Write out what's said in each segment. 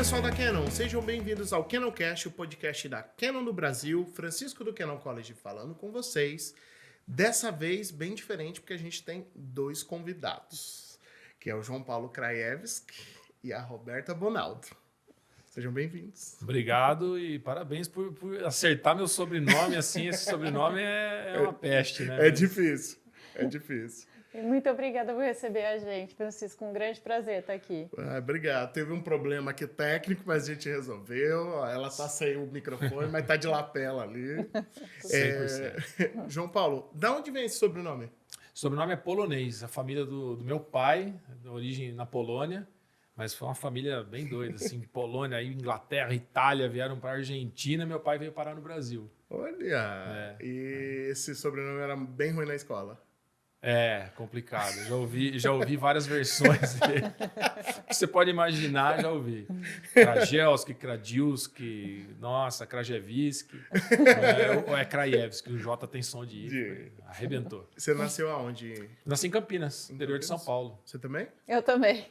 pessoal da Canon, sejam bem-vindos ao Canoncast, o podcast da Canon do Brasil. Francisco do Canon College falando com vocês. Dessa vez, bem diferente, porque a gente tem dois convidados, que é o João Paulo Krajewski e a Roberta Bonaldo. Sejam bem-vindos. Obrigado e parabéns por acertar meu sobrenome assim. Esse sobrenome é uma peste, né? É difícil, é difícil. Muito obrigada por receber a gente, Francisco. Um grande prazer estar aqui. Obrigado. Teve um problema aqui técnico, mas a gente resolveu. Ela tá sem o microfone, mas tá de lapela ali. 100%. João Paulo, da onde vem esse sobrenome? O sobrenome é polonês. A família do meu pai, de origem na Polônia, mas foi uma família bem doida, assim, Polônia, aí Inglaterra, Itália, vieram para a Argentina, meu pai veio parar no Brasil. Olha, e esse sobrenome era bem ruim na escola. É, complicado. Já ouvi várias versões dele. O que você pode imaginar, já ouvi. Krajelski, Kradiuski, nossa, Krajewski. Ou é Krajewski, o J tem som de I. Arrebentou. Você nasceu aonde? Nasci em Campinas, interior de São Paulo. Você também? Eu também.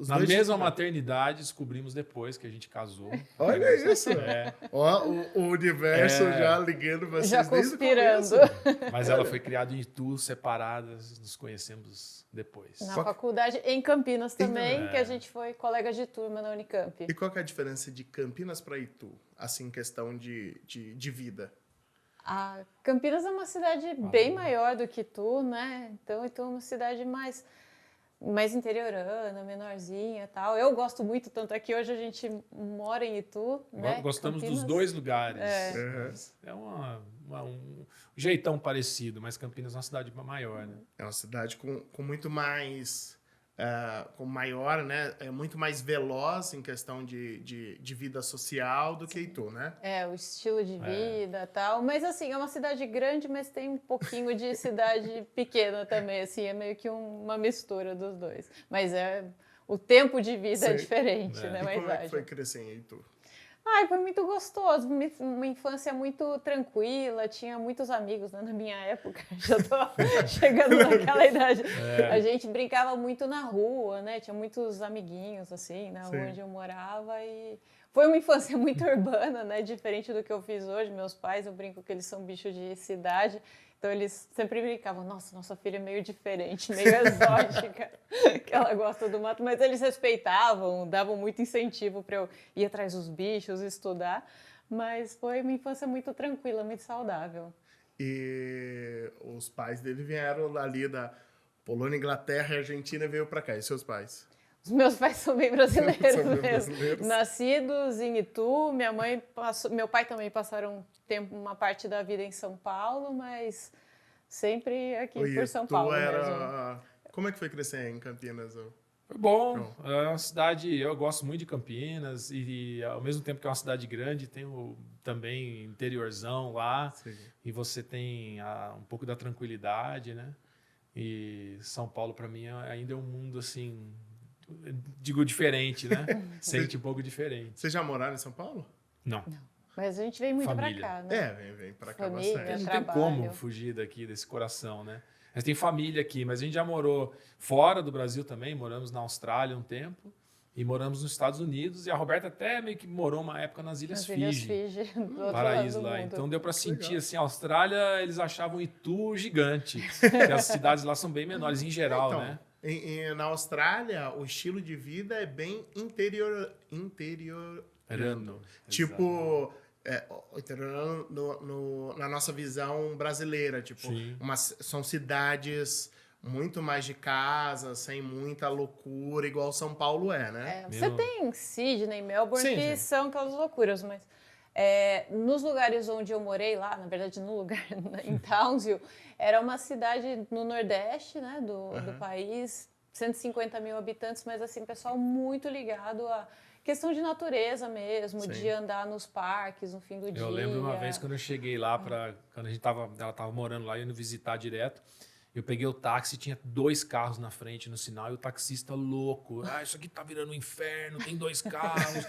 Na mesma maternidade, descobrimos depois que a gente casou. Olha isso. É. Ó, o universo já ligando vocês Já desde o conspirando. começo. Mas ela foi criada em Itu, separadas, nos conhecemos depois. Na faculdade, em Campinas também, É. que a gente foi colega de turma na Unicamp. E qual que é a diferença de Campinas para Itu? Assim, em questão de vida. A Campinas é uma cidade bem maior do que Itu, né? Então, Itu é uma cidade mais interiorana, menorzinha e tal. Eu gosto muito, tanto é que hoje a gente mora em Itu, né? Gostamos Campinas. dos dois lugares. É. Um jeitão parecido, mas Campinas é uma cidade maior, né? É uma cidade com muito mais... com maior, né? É muito mais veloz em questão de vida social do que Itu, né? É, o estilo de vida e tal. Mas, assim, é uma cidade grande, mas tem um pouquinho de cidade pequena também, assim. É meio que uma mistura dos dois. Mas o tempo de vida é diferente, né? E Mas como é que foi crescer em Itu? Ai, foi muito gostoso. Uma infância muito tranquila, tinha muitos amigos, né? Na minha época, já tô chegando naquela idade. A gente brincava muito na rua, né? Tinha muitos amiguinhos, assim, na rua onde eu morava. E foi uma infância muito urbana, né? Diferente do que eu fiz hoje. Meus pais, eu brinco que eles são bichos de cidade. Então, eles sempre brincavam, nossa filha é meio diferente, meio exótica, que ela gosta do mato. Mas eles respeitavam, davam muito incentivo para eu ir atrás dos bichos, estudar. Mas foi uma infância muito tranquila, muito saudável. E os pais dele vieram ali da Polônia, Inglaterra e Argentina e veio para cá. E seus pais? Os meus pais são bem brasileiros São bem mesmo. brasileiros. Nascidos em Itu, meu pai também passaram uma parte da vida em São Paulo, mas sempre aqui por São Paulo mesmo. Como é que foi crescer em Campinas? Foi bom. É uma cidade, eu gosto muito de Campinas e ao mesmo tempo que é uma cidade grande, tem também interiorzão lá. Sim. E você tem um pouco da tranquilidade, né? E São Paulo, para mim, ainda é um mundo assim... Digo diferente, né? Sente um pouco diferente. Vocês já moraram em São Paulo? Não. Mas a gente vem muito pra Família. cá, né? Vem pra cá Família, bastante. Não trabalho. tem como fugir daqui, desse coração, né? Mas tem família aqui, mas a gente já morou fora do Brasil também, moramos na Austrália um tempo e moramos nos Estados Unidos e a Roberta até meio que morou uma época nas Ilhas Fiji. Do outro Paraíso lado do lá. mundo. Então deu para sentir assim, a Austrália, eles achavam Itu gigante, porque as cidades lá são bem menores em geral, Então, né? Na Austrália, o estilo de vida é bem interiorano. Tipo, interiorano na nossa visão brasileira. Tipo, são cidades muito mais de casa, sem muita loucura, igual São Paulo é, né? Você tem Sydney, Melbourne, Sim, que sim. são aquelas loucuras, mas nos lugares onde eu morei lá, na verdade no lugar em Townsville, era uma cidade no Nordeste, né, do país, 150 mil habitantes, mas assim, pessoal muito ligado a questão de natureza mesmo, de andar nos parques no fim do dia. Eu lembro uma vez quando eu cheguei lá, quando ela estava morando lá, indo visitar direto, Eu peguei o táxi, tinha 2 carros na frente no sinal e o taxista louco. Ah, isso aqui tá virando um inferno, tem 2 carros,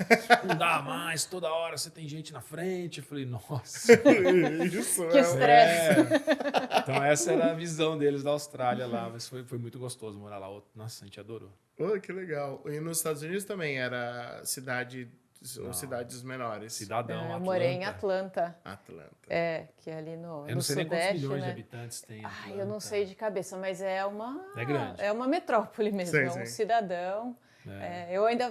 não dá mais, toda hora você tem gente na frente. Eu falei, nossa. Isso, Que estresse. Então essa era a visão deles da Austrália lá, mas foi muito gostoso morar lá. Nossa, a gente adorou. Oh, que legal. E nos Estados Unidos também era cidades menores. Cidadão, Eu Atlanta. morei em Atlanta. Atlanta. Que é ali no, Eu não no sei nem Sudeste, quantos milhões né? de habitantes tem. Ai, eu Atlanta. não sei de cabeça, mas é uma... É grande. É uma metrópole mesmo, Sim, é um sim. cidadão.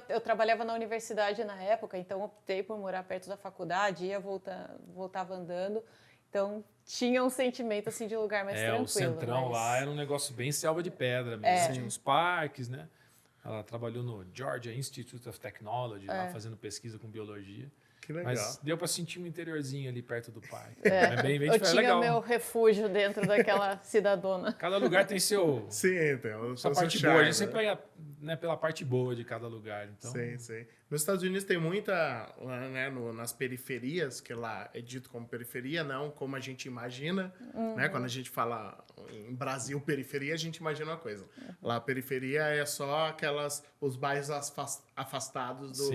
Eu trabalhava na universidade na época, então optei por morar perto da faculdade, voltava andando. Então, tinha um sentimento assim de lugar mais tranquilo. O centrão mas... lá era um negócio bem selva de pedra mesmo. Tinha uns parques, né? Ela trabalhou no Georgia Institute of Technology, lá fazendo pesquisa com biologia. Que legal. Mas deu para sentir um interiorzinho ali perto do parque. É bem Eu diferente. tinha Legal. meu refúgio dentro daquela cidadona. Cada lugar tem seu... Sim, então. Sua parte boa. A gente sempre pega, né, pela parte boa de cada lugar. Então, Sim. Nos Estados Unidos tem muita, né, nas periferias, que lá é dito como periferia, não como a gente imagina. Né? Quando a gente fala em Brasil periferia, a gente imagina uma coisa. Lá a periferia é só os bairros afastados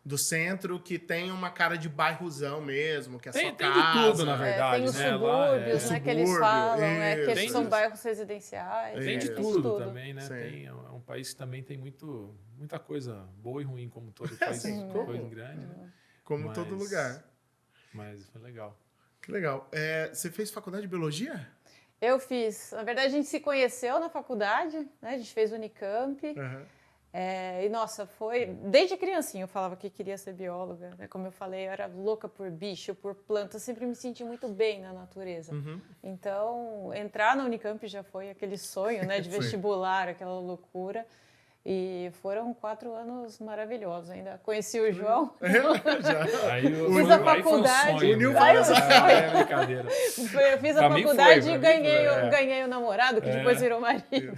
do centro, que tem uma cara de bairrozão mesmo, que é tem só de casa. tudo, na verdade. Tem os né? subúrbios, Lá, né, que eles Subúrbio, falam, né, que isso. são bairros residenciais. Tem de Isso. tudo também, né? Sim. É um país que também tem muita coisa boa e ruim, como todo país coisa grande. Né? Como todo lugar. Mas foi legal. Que legal. Você fez faculdade de biologia? Eu fiz. Na verdade, a gente se conheceu na faculdade, né? A gente fez Unicamp. Uhum. E, nossa, foi... Desde criancinha eu falava que queria ser bióloga. Né? Como eu falei, eu era louca por bicho, por planta. Eu sempre me senti muito bem na natureza. Então, entrar na Unicamp já foi aquele sonho, né? De vestibular, aquela loucura. E foram 4 anos maravilhosos. Ainda conheci o João. Fiz a faculdade. Uniu várias é brincadeira. Eu fiz a Pra mim faculdade foi, e pra mim ganhei o namorado, que depois virou marido.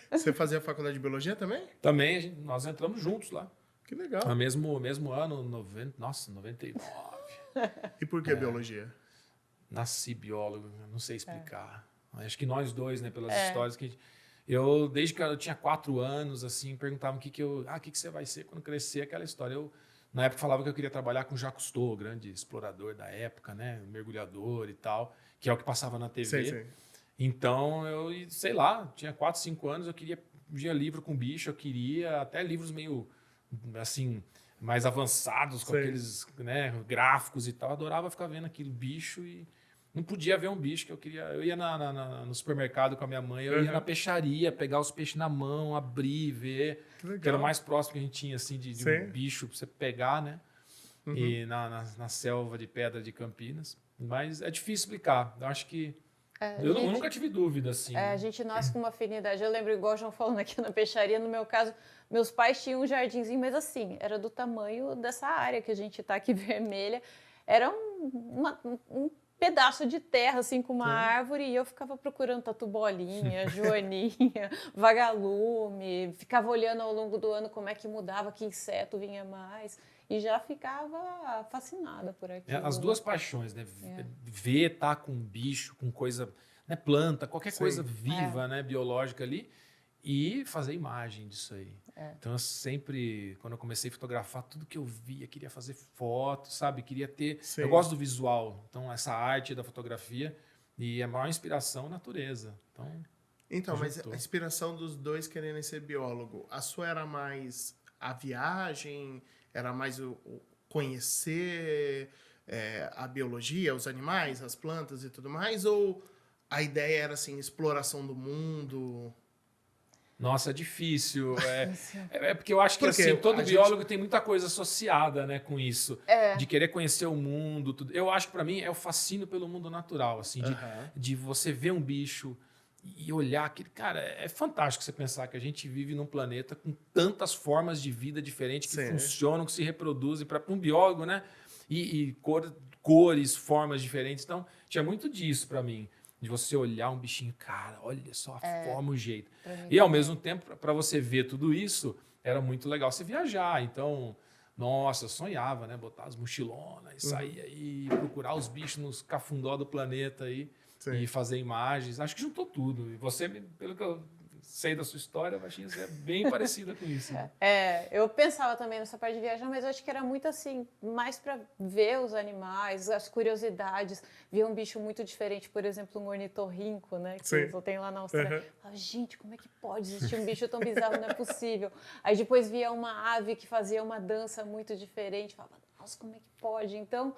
Você fazia faculdade de biologia também? Também nós entramos juntos lá. Que legal. No mesmo ano, 99. E por que biologia? Nasci biólogo, não sei explicar. Acho que nós dois, né, pelas histórias que a gente... desde que eu tinha 4 anos, assim, perguntavam o que você vai ser quando crescer, aquela história. Eu, na época, falava que eu queria trabalhar com Jacques Cousteau, grande explorador da época, né, mergulhador e tal, que é o que passava na TV. Sim. Então, sei lá, tinha 4, 5 anos, eu via livro com bicho, eu queria até livros meio, assim, mais avançados, com aqueles, né, gráficos e tal. Eu adorava ficar vendo aquele bicho e... Não podia ver um bicho que eu queria. Eu ia no supermercado com a minha mãe, eu ia na peixaria, pegar os peixes na mão, abrir, ver. Que era o mais próximo que a gente tinha, assim, de um bicho pra você pegar, né? E na selva de pedra de Campinas. Mas é difícil explicar. Eu acho que. Eu nunca tive dúvida, assim. A gente nasce com uma afinidade. Eu lembro, igual o João falando aqui na peixaria, no meu caso, meus pais tinham um jardinzinho, mas assim, era do tamanho dessa área que a gente tá aqui vermelha. Era um pedaço de terra, assim, com uma árvore, e eu ficava procurando tatu-bolinha, joaninha, vagalume, ficava olhando ao longo do ano como é que mudava, que inseto vinha mais, e já ficava fascinada por aquilo. As duas paixões, né? Ver, tá com bicho, com coisa, né? Planta, qualquer coisa viva, né? Biológica ali, e fazer imagem disso aí. Então, eu sempre, quando eu comecei a fotografar, tudo que eu via, queria fazer foto, sabe? Queria ter... Eu gosto do visual. Então, essa arte da fotografia e a maior inspiração, a natureza. Então, mas a inspiração dos dois querendo ser biólogo, a sua era mais a viagem, era mais o conhecer a biologia, os animais, as plantas e tudo mais, ou a ideia era, assim, exploração do mundo... Nossa, é difícil. Porque eu acho que assim, todo biólogo tem muita coisa associada, né, com isso. De querer conhecer o mundo. Tudo. Eu acho que para mim é o fascínio pelo mundo natural. Assim, de você ver um bicho e olhar aquele... Cara, é fantástico você pensar que a gente vive num planeta com tantas formas de vida diferentes que funcionam, que se reproduzem. Para um biólogo, né? E cores, formas diferentes. Então, tinha muito disso para mim. De você olhar um bichinho, cara, olha só a forma, o jeito. E ao mesmo tempo, para você ver tudo isso, era muito legal você viajar. Então, nossa, eu sonhava, né? Botar as mochilonas e sair aí, procurar os bichos nos cafundó do planeta aí. Sim. e fazer imagens. Acho que juntou tudo. E você, pelo que eu sei da sua história, eu achei você bem parecida com isso. Né? Eu pensava também nessa parte de viajar, mas eu acho que era muito assim, mais para ver os animais, as curiosidades, ver um bicho muito diferente, por exemplo, um ornitorrinco, né, que eu tenho lá na Austrália. Eu falava, gente, como é que pode existir um bicho tão bizarro? Não é possível. Aí depois via uma ave que fazia uma dança muito diferente, falava, nossa, como é que pode? Então,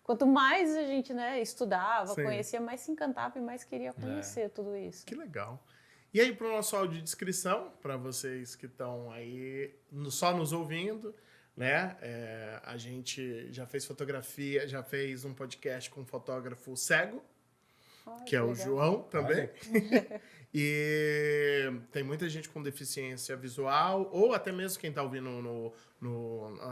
quanto mais a gente, né, estudava, conhecia, mais se encantava e mais queria conhecer tudo isso. Que legal. E aí, para o nosso audiodescrição, para vocês que estão aí só nos ouvindo, né? A gente já fez fotografia, já fez um podcast com um fotógrafo cego, que é o João também. E tem muita gente com deficiência visual, ou até mesmo quem está ouvindo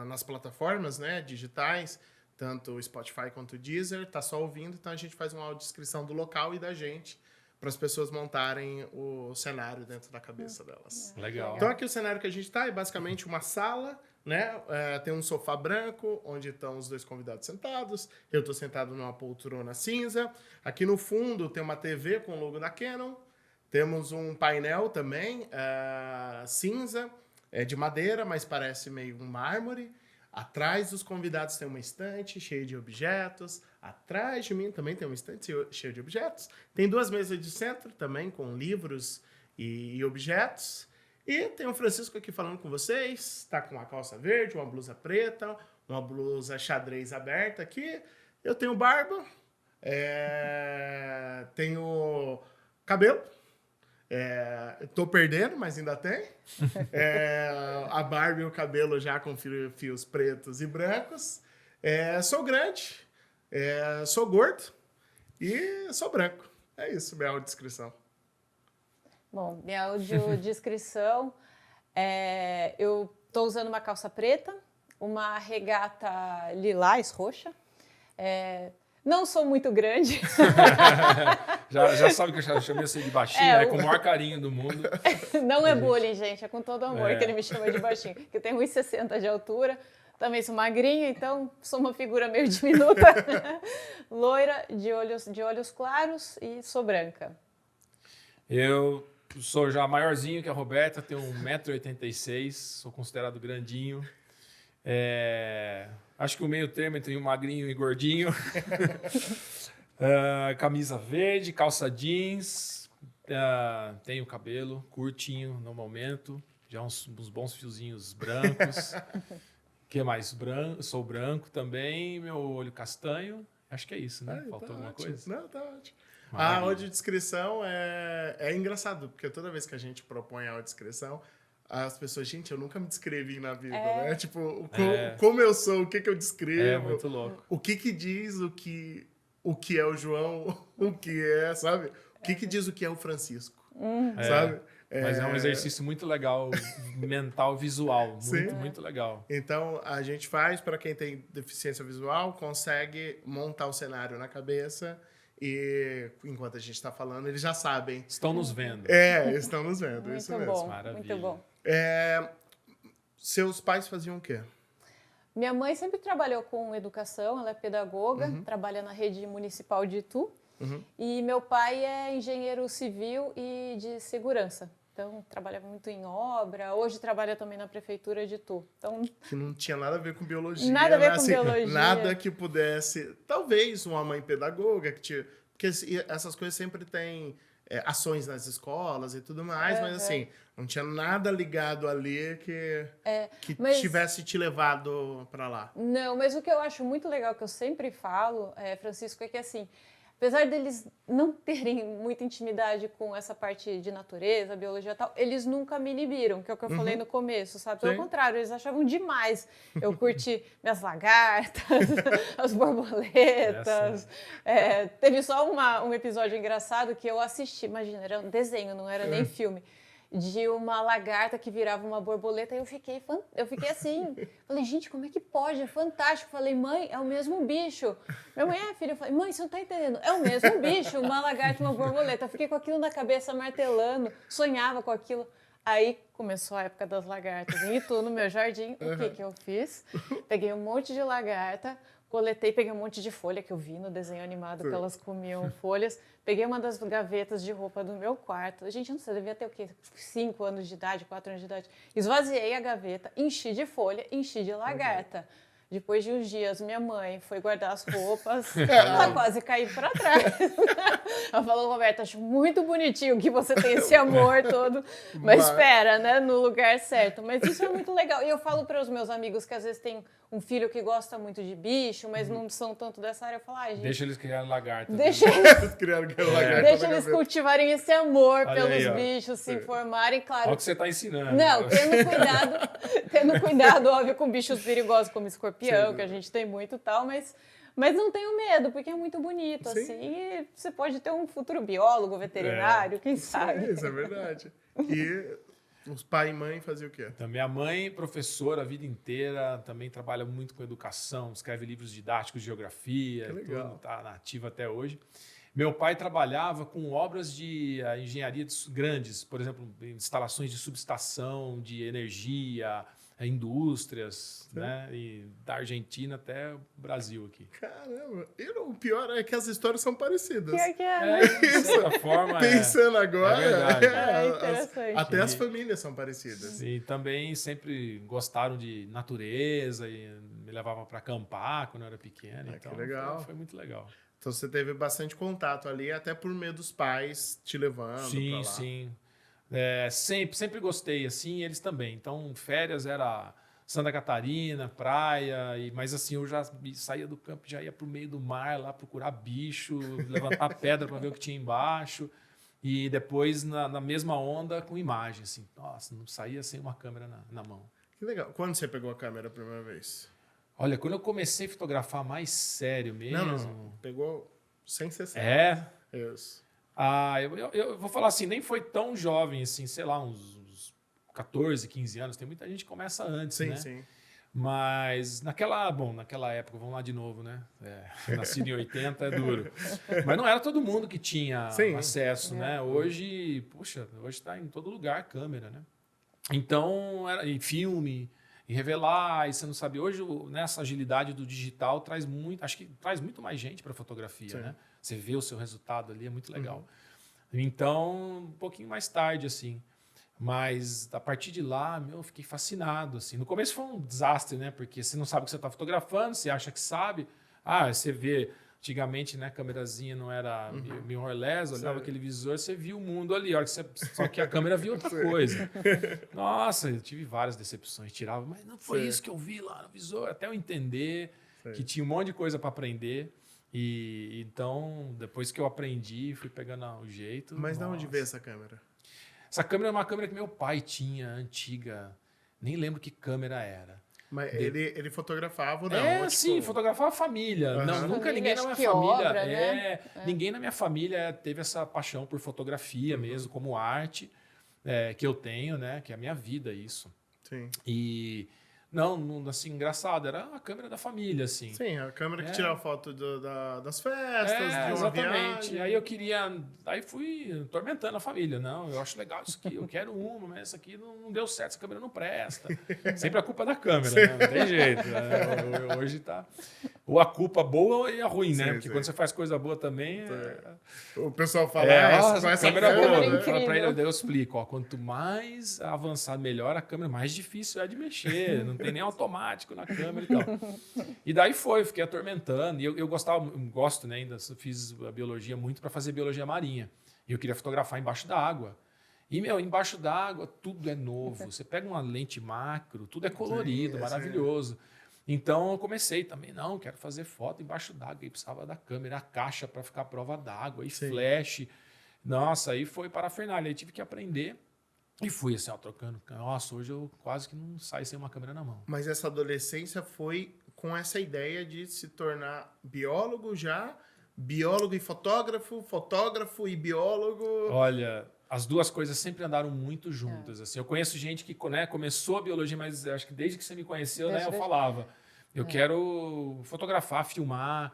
nas plataformas, né, digitais, tanto o Spotify quanto o Deezer, está só ouvindo, então a gente faz uma audiodescrição do local e da gente, para as pessoas montarem o cenário dentro da cabeça delas. Legal. Então aqui o cenário que a gente está é basicamente uma sala, né? Tem um sofá branco, onde estão os 2 convidados sentados. Eu estou sentado numa poltrona cinza. Aqui no fundo tem uma TV com o logo da Canon. Temos um painel também cinza, de madeira, mas parece meio um mármore. Atrás dos convidados tem uma estante cheia de objetos. Atrás de mim também tem uma estante cheia de objetos. Tem 2 mesas de centro também, com livros e objetos. E tem o Francisco aqui falando com vocês. Está com uma calça verde, uma blusa preta, uma blusa xadrez aberta aqui. Eu tenho barba. Tenho cabelo. Tô perdendo, mas ainda tem. A barba e o cabelo já com fios pretos e brancos. Sou grande, sou gordo e sou branco. É isso, minha audiodescrição. Bom, minha audiodescrição, eu tô usando uma calça preta, uma regata lilás, roxa. Não sou muito grande. já sabe que eu chamei você de baixinho, com o maior carinho do mundo. Não é bullying, gente, é com todo amor que ele me chama de baixinho. Porque eu tenho 1,60 de altura, também sou magrinha, então sou uma figura meio diminuta. Loira, de olhos claros e sou branca. Eu sou já maiorzinho que a Roberta, tenho 1,86 m, sou considerado grandinho. Acho que o meio termo entre magrinho e gordinho. Camisa verde, calça jeans. Tenho cabelo curtinho no momento. Já uns bons fiozinhos brancos. O que mais? Sou branco também. Meu olho castanho. Acho que é isso, né? Faltou alguma coisa? Não, tá ótimo. A audiodescrição é engraçado, porque toda vez que a gente propõe a audiodescrição, as pessoas, gente, eu nunca me descrevi na vida, né? Tipo, como eu sou, o que eu descrevo. É muito louco. O que diz o que é o João, o que é, sabe? O que diz o que é o Francisco, sabe? Mas é um exercício muito legal, mental, visual. Muito legal. Então, a gente faz, para quem tem deficiência visual, consegue montar o cenário na cabeça e, enquanto a gente está falando, eles já sabem. Estão nos vendo. Estão nos vendo, Muito isso mesmo. bom, Maravilha. muito bom. Seus pais faziam o quê? Minha mãe sempre trabalhou com educação, ela é pedagoga, trabalha na rede municipal de Itu. E meu pai é engenheiro civil e de segurança. Então, trabalhava muito em obra. Hoje trabalha também na prefeitura de Itu. Então, que não tinha nada a ver com biologia. Nada a ver né? com biologia. Nada que pudesse... Talvez uma mãe pedagoga, porque essas coisas sempre têm ações nas escolas e tudo mais, mas assim, não tinha nada ligado ali que tivesse te levado para lá. Não, mas o que eu acho muito legal, que eu sempre falo, Francisco, é que assim, apesar deles não terem muita intimidade com essa parte de natureza, biologia e tal, eles nunca me inibiram, que é o que eu falei no começo, sabe? Pelo contrário, eles achavam demais eu curti minhas lagartas, as borboletas. Teve só um episódio engraçado que eu assisti, imagina, era um desenho, não era nem filme, de uma lagarta que virava uma borboleta, e eu fiquei assim, falei, gente, como é que pode? É fantástico. Falei, mãe, é o mesmo bicho. Minha mãe, filha, eu falei, mãe, você não tá entendendo, é o mesmo bicho, uma lagarta e uma borboleta. Eu fiquei com aquilo na cabeça, martelando, sonhava com aquilo. Aí começou a época das lagartas. Em Itu, no meu jardim, o que eu fiz? Peguei um monte de lagarta, Coletei, peguei um monte de folha que eu vi no desenho animado que elas comiam folhas. Peguei uma das gavetas de roupa do meu quarto. Gente, eu não sei, eu devia ter o quê? 5 anos de idade, 4 anos de idade. Esvaziei a gaveta, enchi de folha, enchi de lagarta. Depois de uns dias, minha mãe foi guardar as roupas, ela quase caiu para trás. Ela falou, Roberta, acho muito bonitinho que você tem esse amor todo, mas espera, né, no lugar certo. Mas isso é muito legal. E eu falo para os meus amigos que às vezes tem um filho que gosta muito de bicho, mas não são tanto dessa área. Eu falo, gente... Deixa eles criarem lagarta. Deixa eles cultivarem esse amor pelos bichos, se informarem, claro. Olha o que você está ensinando. Não, tendo cuidado, óbvio, com bichos perigosos como escorpião, que a gente tem muito e tal, mas não tenho medo, porque é muito bonito, assim. E você pode ter um futuro biólogo, veterinário, quem sabe. Isso é verdade. E os pai e mãe faziam o quê? Então, minha mãe, professora a vida inteira, também trabalha muito com educação, escreve livros didáticos de geografia, está nativa até hoje. Meu pai trabalhava com obras de engenharia grandes, por exemplo, instalações de subestação, de energia, indústrias, né? E da Argentina até o Brasil aqui. Caramba, o pior é que as histórias são parecidas. Pior que é, de certa forma, pensando agora, interessante. até as famílias são parecidas. E também sempre gostaram de natureza e me levavam para acampar quando eu era pequeno. Então, que legal. Foi muito legal. Então você teve bastante contato ali, até por meio dos pais te levando pra lá. Sim. Sempre gostei, assim, eles também. Então, férias era Santa Catarina, praia, mas assim, eu já saía do campo, já ia pro meio do mar lá procurar bicho, levantar pedra para ver o que tinha embaixo. E depois, na mesma onda, com imagem, assim. Nossa, não saía sem uma câmera na mão. Que legal. Quando você pegou a câmera a primeira vez? Olha, quando eu comecei a fotografar mais sério mesmo... Não. Pegou sem ser sério. É? Isso. Eu vou falar assim, nem foi tão jovem, assim, sei lá, uns 14, 15 anos. Tem muita gente que começa antes, né? Sim. Mas naquela época, vamos lá de novo, né? Nascido em 80 é duro. Mas não era todo mundo que tinha acesso, né? Hoje está em todo lugar a câmera, né? Então, era em filme, e revelar, e você não sabe. Hoje, essa agilidade do digital acho que traz muito mais gente para a fotografia, né? Você vê o seu resultado ali, é muito legal. Então, um pouquinho mais tarde, assim. Mas, a partir de lá, eu fiquei fascinado, assim. No começo foi um desastre, né? Porque você não sabe o que você está fotografando, você acha que sabe. Você vê... Antigamente, né, a câmerazinha não era mirrorless, olhava aquele visor, você via o mundo ali. Só que a câmera via outra coisa. Nossa, eu tive várias decepções. Tirava, mas não foi isso que eu vi lá no visor. Até eu entender que tinha um monte de coisa para aprender. E então, depois que eu aprendi, fui pegando o jeito. Mas de onde veio essa câmera? Essa câmera é uma câmera que meu pai tinha, antiga. Nem lembro que câmera era. Mas ele fotografava ou não? Sim, fotografava a família. Não, nunca ninguém na minha família. Obra, né? Ninguém na minha família teve essa paixão por fotografia mesmo, como arte, que eu tenho, né? Que é a minha vida, isso. Sim. E não, assim, engraçado, era a câmera da família, assim. Sim, a câmera que tirava foto das festas, de uma exatamente. viagem. Aí fui atormentando a família. Não, eu acho legal isso aqui, eu quero uma, mas essa aqui não deu certo, essa câmera não presta. Sempre a culpa é da câmera, né? Não tem jeito. Né? Hoje tá... Ou a culpa boa e a ruim, né? Porque quando você faz coisa boa também... O pessoal fala, essa câmera é boa. Né? Para ele, eu explico. Quanto mais avançado, melhor a câmera, mais difícil é de mexer. Não tem nem automático na câmera e tal. E daí fiquei atormentando. E eu gosto, né? Ainda fiz a biologia muito para fazer biologia marinha. E eu queria fotografar embaixo da água. E, embaixo da água tudo é novo. Você pega uma lente macro, tudo é colorido, maravilhoso. Então eu comecei também, quero fazer foto embaixo d'água. E precisava da câmera, a caixa para ficar à prova d'água, e flash. Nossa, aí foi parafernália. Aí tive que aprender. E fui assim, trocando. Nossa, hoje eu quase que não saio sem uma câmera na mão. Mas essa adolescência foi com essa ideia de se tornar biólogo já? Biólogo e fotógrafo, fotógrafo e biólogo? Olha, as duas coisas sempre andaram muito juntas. Assim. Eu conheço gente que, né, começou a biologia, mas acho que desde que você me conheceu, né, eu falava. Eu quero fotografar, filmar,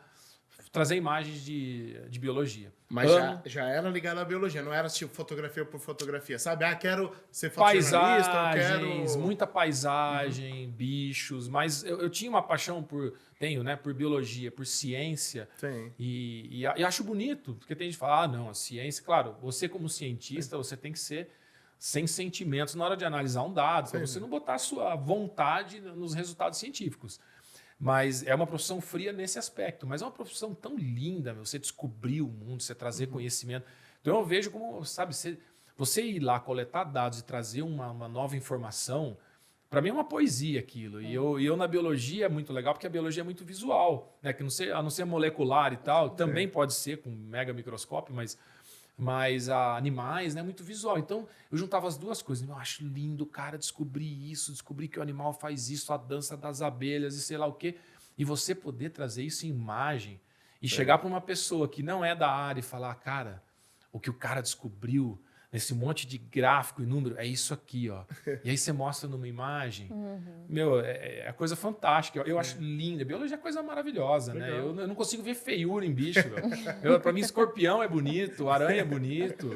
trazer imagens de biologia. Mas já era ligado à biologia, não era tipo fotografia por fotografia, sabe? Quero ser fotojornalista, eu Paisagens, quero... muita paisagem, bichos, mas eu tinha uma paixão por biologia, por ciência. Sim. E acho bonito, porque tem gente que fala, não, a ciência, claro, você como cientista, você tem que ser sem sentimentos na hora de analisar um dado, para você não botar a sua vontade nos resultados científicos. Mas é uma profissão fria nesse aspecto. Mas é uma profissão tão linda, você descobrir o mundo, você trazer conhecimento. Então eu vejo como, sabe, você ir lá coletar dados e trazer uma nova informação, para mim é uma poesia aquilo. E eu na biologia é muito legal, porque a biologia é muito visual, né? Que a não ser molecular e tal, também pode ser com mega microscópio, mas animais, né, muito visual. Então, eu juntava as duas coisas. Eu acho lindo, cara, descobrir isso, descobrir que o animal faz isso, a dança das abelhas e sei lá o quê. E você poder trazer isso em imagem e chegar para uma pessoa que não é da área e falar, cara, o que o cara descobriu nesse monte de gráfico e número, é isso aqui, ó. E aí você mostra numa imagem. Meu, é coisa fantástica. Eu acho linda. Biologia é coisa maravilhosa, né? Eu não consigo ver feiura em bicho. Para mim, escorpião é bonito, aranha é bonito.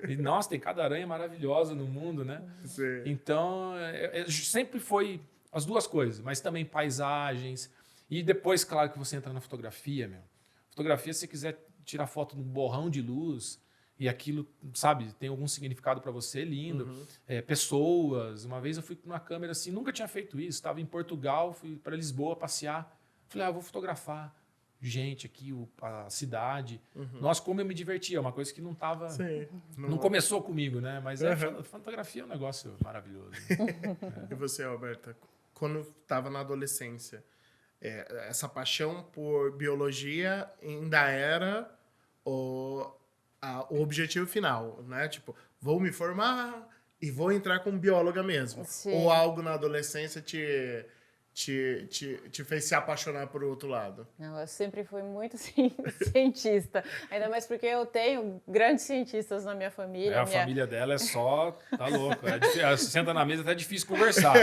E, nossa, tem cada aranha maravilhosa no mundo, né? Sim. Então, sempre foi as duas coisas, mas também paisagens. E depois, claro, que você entra na fotografia, meu. Fotografia, se você quiser tirar foto num borrão de luz... E aquilo, sabe, tem algum significado para você, lindo. Pessoas. Uma vez eu fui com uma câmera assim, nunca tinha feito isso. Estava em Portugal, fui para Lisboa passear. Falei, eu vou fotografar gente aqui, a cidade. Nossa, como eu me divertia. É uma coisa que não estava... Não começou comigo, né? Mas fotografia é um negócio maravilhoso. E você, Alberta, quando estava na adolescência, essa paixão por biologia ainda era o objetivo final, né? Tipo, vou me formar e vou entrar como bióloga mesmo. Sim. Ou algo na adolescência te fez se apaixonar por outro lado? Não, eu sempre fui muito cientista. Ainda mais porque eu tenho grandes cientistas na minha família. A família dela é só... Tá louco. Ela senta na mesa, até é difícil conversar.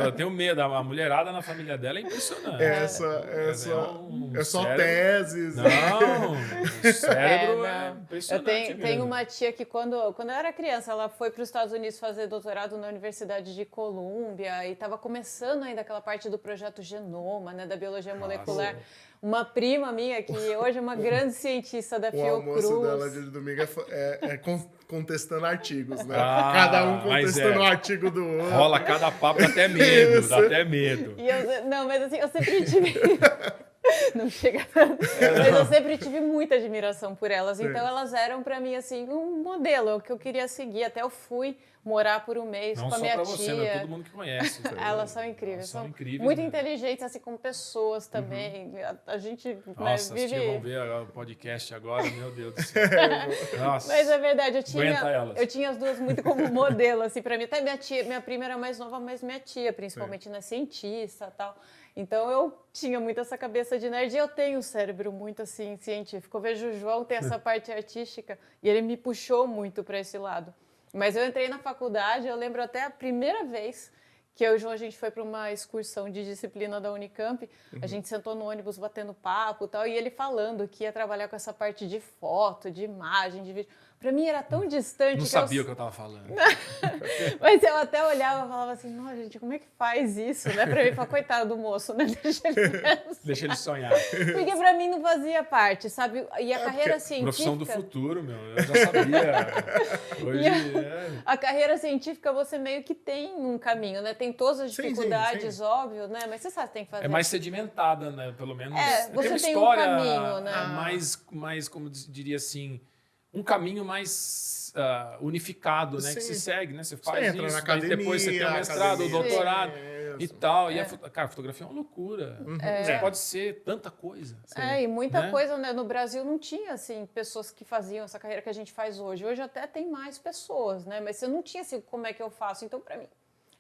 Eu tenho medo. A mulherada na família dela é impressionante. É só cérebro... teses. Não, o cérebro é impressionante. Eu tenho uma tia que, quando eu era criança, ela foi para os Estados Unidos fazer doutorado na Universidade de Colômbia e estava começando ainda aquela parte do projeto Genoma, né, da biologia molecular. Uma prima minha, que hoje é uma grande cientista da Fiocruz. O almoço dela de domingo contestando artigos, né? Cada um contestando um artigo do outro. Rola cada papo, dá até medo, dá até medo. Mas assim, eu sempre tive... Não chega tanto. Mas eu sempre tive muita admiração por elas. Então, elas eram para mim, assim, um modelo que eu queria seguir. Até eu fui morar por um mês com a minha tia. Não só pra você, né? Todo mundo que conhece. Elas são incríveis. São incríveis, muito né? inteligentes, assim, como pessoas também. A gente Nossa, vive... vão ver o podcast agora, meu Deus do céu. Nossa. Mas é verdade, eu tinha as duas muito como modelo, assim, para mim. Até minha prima era mais nova, mas minha tia, principalmente, né, cientista e tal. Então, eu tinha muito essa cabeça de nerd e eu tenho um cérebro muito, assim, científico. Eu vejo o João ter essa parte artística e ele me puxou muito para esse lado. Mas eu entrei na faculdade, eu lembro até a primeira vez que eu e o João, a gente foi para uma excursão de disciplina da Unicamp, a gente sentou no ônibus batendo papo e tal, e ele falando que ia trabalhar com essa parte de foto, de imagem, de vídeo. Para mim era tão distante. Não sabia o que eu estava falando. Mas eu até olhava e falava assim, nossa, gente, como é que faz isso, né? Para mim, eu falava, coitado do moço, né? Deixa ele sonhar. Porque para mim não fazia parte, sabe? E a carreira científica... Profissão do futuro, meu. Eu já sabia. Hoje A carreira científica você meio que tem um caminho, né? Tem todas as dificuldades, óbvio, né? Mas você sabe o que tem que fazer. É mais sedimentada, né? Pelo menos. Você tem tem uma história um caminho, né? mais, como diria assim, um caminho mais unificado, né? Que se segue, né? Você faz entra isso, na academia, depois você tem o mestrado, o doutorado e tal. E cara, a fotografia é uma loucura. Você pode ser tanta coisa. E muita coisa, né? No Brasil não tinha, assim, pessoas que faziam essa carreira que a gente faz hoje. Hoje até tem mais pessoas, né? Mas você não tinha, assim, como é que eu faço? Então, para mim,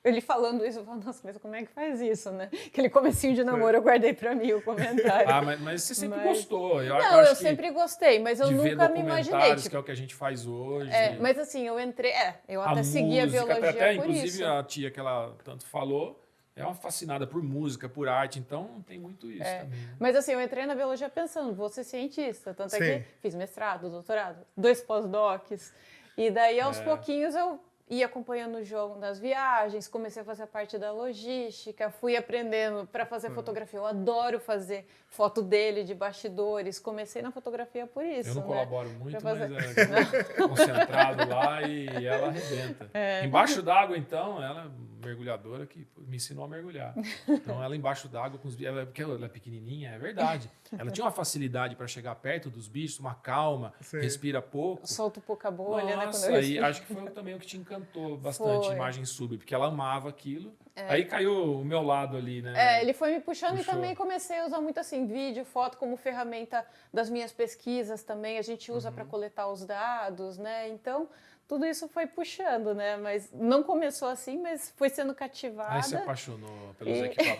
ele falando isso, eu falo, nossa, mas como é que faz isso, né? Aquele comecinho de namoro, eu guardei pra mim o comentário. Mas você sempre gostou. Eu sempre gostei, mas eu nunca me imaginei. Que é o que a gente faz hoje. Mas assim, eu entrei, eu até a segui a música, biologia até, por inclusive, isso. a tia que ela tanto falou, é uma fascinada por música, por arte, então tem muito isso também. Né? Mas assim, eu entrei na biologia pensando, vou ser cientista. Tanto é que fiz mestrado, doutorado, 2 pós-docs. E daí, aos pouquinhos, eu ia acompanhando o jogo das viagens, comecei a fazer a parte da logística, fui aprendendo para fazer fotografia. Eu adoro fazer foto dele, de bastidores. Comecei na fotografia por isso. Eu não colaboro muito, fazer... mas é concentrado lá e ela arrebenta. Embaixo d'água, então, ela é mergulhadora que me ensinou a mergulhar. Então, ela embaixo d'água, porque ela é pequenininha, é verdade. Ela tinha uma facilidade para chegar perto dos bichos, uma calma, respira pouco. Solta pouca bolha, Nossa, né? Quando aí acho que foi também o que te encantou bastante, imagem sub, porque ela amava aquilo. Aí caiu o meu lado ali, né? Ele foi me puxando e também comecei a usar muito assim, vídeo, foto como ferramenta das minhas pesquisas também. A gente usa para coletar os dados, né? Então, tudo isso foi puxando, né? Mas não começou assim, mas foi sendo cativada. Aí se apaixonou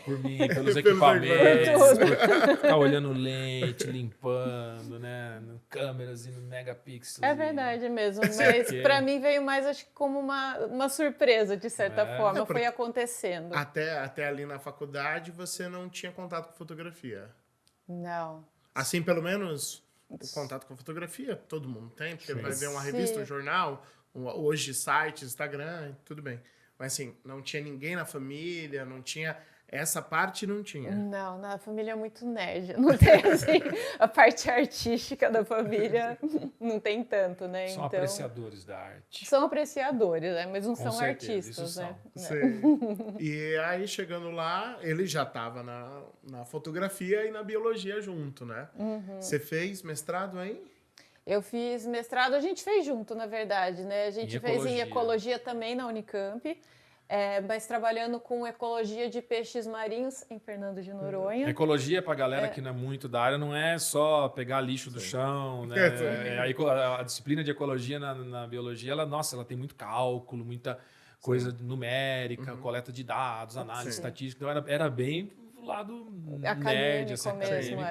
por mim, pelos equipamentos, por ficar olhando lente, limpando, né? Câmeras e megapixels. É verdade mesmo, mas para mim veio mais, acho que como uma surpresa, de certa forma, foi acontecendo. Até ali na faculdade você não tinha contato com fotografia? Não. Assim, pelo menos, o contato com fotografia todo mundo tem, porque vai ver uma revista, um jornal, hoje site, Instagram, tudo bem. Mas assim, não tinha ninguém na família, não tinha... Essa parte não tinha. Não, na família é muito nerd. Não tem, assim, a parte artística da família não tem tanto, né? São apreciadores da arte. São apreciadores, né? Mas não Com são certeza, artistas, né? Sim. E aí, chegando lá, ele já estava na fotografia e na biologia junto, né? Você fez mestrado em? Eu fiz mestrado, a gente fez junto, na verdade, né? A gente fez em ecologia também na Unicamp. Mas trabalhando com ecologia de peixes marinhos em Fernando de Noronha. Ecologia, para a galera que não é muito da área, não é só pegar lixo do chão, né? A disciplina de ecologia na biologia, ela tem muito cálculo, muita coisa numérica, coleta de dados, análise estatística. Então era bem do lado nerd, assim, mesmo,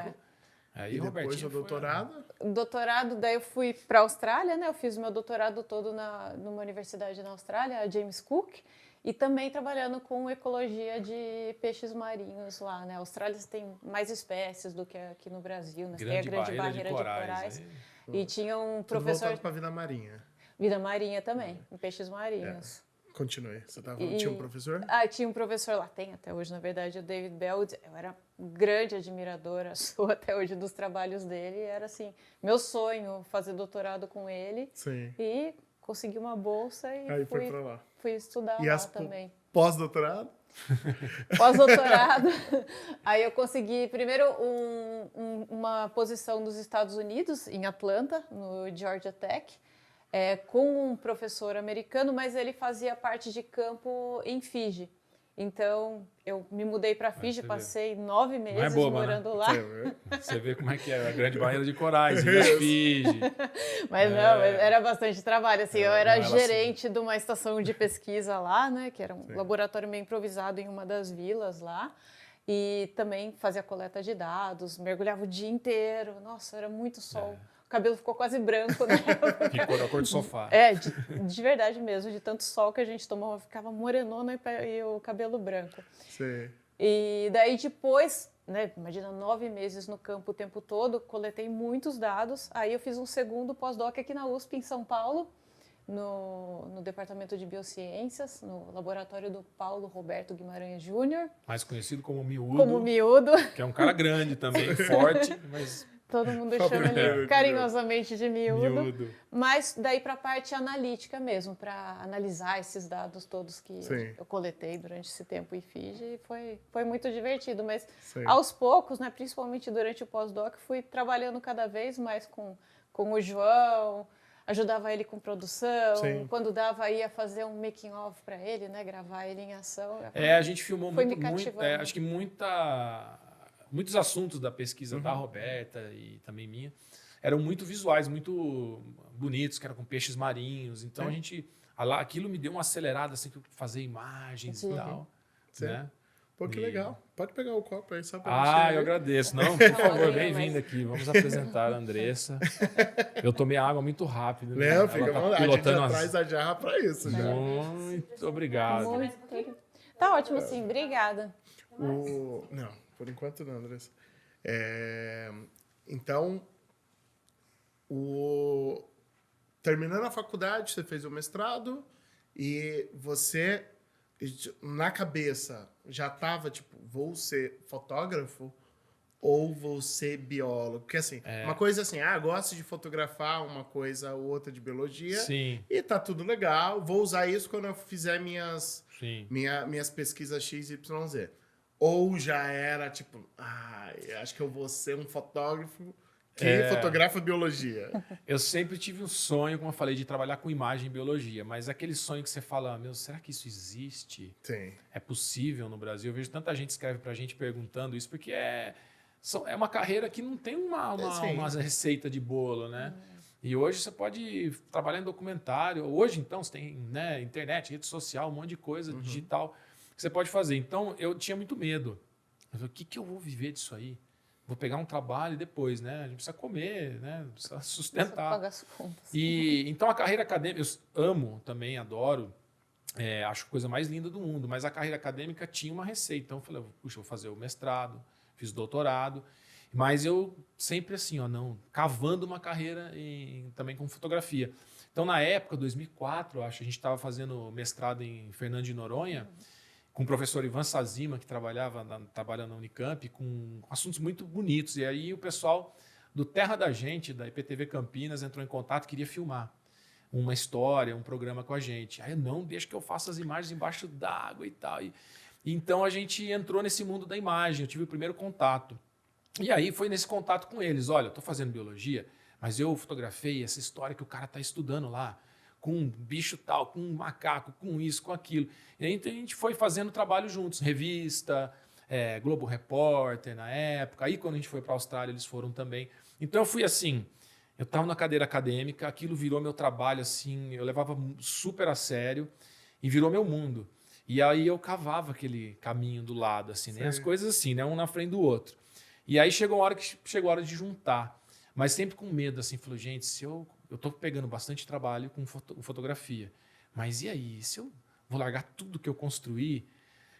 Aí, e depois o doutorado? Doutorado, daí eu fui para a Austrália, né? Eu fiz o meu doutorado todo numa universidade na Austrália, a James Cook. E também trabalhando com ecologia de peixes marinhos lá, né? A Austrália tem mais espécies do que aqui no Brasil, né? Tem a grande barreira de corais. E tinha um professor... Voltado para a vida marinha. Vida marinha também, em peixes marinhos. Continue. Você tinha um professor? Tinha um professor lá, tem até hoje, na verdade, o David Bell. Eu era grande admiradora, sou até hoje dos trabalhos dele. Era assim, meu sonho fazer doutorado com ele. Sim. E consegui uma bolsa e aí foi para lá. Fui estudar e lá também. Pós-doutorado? Pós-doutorado. Aí eu consegui primeiro uma posição nos Estados Unidos, em Atlanta, no Georgia Tech, com um professor americano, mas ele fazia parte de campo em Fiji. Então, eu me mudei para Fiji, passei 9 meses morando lá. Você vê como é que é a grande barreira de corais, Fiji. Mas não, era bastante trabalho. Assim, eu era gerente de uma estação de pesquisa lá, né, que era um laboratório meio improvisado em uma das vilas lá. E também fazia coleta de dados, mergulhava o dia inteiro. Nossa, era muito sol. O cabelo ficou quase branco, né? Ficou da cor do sofá. De verdade mesmo, de tanto sol que a gente tomava, ficava morenona e o cabelo branco. Sim. E daí depois, né, imagina 9 meses no campo o tempo todo, coletei muitos dados. Aí eu fiz um segundo pós-doc aqui na USP, em São Paulo, no Departamento de Biociências, no laboratório do Paulo Roberto Guimarães Júnior. Mais conhecido como Miúdo. Como Miúdo. Que é um cara grande também, forte, mas... Todo mundo chama ele carinhosamente de miúdo. Mas daí para a parte analítica mesmo, para analisar esses dados todos que eu coletei durante esse tempo em Fiji. Foi muito divertido, mas aos poucos, né, principalmente durante o pós-doc, fui trabalhando cada vez mais com o João, ajudava ele com produção, quando dava ia fazer um making of para ele, né, gravar ele em ação. A gente filmou muito, acho que muitos assuntos da pesquisa da Roberta e também minha eram muito visuais, muito bonitos, que eram com peixes marinhos. Então aquilo me deu uma acelerada assim, fazer imagens e tal. Né? Pô, que legal. Pode pegar o copo aí só para gente. Eu agradeço. Não, por favor, bem-vinda aqui. Vamos apresentar a Andressa. Eu tomei água muito rápido. Né? Fica pilotando a gente já traz a jarra para isso. Muito obrigado. Tá ótimo, sim. Obrigada. Não, por enquanto não, Andressa. Então, terminando a faculdade, você fez o mestrado e você, na cabeça, já estava tipo, vou ser fotógrafo ou vou ser biólogo? Porque assim, uma coisa assim, gosto de fotografar, uma coisa ou outra de biologia. Sim. E tá tudo legal, vou usar isso quando eu fizer minhas pesquisas XYZ. Ou já era tipo, acho que eu vou ser um fotógrafo que fotografa biologia. Eu sempre tive um sonho, como eu falei, de trabalhar com imagem e biologia, mas aquele sonho que você fala, meu, será que isso existe? Sim. É possível no Brasil? Eu vejo tanta gente escreve pra gente perguntando isso, porque é uma carreira que não tem uma receita de bolo, né? E hoje você pode trabalhar em documentário. Hoje, então, você tem internet, rede social, um monte de coisa digital que você pode fazer. Então, eu tinha muito medo. Eu falei, o que eu vou viver disso aí? Vou pegar um trabalho depois, né? A gente precisa comer, né? Precisa sustentar. Precisa pagar as contas. Então, a carreira acadêmica, eu amo também, adoro. Acho a coisa mais linda do mundo. Mas a carreira acadêmica tinha uma receita. Então, eu falei, puxa, vou fazer o mestrado, fiz doutorado. Mas eu sempre assim, cavando uma carreira também com fotografia. Então, na época, 2004, acho, a gente estava fazendo mestrado em Fernando de Noronha, com o professor Ivan Sazima, que trabalha na Unicamp, com assuntos muito bonitos. E aí o pessoal do Terra da Gente, da IPTV Campinas, entrou em contato, queria filmar uma história, um programa com a gente. Aí deixa que eu faça as imagens embaixo d'água e tal. Então a gente entrou nesse mundo da imagem, eu tive o primeiro contato. E aí foi nesse contato com eles, olha, eu estou fazendo biologia, mas eu fotografei essa história que o cara está estudando lá, com um bicho tal, com um macaco, com isso, com aquilo. E aí então, a gente foi fazendo trabalho juntos, revista, Globo Repórter na época. Aí quando a gente foi para a Austrália, eles foram também. Então eu fui assim, eu estava na cadeira acadêmica, aquilo virou meu trabalho, assim, eu levava super a sério e virou meu mundo. E aí eu cavava aquele caminho do lado, assim, né? As coisas assim, né? Um na frente do outro. E aí chegou a hora de juntar, mas sempre com medo, assim, falou, gente, se eu estou pegando bastante trabalho com fotografia, mas e aí, se eu vou largar tudo que eu construí?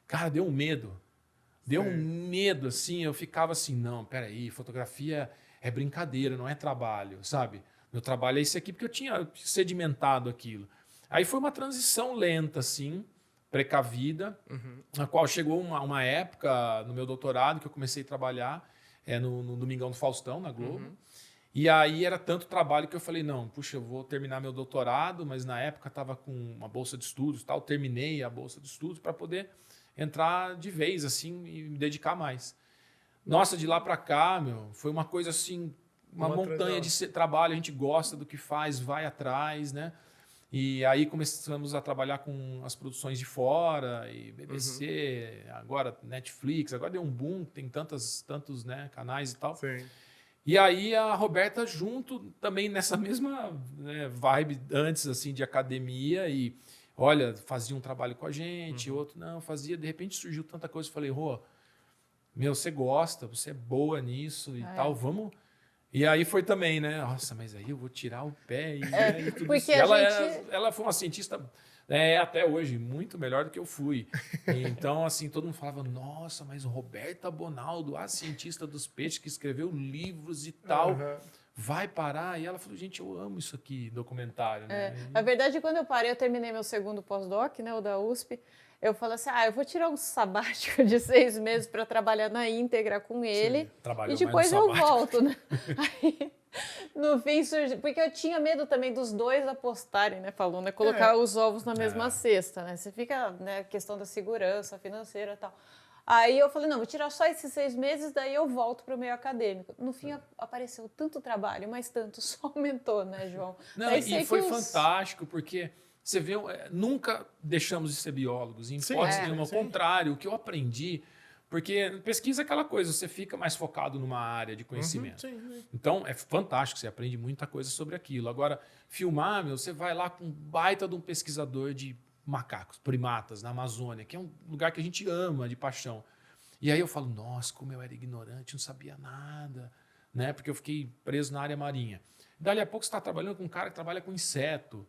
Cara, deu um medo. Deu um medo, assim, eu ficava assim, não, peraí, fotografia é brincadeira, não é trabalho, sabe? Meu trabalho é isso aqui, porque eu tinha sedimentado aquilo. Aí foi uma transição lenta, assim, precavida, na qual chegou uma época no meu doutorado que eu comecei a trabalhar no Domingão do Faustão, na Globo. E aí era tanto trabalho que eu falei, não, puxa, eu vou terminar meu doutorado, mas na época estava com uma bolsa de estudos e tal, terminei a bolsa de estudos para poder entrar de vez, assim, e me dedicar mais. Nossa, de lá para cá, foi uma coisa assim, uma montanha de trabalho, a gente gosta do que faz, vai atrás, né? E aí começamos a trabalhar com as produções de fora, e BBC, agora Netflix, agora deu um boom, tem tantos canais e tal. Sim. E aí a Roberta junto também nessa mesma vibe antes assim de academia e olha, fazia um trabalho com a gente, outro não, fazia, de repente surgiu tanta coisa, eu falei, Rô, você gosta, você é boa nisso e tal, vamos... E aí foi também, né? Nossa, mas aí eu vou tirar o pé e tudo porque isso. Ela foi uma cientista até hoje muito melhor do que eu fui. Então, assim, todo mundo falava, nossa, mas Roberta Bonaldo, a cientista dos peixes que escreveu livros e tal, vai parar? E ela falou, gente, eu amo isso aqui, documentário. Né? Na verdade, quando eu parei, eu terminei meu segundo pós-doc, né, o da USP, eu falei assim, eu vou tirar um sabático de 6 meses para trabalhar na íntegra com ele e depois eu volto, né? Aí, no fim, surgiu, porque eu tinha medo também dos dois apostarem, né, falou, né, colocar os ovos na mesma cesta, né? Você fica, né, questão da segurança financeira e tal. Aí eu falei, não, vou tirar só esses 6 meses, daí eu volto para o meio acadêmico. No fim, apareceu tanto trabalho, mas tanto, só aumentou, né, João? Não, e foi fantástico, porque... Você vê, nunca deixamos de ser biólogos, em hipótese nenhuma. Ao contrário, o que eu aprendi... Porque pesquisa é aquela coisa, você fica mais focado numa área de conhecimento. Então, é fantástico, você aprende muita coisa sobre aquilo. Agora, filmar, você vai lá com um baita de um pesquisador de macacos, primatas, na Amazônia, que é um lugar que a gente ama, de paixão. E aí eu falo, nossa, como eu era ignorante, não sabia nada, né? Porque eu fiquei preso na área marinha. Dali a pouco você está trabalhando com um cara que trabalha com inseto,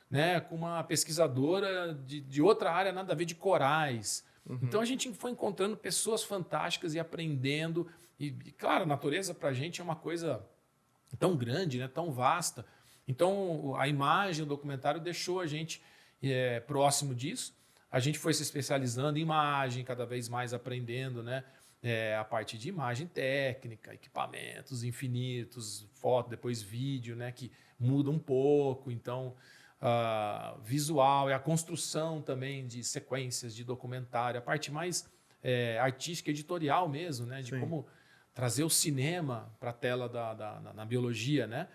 né, com uma pesquisadora de outra área, nada a ver, de corais. Então a gente foi encontrando pessoas fantásticas e aprendendo. E claro, a natureza para a gente é uma coisa tão grande, né? Tão vasta. Então a imagem, o documentário deixou a gente próximo disso. A gente foi se especializando em imagem, cada vez mais aprendendo, né? A parte de imagem técnica, equipamentos infinitos, foto, depois vídeo, né? Que muda um pouco. Então, visual e a construção também de sequências de documentário, a parte mais artística, editorial mesmo, né? De Sim. como trazer o cinema para a tela na biologia, né?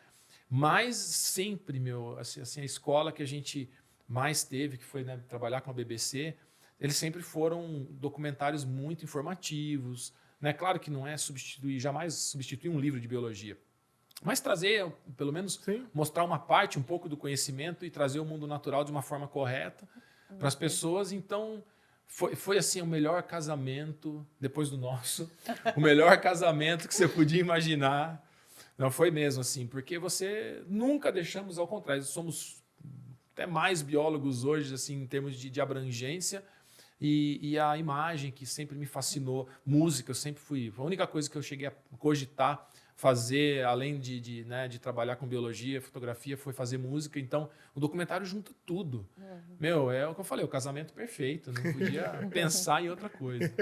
Mas sempre, assim, a escola que a gente mais teve, que foi, né, trabalhar com a BBC, eles sempre foram documentários muito informativos, né? Claro que não é jamais substituir um livro de biologia, mas trazer, pelo menos, mostrar uma parte, um pouco do conhecimento e trazer o mundo natural de uma forma correta para as pessoas. Então, foi assim, o melhor casamento, depois do nosso, o melhor casamento que você podia imaginar. Não foi mesmo assim, porque você nunca deixamos, ao contrário, somos até mais biólogos hoje, assim, em termos de abrangência, e a imagem que sempre me fascinou, música, eu sempre fui, a única coisa que eu cheguei a cogitar fazer, além de trabalhar com biologia, fotografia, foi fazer música. Então, o documentário junta tudo. Meu, é o que eu falei, o casamento perfeito. Não podia pensar em outra coisa.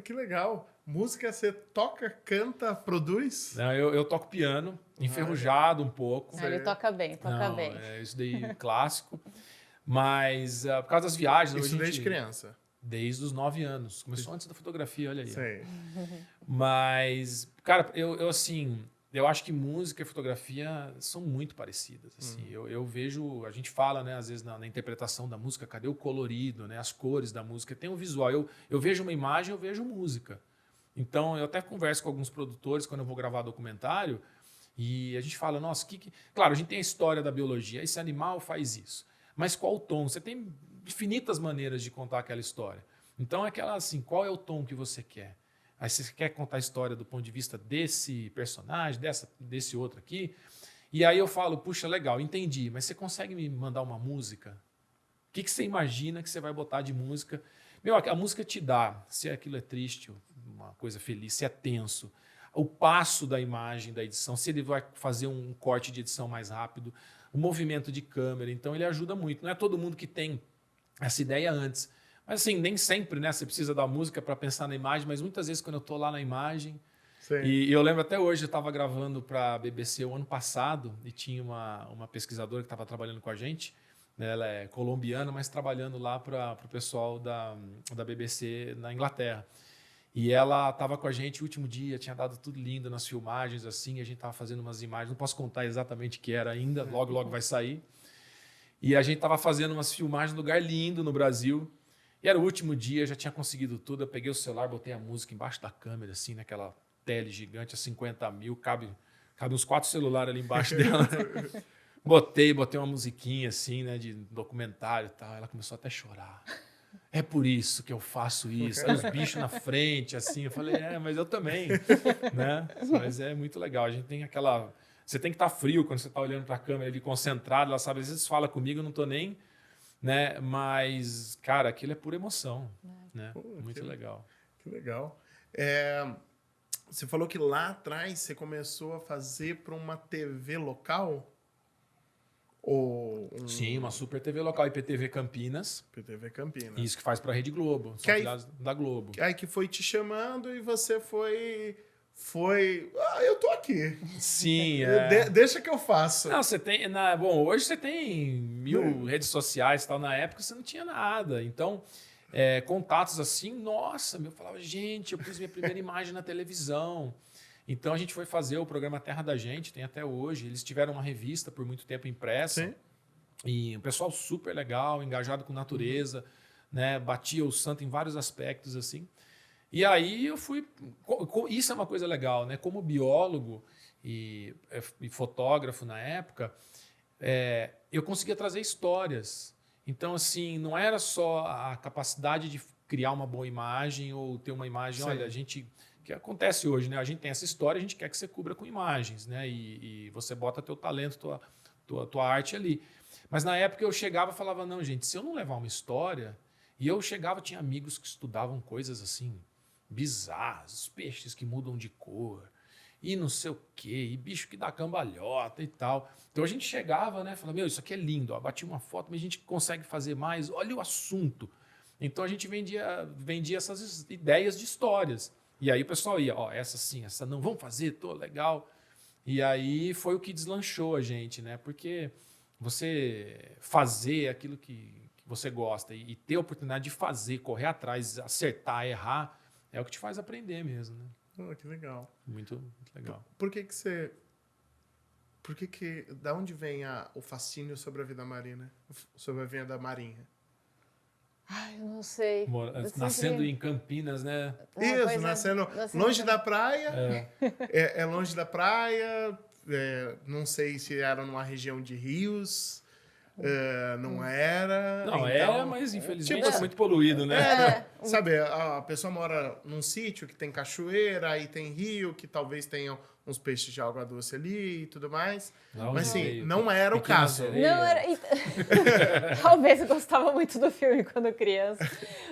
Que legal. Música você toca, canta, produz? Não, eu toco piano, enferrujado um pouco. Ele toca bem, toca Não, bem. Isso daí, clássico. Mas, por causa das viagens... Isso desde criança? Desde os 9 anos. Começou antes da fotografia, olha aí. Sei. Mas, cara, eu acho que música e fotografia são muito parecidas. Assim. Eu vejo, a gente fala, né, às vezes, na interpretação da música, cadê o colorido, né, as cores da música? Tem o visual. Eu vejo uma imagem, eu vejo música. Então, eu até converso com alguns produtores quando eu vou gravar documentário e a gente fala, nossa, Claro, a gente tem a história da biologia, esse animal faz isso. Mas qual o tom? Você tem infinitas maneiras de contar aquela história. Então, é aquela assim, qual é o tom que você quer? Aí você quer contar a história do ponto de vista desse personagem, desse outro aqui. E aí eu falo, puxa, legal, entendi, mas você consegue me mandar uma música? O que você imagina que você vai botar de música? Meu, a música te dá, se aquilo é triste, uma coisa feliz, se é tenso, o passo da imagem, da edição, se ele vai fazer um corte de edição mais rápido, o movimento de câmera. Então, ele ajuda muito. Não é todo mundo que tem essa ideia antes. Mas assim, nem sempre, né? Você precisa da música para pensar na imagem, mas muitas vezes quando eu estou lá na imagem... E eu lembro até hoje, eu estava gravando para a BBC o ano passado e tinha uma pesquisadora que estava trabalhando com a gente, né, ela é colombiana, mas trabalhando lá para o pessoal da BBC na Inglaterra. E ela estava com a gente o último dia, tinha dado tudo lindo nas filmagens, assim, a gente estava fazendo umas imagens, não posso contar exatamente o que era ainda, logo vai sair. E a gente estava fazendo umas filmagens num lugar lindo no Brasil. E era o último dia, já tinha conseguido tudo. Eu peguei o celular, botei a música embaixo da câmera, assim, naquela tele gigante, a 50 mil, cabe uns 4 celulares ali embaixo dela. Botei uma musiquinha, assim, né, de documentário e tal. Ela começou até a chorar. É por isso que eu faço isso. Aí os bichos na frente, assim. Eu falei, mas eu também, né? Mas é muito legal. A gente tem aquela... Você tem que estar frio quando você está olhando para a câmera ali, concentrado. Ela sabe, às vezes fala comigo, eu não estou nem... Né? Mas, cara, aquilo é pura emoção. Né? Muito legal. Que legal. Você falou que lá atrás você começou a fazer para uma TV local? Sim, uma super TV local, IPTV Campinas. IPTV Campinas. Isso que faz para a Rede Globo, são afiliados da Globo. Aí que foi te chamando e você foi... eu tô aqui. Sim, Deixa que eu faço. Não, você tem... Bom, hoje você tem 1000 redes sociais e tal. Na época você não tinha nada. Então, contatos assim, nossa, eu falava, gente, eu pus minha primeira imagem na televisão. Então, a gente foi fazer o programa Terra da Gente, tem até hoje. Eles tiveram uma revista por muito tempo impressa. Sim. E um pessoal super legal, engajado com natureza, né? Batia o santo em vários aspectos, assim. E aí eu fui... Isso é uma coisa legal, né? Como biólogo e fotógrafo na época, eu conseguia trazer histórias. Então, assim, não era só a capacidade de criar uma boa imagem ou ter uma imagem... Sim. Olha, a gente... que acontece hoje, né? A gente tem essa história, a gente quer que você cubra com imagens, né? E você bota teu talento, tua arte ali. Mas na época eu chegava e falava, não, gente, se eu não levar uma história... E eu chegava, tinha amigos que estudavam coisas assim, bizarras, os peixes que mudam de cor, e não sei o quê, e bicho que dá cambalhota e tal. Então a gente chegava, né, falava, isso aqui é lindo, ó, bati uma foto, mas a gente consegue fazer mais, olha o assunto. Então a gente vendia essas ideias de histórias. E aí o pessoal ia, essa sim, essa não, vamos fazer, tô legal. E aí foi o que deslanchou a gente, né? Porque você fazer aquilo que você gosta e ter a oportunidade de fazer, correr atrás, acertar, errar, é o que te faz aprender mesmo, né? Que legal. Muito legal. Por que você... Da onde vem o fascínio sobre a vida marina? Sobre a vida marinha? Ai, eu não sei. Nascendo em Campinas, né? Isso, nascendo longe da praia. É longe da praia. Não sei se era numa região de rios. Não era. Não, então, mas infelizmente é muito poluído, né? Sabe, a pessoa mora num sítio que tem cachoeira, aí tem rio, que talvez tenham uns peixes de água doce ali e tudo mais. Mas assim, não era o caso. Não era. Talvez eu gostava muito do filme quando criança,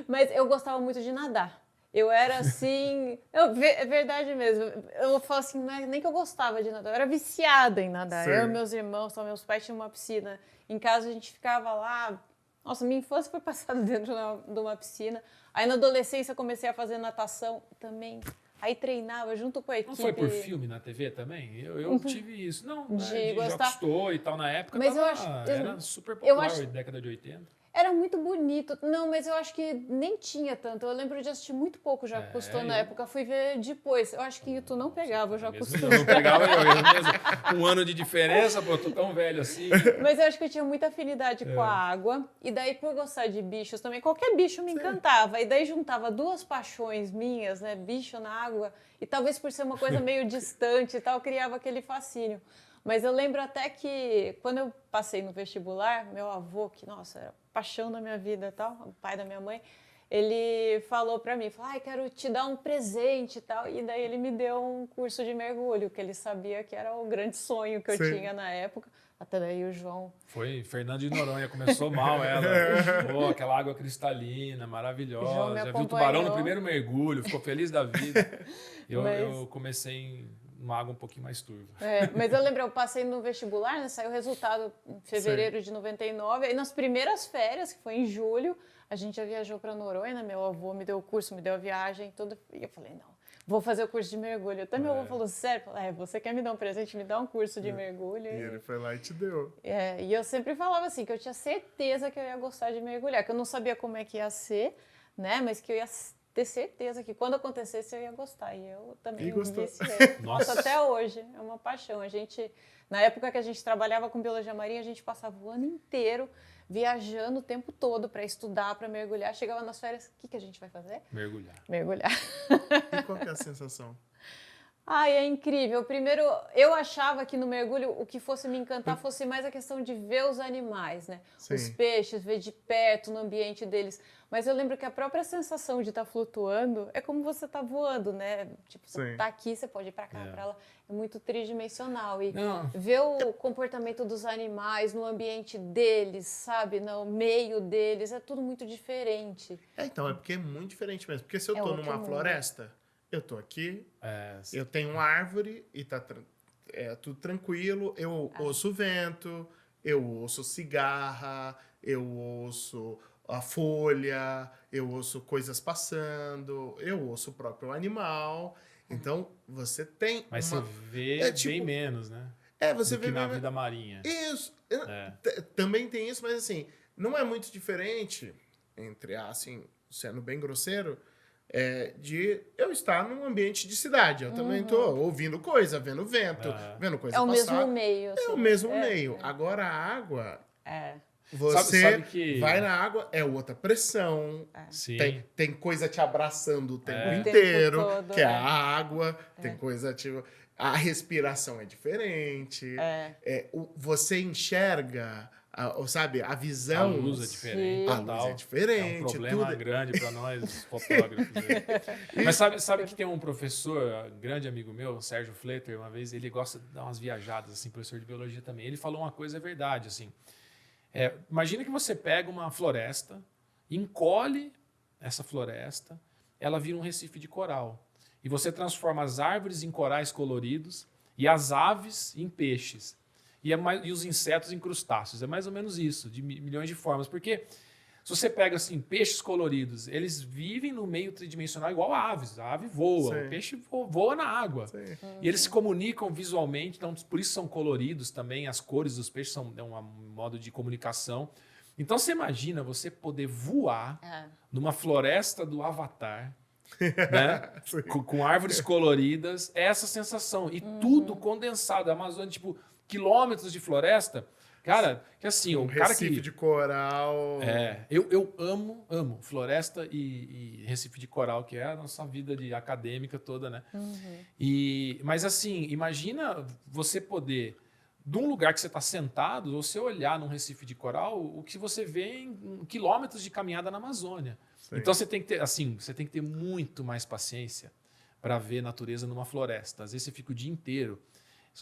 mas eu gostava muito de nadar. Eu era assim. É verdade mesmo. Eu falo assim, não é nem que eu gostava de nadar, eu era viciada em nadar. Sim. Eu e meus irmãos, meus pais tinham uma piscina. Em casa a gente ficava lá. Nossa, minha infância foi passada dentro de uma piscina. Aí na adolescência eu comecei a fazer natação também. Aí treinava junto com a equipe. Não foi por filme na TV também? Eu tive isso. Não, de gostar. Estou e tal, na época mas era super popular, década de 80. Era muito bonito. Não, mas eu acho que nem tinha tanto. Eu lembro de assistir muito pouco já custou na época. Fui ver depois. Eu acho que tu não pegava, eu já custou. Eu não pegava, eu mesmo. Um ano de diferença, pô, tô tão velho assim. Mas eu acho que eu tinha muita afinidade com a água. E daí, por gostar de bichos também, qualquer bicho me encantava. E daí juntava duas paixões minhas, né? Bicho na água. E talvez por ser uma coisa meio distante e tal, criava aquele fascínio. Mas eu lembro até que quando eu passei no vestibular, meu avô, que, nossa, era paixão da minha vida e tal, o pai da minha mãe, ele falou pra mim, quero te dar um presente e tal. E daí ele me deu um curso de mergulho, que ele sabia que era o grande sonho que eu tinha na época. Até daí o João... Foi Fernando de Noronha, começou mal ela. Pô, aquela água cristalina, maravilhosa. Já viu o tubarão no primeiro mergulho, ficou feliz da vida. Eu comecei em uma água um pouquinho mais turva. Mas eu lembro, eu passei no vestibular, né, saiu o resultado em fevereiro de 99. Aí nas primeiras férias, que foi em julho, a gente já viajou para Noronha, né? Meu avô me deu o curso, me deu a viagem, tudo. E eu falei, não, vou fazer o curso de mergulho. Até meu avô falou, sério? Você quer me dar um presente? Me dá um curso de mergulho. E ele foi lá e te deu. E eu sempre falava assim, que eu tinha certeza que eu ia gostar de mergulhar, que eu não sabia como é que ia ser, né? Mas que eu ia ter certeza que quando acontecesse eu ia gostar. E eu também viciei. Nossa, até hoje, é uma paixão. A gente, na época que a gente trabalhava com biologia marinha, a gente passava o ano inteiro viajando o tempo todo para estudar, para mergulhar. Chegava nas férias, o que a gente vai fazer? Mergulhar. E qual que é a sensação? É incrível. Primeiro, eu achava que no mergulho o que fosse me encantar fosse mais a questão de ver os animais, né? Sim. Os peixes, ver de perto no ambiente deles. Mas eu lembro que a própria sensação de estar flutuando é como você está voando, né? Tipo, você está aqui, você pode ir para cá, para lá. É muito tridimensional. E ver o comportamento dos animais no ambiente deles, sabe? No meio deles, é tudo muito diferente. Então, é porque é muito diferente mesmo. Porque se eu estou numa floresta... Eu tô aqui, eu tenho uma árvore e tá tudo tranquilo, eu ouço o vento, eu ouço cigarra, eu ouço a folha, eu ouço coisas passando, eu ouço o próprio animal. Então, você tem Mas você vê bem menos, né? Você vê na vida marinha. Isso. Também tem isso, mas assim, não é muito diferente, assim, sendo bem grosseiro, de eu estar num ambiente de cidade. Eu também estou ouvindo coisa, vendo vento, vendo coisa passar. Mesmo meio. Assim. É o mesmo meio. Agora, a água... Você sabe que... vai na água, é outra pressão. Sim. Tem coisa te abraçando o tempo inteiro, todo, que é a água. Tem coisa, tipo... A respiração é diferente. Você enxerga... sabe, a visão... A luz é diferente. A luz é diferente. É um problema grande para nós, fotógrafos. Mas sabe que tem um professor, grande amigo meu, Sérgio Fletter, uma vez, ele gosta de dar umas viajadas, assim, professor de biologia também. Ele falou uma coisa, é verdade, assim. Imagina que você pega uma floresta, encolhe essa floresta, ela vira um recife de coral. E você transforma as árvores em corais coloridos e as aves em peixes. E os insetos em crustáceos. É mais ou menos isso, de milhões de formas. Porque se você pega assim, peixes coloridos, eles vivem no meio tridimensional igual aves. A ave voa, Sim. o peixe voa na água. Sim. E eles se comunicam visualmente, então por isso são coloridos também. As cores dos peixes são um modo de comunicação. Então você imagina você poder voar numa floresta do Avatar, né? com árvores coloridas, essa sensação. E tudo condensado. A Amazônia, tipo, quilômetros de floresta. Cara, que assim, o cara Recife que... de coral. Eu amo floresta e Recife de coral, que é a nossa vida de acadêmica toda, né? Mas assim, imagina você poder, de um lugar que você está sentado, você olhar num Recife de coral, o que você vê em quilômetros de caminhada na Amazônia. Sim. Então você tem que ter muito mais paciência para ver natureza numa floresta. Às vezes você fica o dia inteiro.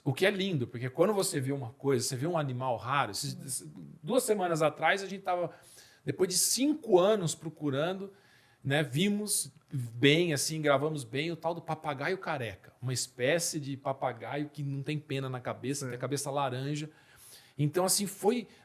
O que é lindo, porque quando você vê uma coisa, você vê um animal raro. 2 semanas atrás, a gente estava, depois de 5 anos procurando, né, vimos bem, assim, gravamos bem o tal do papagaio careca. Uma espécie de papagaio que não tem pena na cabeça, tem a cabeça laranja. Então, assim,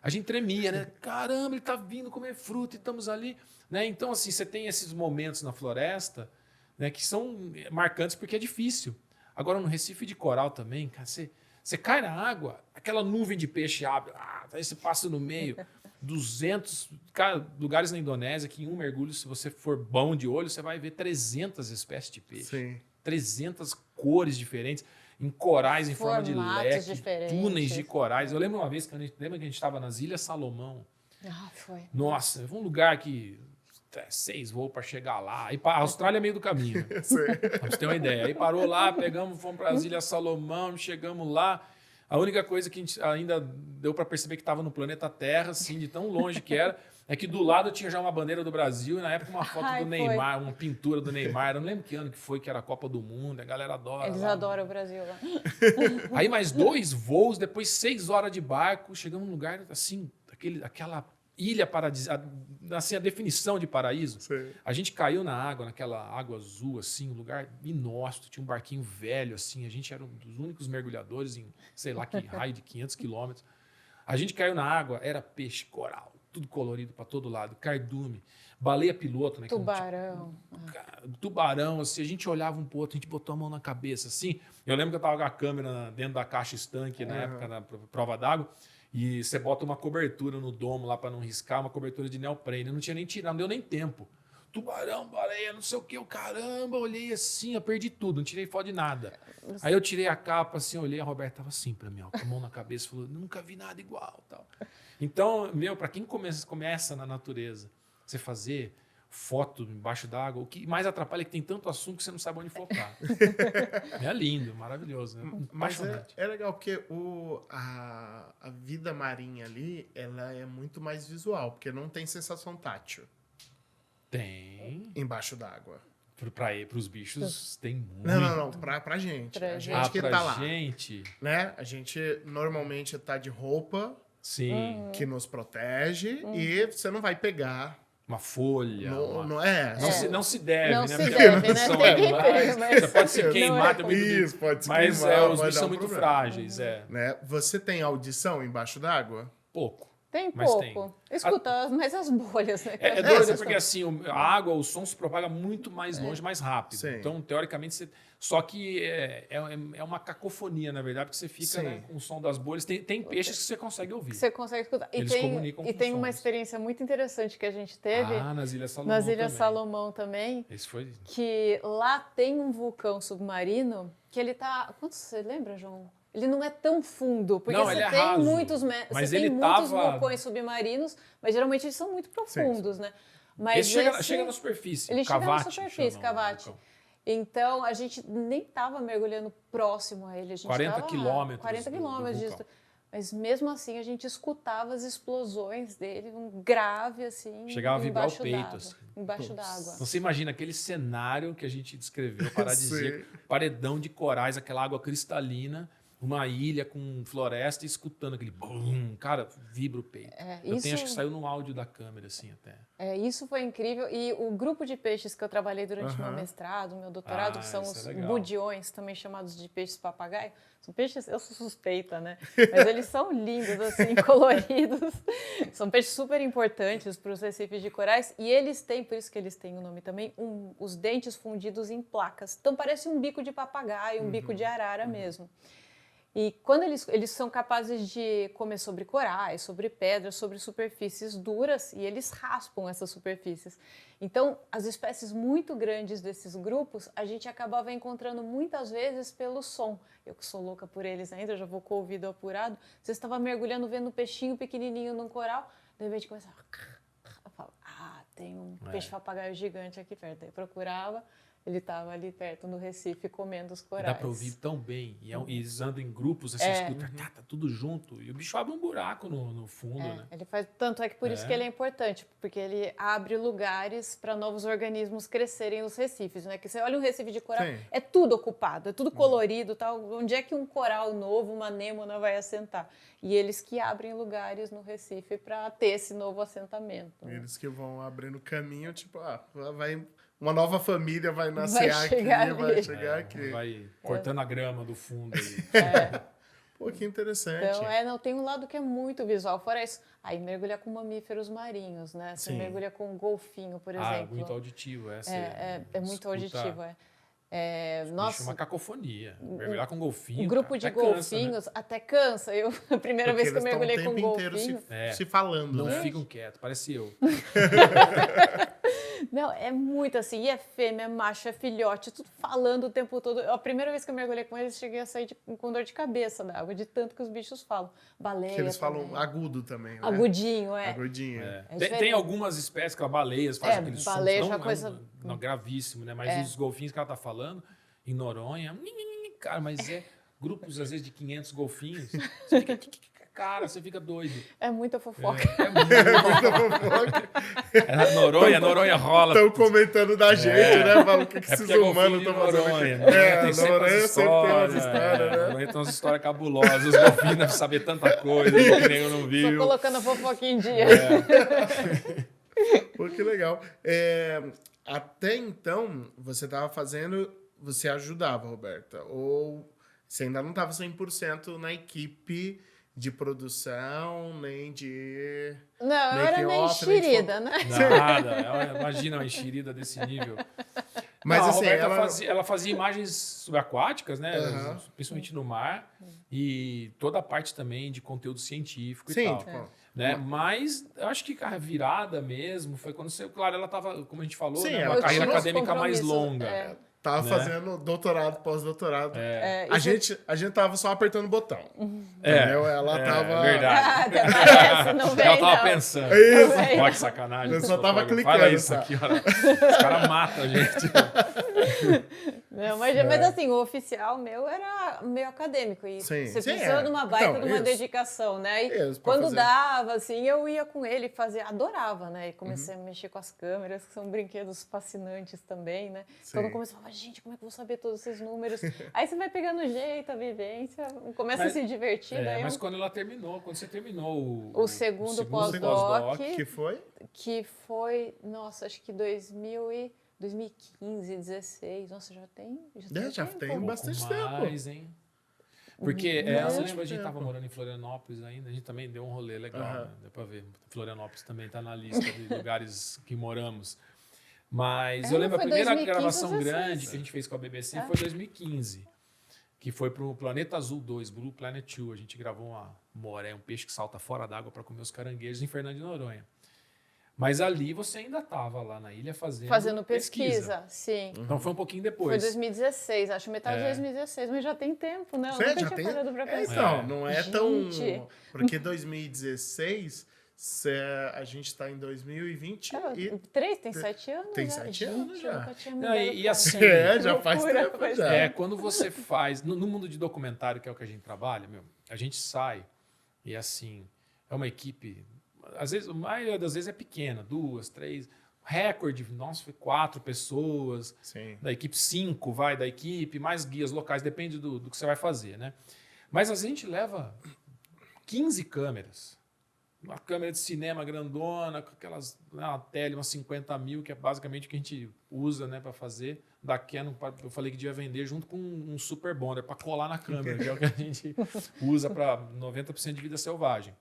a gente tremia, né? Caramba, ele está vindo comer fruta e estamos ali. Né? Então, assim, você tem esses momentos na floresta, né, que são marcantes porque é difícil. Agora, no Recife de coral também, cara, você cai na água, aquela nuvem de peixe abre, aí você passa no meio, 200 lugares na Indonésia que em um mergulho, se você for bom de olho, você vai ver 300 espécies de peixe. Sim. 300 cores diferentes, em corais em forma de Formatos leque, diferentes. túneis de corais. Eu lembro uma vez, lembra que a gente estava nas Ilhas Salomão? Foi. Nossa, foi um lugar que 6 voos para chegar lá. Aí a Austrália é meio do caminho. Pra você ter uma ideia. Aí parou lá, fomos para as Ilhas Salomão, chegamos lá. A única coisa que a gente ainda deu para perceber que estava no planeta Terra, assim, de tão longe que era, é que do lado tinha já uma bandeira do Brasil e na época uma foto do Neymar, uma pintura do Neymar. Eu não lembro que ano que foi, que era a Copa do Mundo, a galera adora. Eles lá. adoram o Brasil lá. Aí mais 2 voos, depois 6 horas de barco, chegamos num lugar assim, aquela ilha paradisíaca, assim, a definição de paraíso. Sim. A gente caiu na água, naquela água azul, assim, um lugar inóspito, tinha um barquinho velho, assim, a gente era um dos únicos mergulhadores em, sei lá, que raio de 500 quilômetros. A gente caiu na água, era peixe, coral, tudo colorido para todo lado, cardume, baleia piloto, né? Tubarão. Tubarão, assim, a gente olhava um pro outro, a gente botou a mão na cabeça, assim. Eu lembro que eu tava com a câmera dentro da caixa estanque, na época, na prova d'água, e você bota uma cobertura no domo lá para não riscar, uma cobertura de neoprene. Eu não tinha nem tirado, não deu nem tempo. Tubarão, baleia, não sei o que, caramba, olhei assim, eu perdi tudo, não tirei foto de nada. Aí eu tirei a capa, assim, olhei, a Roberta tava assim para mim, ó, com a mão na cabeça, falou, nunca vi nada igual, tal. Então, para quem começa na natureza, você fazer foto embaixo d'água, o que mais atrapalha é que tem tanto assunto que você não sabe onde focar. É lindo, maravilhoso, né? Mas Apaixonante. é legal porque a vida marinha ali, ela é muito mais visual, porque não tem sensação tátil Tem. embaixo d'água. Para os bichos tem muito. Não. Pra gente. Pra A gente. gente que pra tá lá. gente. Né? A gente normalmente tá de roupa Sim. que nos protege e você não vai pegar. Uma folha. Não Se deve, Não né? se Porque deve, né? são Tem quem animais, pega, mas você pode se não queimar, é tem muito Isso, pode se Mas queimar, os pode bichos dar são um muito problema. frágeis, Né? Você tem audição embaixo d'água? Pouco. Tem Mas pouco. Escuta, mas as bolhas, né? É doido, vocês porque assim, a água, o som se propaga muito mais longe, mais rápido. Sim. Então, teoricamente, só que é uma cacofonia, na verdade, porque você fica, Sim. né, com o som das bolhas. Tem peixes que você consegue ouvir. Você consegue escutar. Eles comunicam E com tem uma sons. experiência muito interessante que a gente teve Nas Ilhas Salomão nas Ilhas também. Salomão também, Esse foi... que lá tem um vulcão submarino que ele tá... Quanto você lembra, João? Ele não é tão fundo, porque Não, você ele é tem raso, muitos, mas você tem ele muitos tava- vulcões submarinos, mas geralmente eles são muito profundos, né? Mas Esse chega na superfície. Ele chega na Cavate, superfície, chama o Cavate. vulcão. Então, a gente nem estava mergulhando próximo a ele. A gente 40 tava quilômetros 40 do quilômetros vulcão. Mas mesmo assim, a gente escutava as explosões dele, um grave assim. Chegava a vibrar o embaixo peito, d'água, assim. Embaixo Nossa. d'água. Então, você imagina aquele cenário que a gente descreveu, paradisíaco, Sim. paredão de corais, aquela água cristalina, uma ilha com floresta e escutando aquele bum, cara, vibra o peito. Acho que saiu no áudio da câmera, assim, até. Isso foi incrível. E o grupo de peixes que eu trabalhei durante meu mestrado, meu doutorado, que são os budiões, também chamados de peixes papagaio. São peixes, eu sou suspeita, né? Mas eles são lindos, assim, coloridos. São peixes super importantes para os recifes de corais. E eles têm, por isso que eles têm o nome também, os dentes fundidos em placas. Então parece um bico de papagaio, um bico de arara mesmo. E quando eles são capazes de comer sobre corais, sobre pedras, sobre superfícies duras, e eles raspam essas superfícies. Então, as espécies muito grandes desses grupos, a gente acabava encontrando muitas vezes pelo som. Eu que sou louca por eles ainda, já vou com o ouvido apurado. Você estava mergulhando, vendo um peixinho pequenininho num coral, de repente começava... Eu falo, tem um peixe-papagaio gigante aqui perto. Aí procurava... Ele estava ali perto no Recife comendo os corais. Dá para ouvir tão bem. E eles andam em grupos, você escuta, tá tudo junto. E o bicho abre um buraco no fundo, né? Ele faz, tanto é que por isso que ele é importante, porque ele abre lugares para novos organismos crescerem nos recifes, né? Que você olha um recife de coral, é tudo ocupado, é tudo colorido, tal. Onde é que um coral novo, uma anêmona vai assentar? E eles que abrem lugares no Recife para ter esse novo assentamento. Eles que vão abrindo caminho, tipo, vai... Uma nova família vai nascer vai chegar aqui. Vai cortando a grama do fundo. Pô, que interessante. Então, tem um lado que é muito visual. Fora isso, aí mergulha com mamíferos marinhos, né? Você mergulha com golfinho, por exemplo. Muito auditivo. É muito auditivo, Nossa, uma cacofonia. Mergulhar com golfinho. Um grupo de golfinhos cansa, né? Até cansa. A primeira vez que eu mergulhei com golfinho... se falando, Não ficam quietos, parece eu. Não, é muito assim, e é fêmea, é macho, é filhote, tudo falando o tempo todo. A primeira vez que eu mergulhei com eles, cheguei a sair com dor de cabeça da água, de tanto que os bichos falam. Baleia que eles também. falam agudo também, né? Agudinho, Agudinho. Tem algumas espécies que as baleias fazem aqueles sons, não é coisa... gravíssimo, né? Mas os golfinhos que ela tá falando, em Noronha, cara, mas grupos às vezes de 500 golfinhos, você fica... Cara, você fica doido. É muita fofoca. Muita fofoca. Noronha rola. Estão comentando da gente, né? Falam o que esses humanos estão fazendo aqui. Noronha sempre tem umas histórias, né? Noronha tem umas histórias cabulosas. Os golfinhos devem saber tanta coisa que nem eu não vi. Só colocando a fofoca em dia. Pô, que legal. Até então, você estava fazendo... Você ajudava, Roberta? Ou você ainda não estava 100% na equipe... de produção, nem de... Não, eu era meio enxerida, né? Nada, imagina uma enxerida desse nível. Mas não, assim, a Roberta ela fazia imagens subaquáticas, né? Principalmente no mar. E toda a parte também de conteúdo científico e tal. Tipo, né? Mas eu acho que a virada mesmo foi quando você... Claro, ela estava, como a gente falou, né? Uma carreira acadêmica mais longa. Tava fazendo doutorado, pós-doutorado. A gente tava só apertando o botão. Entendeu? Ela tava... Verdade. Não vem, ela tava pensando. Isso. Pode sacanagem. Eu só tava clicando. Fala isso aqui, olha. Os caras matam a gente. Não, mas assim, o oficial meu era meio acadêmico. E você precisa de uma baita de uma dedicação, né? E quando dava, assim, eu ia com ele fazer, adorava, né? E comecei a mexer com as câmeras, que são brinquedos fascinantes também, né? Então no começo eu falava, gente, como é que eu vou saber todos esses números? Aí você vai pegando o jeito, a vivência, começa a se divertir. Mas quando você terminou o segundo pós-doc, que foi, nossa, acho que 2015, 16, nossa, já tem bastante tempo. Hein? Porque você lembra, a gente estava morando em Florianópolis ainda, a gente também deu um rolê legal, né? Deu para ver. Florianópolis também está na lista de lugares que moramos. Mas eu lembro a primeira 2015, gravação 16. grande que a gente fez com a BBC foi em 2015, que foi para o Planeta Azul 2, Blue Planet 2. A gente gravou uma moré, um peixe que salta fora d'água para comer os caranguejos em Fernando de Noronha. Mas ali você ainda estava lá na ilha fazendo pesquisa. Sim. Então foi um pouquinho depois. Foi 2016, acho metade de 2016, mas já tem tempo, né? Eu nunca tinha parado pra pensar. Então, não é tão... Porque 2016... a gente está em 2020 tem 7 anos. Tem 7 anos já. E assim, já faz tempo já. Quando você faz, no mundo de documentário, que é o que a gente trabalha, a gente sai e assim, é uma equipe, às vezes, a maioria das vezes é pequena, 2, 3, recorde, nossa, foi 4 pessoas, da equipe 5 da equipe, mais guias locais, depende do que você vai fazer, né? Mas a gente leva 15 câmeras. Uma câmera de cinema grandona, com uma tele, umas 50 mil, que é basicamente o que a gente usa, né, para fazer. Da Canon, eu falei que devia vender junto com um Super Bonder, para colar na câmera, que é o que a gente usa para 90% de vida selvagem.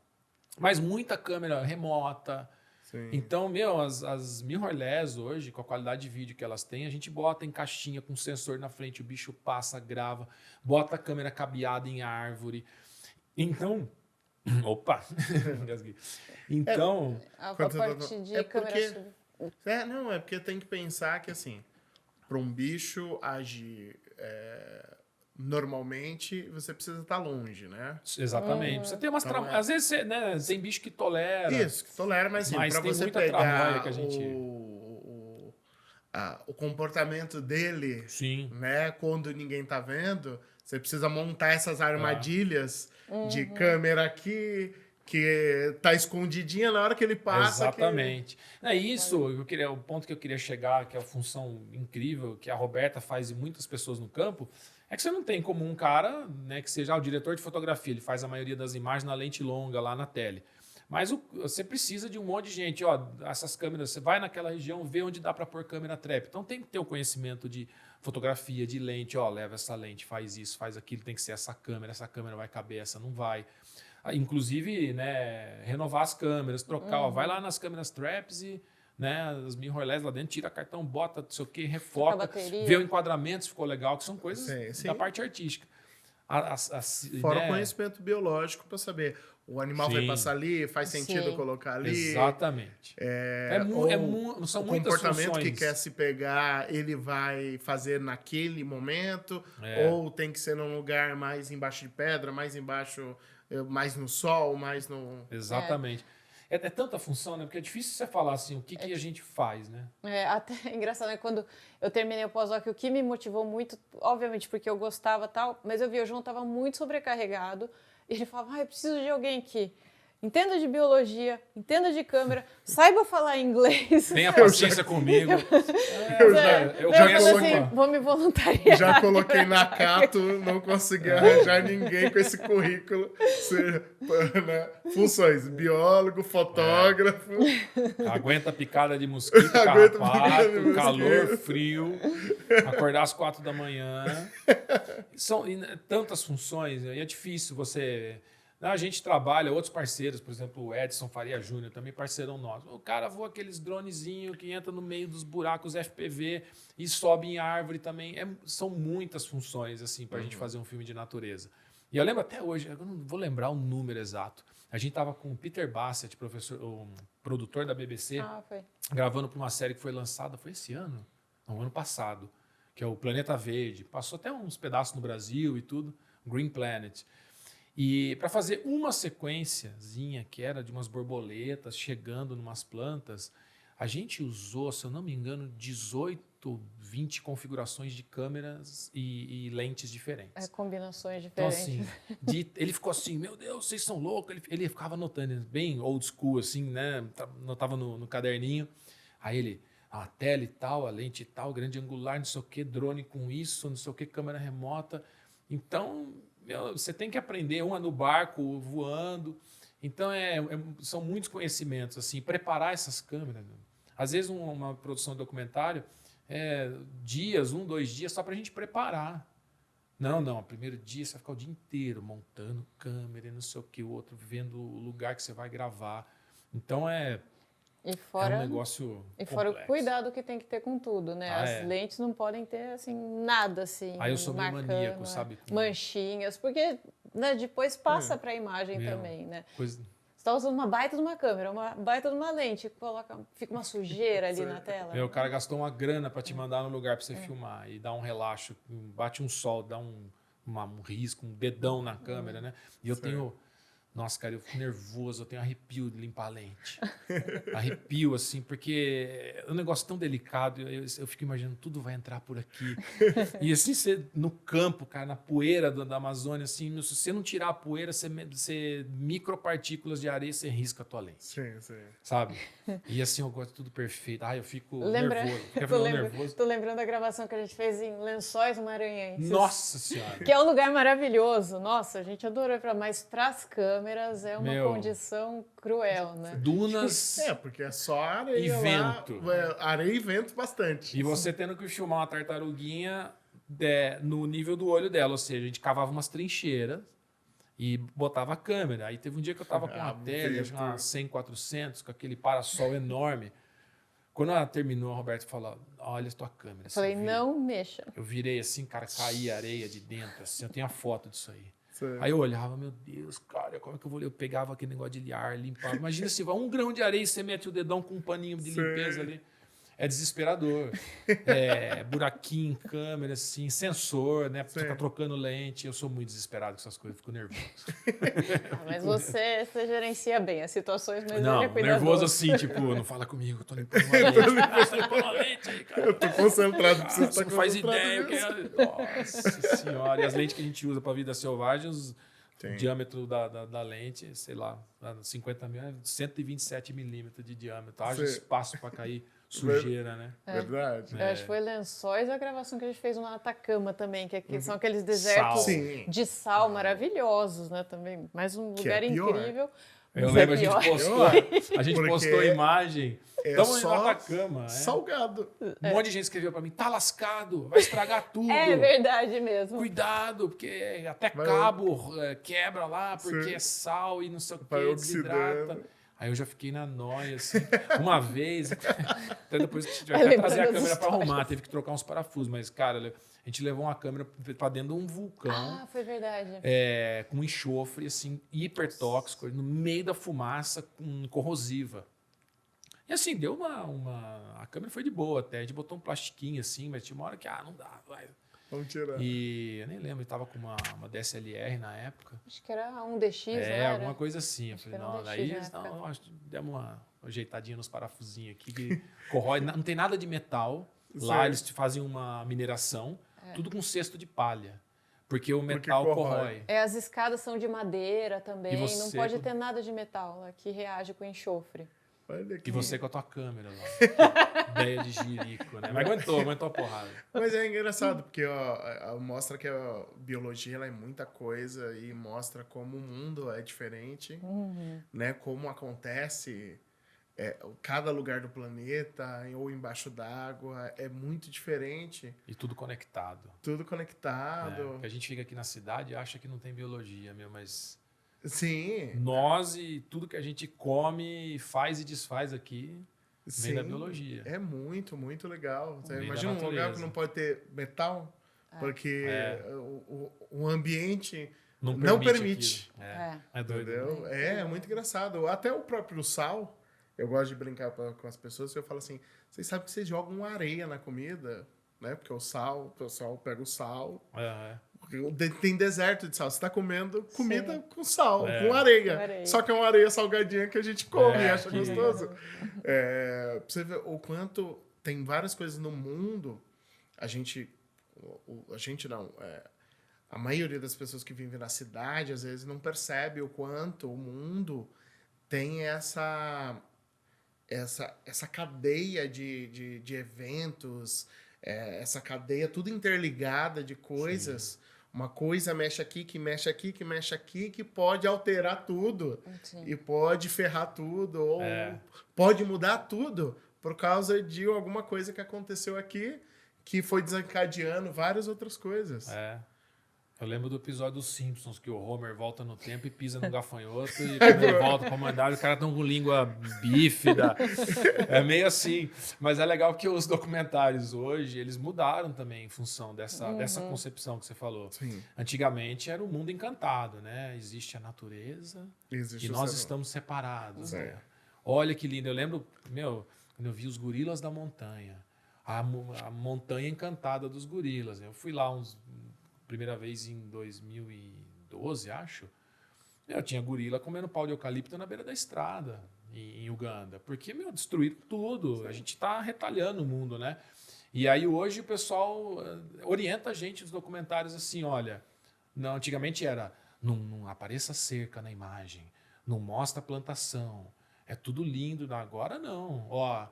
Mas muita câmera remota. Sim. Então, as mirrorless hoje, com a qualidade de vídeo que elas têm, a gente bota em caixinha com sensor na frente, o bicho passa, grava, bota a câmera cabeada em árvore. Então... Opa! Engasguei. Então... A parte de câmera... Não, é porque tem que pensar que, assim, para um bicho agir normalmente, você precisa estar longe, né? Exatamente. Você tem umas Então, às vezes tem bicho que tolera. Isso, que tolera, mas, assim, para tem você muita pegar tramóia que a gente... o comportamento dele, Sim. né, quando ninguém tá vendo, você precisa montar essas armadilhas de câmera aqui, que tá escondidinha na hora que ele passa. Exatamente. É isso, o ponto que eu queria chegar, que é a função incrível que a Roberta faz e muitas pessoas no campo, é que você não tem como um cara, né, que seja o diretor de fotografia, ele faz a maioria das imagens na lente longa, lá na tele. Mas você precisa de um monte de gente. Ó, essas câmeras, você vai naquela região, vê onde dá para pôr câmera trap. Então tem que ter o conhecimento de fotografia, de lente. Ó, leva essa lente, faz isso, faz aquilo, tem que ser essa câmera vai caber, essa não vai. Inclusive, né, renovar as câmeras, trocar. Ó, vai lá nas câmeras traps e, né, as mirrorless lá dentro, tira cartão, bota, não sei o quê, refoca, vê o enquadramento, se ficou legal, que são coisas da parte artística. Fora o conhecimento biológico para saber o animal vai passar ali, faz sentido colocar ali. Exatamente. São o muitas comportamento funções. que quer se pegar, ele vai fazer naquele momento, ou tem que ser num lugar mais embaixo de pedra, mais embaixo, mais no sol, mais no... Exatamente. É tanta função, né? Porque é difícil você falar assim, o que a gente faz, né? Até é engraçado, né? Quando eu terminei o pós-doc, o que me motivou muito, obviamente porque eu gostava e tal, mas eu vi o João estava muito sobrecarregado e ele falava, eu preciso de alguém que entenda de biologia, entenda de câmera, saiba falar inglês. Tenha paciência comigo. Eu já falei assim, vou me voluntariar. Já coloquei na Cato, não consegui arranjar ninguém com esse currículo. Né? Funções, biólogo, fotógrafo. Aguenta picada de mosquito, carrapato, calor, frio, acordar às 4 da manhã. São tantas funções, e é difícil você... A gente trabalha, outros parceiros, por exemplo, o Edson Faria Júnior, também parceirão nosso. O cara voa aqueles dronezinhos que entra no meio dos buracos FPV e sobe em árvore também. São muitas funções assim para a gente fazer um filme de natureza. E eu lembro até hoje, eu não vou lembrar o número exato. A gente estava com o Peter Bassett, o produtor da BBC, gravando para uma série que foi lançada, foi esse ano? Não, ano passado, que é o Planeta Verde. Passou até uns pedaços no Brasil e tudo, Green Planet. E para fazer uma sequenciazinha que era de umas borboletas chegando em umas plantas, a gente usou, se eu não me engano, 18, 20 configurações de câmeras e lentes diferentes. Combinações diferentes. Então, assim, ele ficou assim, meu Deus, vocês são loucos. Ele ficava anotando, bem old school, assim, né? Anotava no caderninho. Aí ele, a tela e tal, a lente e tal, grande angular, não sei o que, drone com isso, não sei o que, câmera remota. Então... você tem que aprender, uma no barco, voando. Então, são muitos conhecimentos. Assim, preparar essas câmeras. Às vezes, uma produção de documentário, dias, 1, 2 dias, só para a gente preparar. Não, primeiro dia você vai ficar o dia inteiro montando câmera e não sei o que, o outro vendo o lugar que você vai gravar. Então, E fora, é um negócio fora o cuidado que tem que ter com tudo, né? As lentes não podem ter, assim, nada, assim, eu sou meio maníaco, sabe? Manchinhas, porque né, depois passa para a imagem também, né? Você está usando uma baita de uma câmera, uma baita de uma lente, fica uma sujeira ali na tela. O cara gastou uma grana para te mandar no lugar para você filmar e dá um relaxo, bate um sol, dá um risco, um dedão na câmera, né? E eu tenho Nossa, cara, eu fico nervoso, eu tenho arrepio de limpar a lente. Arrepio, assim, porque é um negócio tão delicado, eu fico imaginando, tudo vai entrar por aqui. E assim, você, no campo, cara, na poeira da Amazônia, assim, se você não tirar a poeira, você micropartículas de areia, você risca a tua lente. Sim, sim. Sabe? E assim, eu gosto de tudo perfeito. Ai, eu fico nervoso. Nervoso. Tô lembrando da gravação que a gente fez em Lençóis Maranhenses. Nossa Senhora! Que é um lugar maravilhoso. Nossa, a gente adorou ir pra, mas pras câmeras é uma condição cruel, né? Dunas. Porque é só areia E vento. lá. Areia e vento bastante. E você tendo que filmar uma tartaruguinha no nível do olho dela. Ou seja, a gente cavava umas trincheiras e botava a câmera. Aí teve um dia que eu tava com uma tele, acho que uma 100-400, com aquele parasol enorme. Quando ela terminou, a Roberta falou, olha a tua câmera. Eu falei, não mexa. Eu virei assim, cara, caía areia de dentro. Assim, eu tenho a foto disso aí. Sim. Aí eu olhava, meu Deus, cara, como é que eu vou ler? Eu pegava aquele negócio de ar, limpava. Imagina se vai 1 grão de areia e você mete o dedão com um paninho de limpeza ali. É desesperador. É, buraquinho em câmera, assim, sensor, né? Você tá trocando lente. Eu sou muito desesperado com essas coisas, fico nervoso. Mas você gerencia bem as situações, mas Não, ele é cuidadoso. nervoso assim, tipo, não fala comigo, eu tô limpando uma lente. Tô limpando uma lente aí, cara. Eu tô concentrado. Você não faz ideia. Nossa senhora. E as lentes que a gente usa para vida selvagem, o diâmetro da lente, sei lá, 50 mil, 127 milímetros de diâmetro. Haja espaço para cair sujeira, né? Verdade. Eu acho que foi Lençóis a gravação que a gente fez no Atacama também, que são aqueles desertos de sal maravilhosos, né? Também. Mais um lugar incrível. Eu lembro, a gente postou imagem. Estamos no Atacama. Salgado. Um monte de gente escreveu pra mim, tá lascado, vai estragar tudo. É verdade mesmo. Cuidado, porque até cabo quebra lá, porque é sal e não sei o que, desidrata. Aí eu já fiquei na noia, assim. Uma vez, até depois que a gente vai trazer a câmera para arrumar, teve que trocar uns parafusos. Mas, cara, a gente levou uma câmera para dentro de um vulcão. Ah, foi verdade. Com enxofre, assim, hipertóxico, no meio da fumaça, corrosiva. E assim, deu a câmera foi de boa até. A gente botou um plastiquinho assim, mas tinha uma hora que, não dá, vai. Vamos tirar. E eu nem lembro, eu tava com uma DSLR na época. Acho que era um DX, né? Alguma coisa assim. Eu falei, não, daí acho que demos uma ajeitadinha nos parafusinhos aqui, que corrói, não tem nada de metal. Lá eles te fazem uma mineração, tudo com cesto de palha. Porque o metal corrói. As escadas são de madeira também, não pode ter nada de metal lá, que reage com enxofre. E você com a tua câmera lá. Ideia de jirico, né? Mas aguentou a porrada. Mas é engraçado, porque mostra que a biologia ela é muita coisa e mostra como o mundo é diferente, né? Como acontece cada lugar do planeta ou embaixo d'água é muito diferente. E tudo conectado. Tudo conectado. Porque a gente fica aqui na cidade e acha que não tem biologia, mas... Sim. Nós e tudo que a gente come, faz e desfaz aqui vem da biologia. É muito, muito legal. Você imagina um lugar que não pode ter metal, porque o ambiente não permite. É doido. Entendeu? É muito engraçado. Até o próprio sal, eu gosto de brincar com as pessoas, eu falo assim, vocês sabem que vocês jogam areia na comida, né? Porque o pessoal pega o sal... Tem deserto de sal. Você está comendo comida com sal, com areia. Só que é uma areia salgadinha que a gente come e acha gostoso. Pra você ver o quanto tem várias coisas no mundo. A gente não. A maioria das pessoas que vivem na cidade, às vezes, não percebe o quanto o mundo tem essa cadeia de eventos, essa cadeia tudo interligada de coisas. Sim. Uma coisa mexe aqui, que mexe aqui, que mexe aqui, que pode alterar tudo. Sim. E pode ferrar tudo, ou pode mudar tudo por causa de alguma coisa que aconteceu aqui, que foi desencadeando várias outras coisas. Eu lembro do episódio dos Simpsons, que o Homer volta no tempo e pisa no gafanhoto, e quando ele volta para mandar, os caras estão com língua bífida. É meio assim. Mas é legal que os documentários hoje, eles mudaram também em função dessa concepção que você falou. Sim. Antigamente era o mundo encantado, né? Existe a natureza e nós estamos separados. Né? Olha que lindo. Eu lembro, quando eu vi os gorilas da montanha, a montanha encantada dos gorilas. Eu fui lá primeira vez em 2012, acho. Eu tinha gorila comendo pau de eucalipto na beira da estrada, em Uganda. Porque, destruíram tudo. A gente está retalhando o mundo, né? E aí hoje o pessoal orienta a gente nos documentários assim, olha, não, antigamente era, não apareça cerca na imagem, não mostra a plantação, é tudo lindo. Agora não. Ó,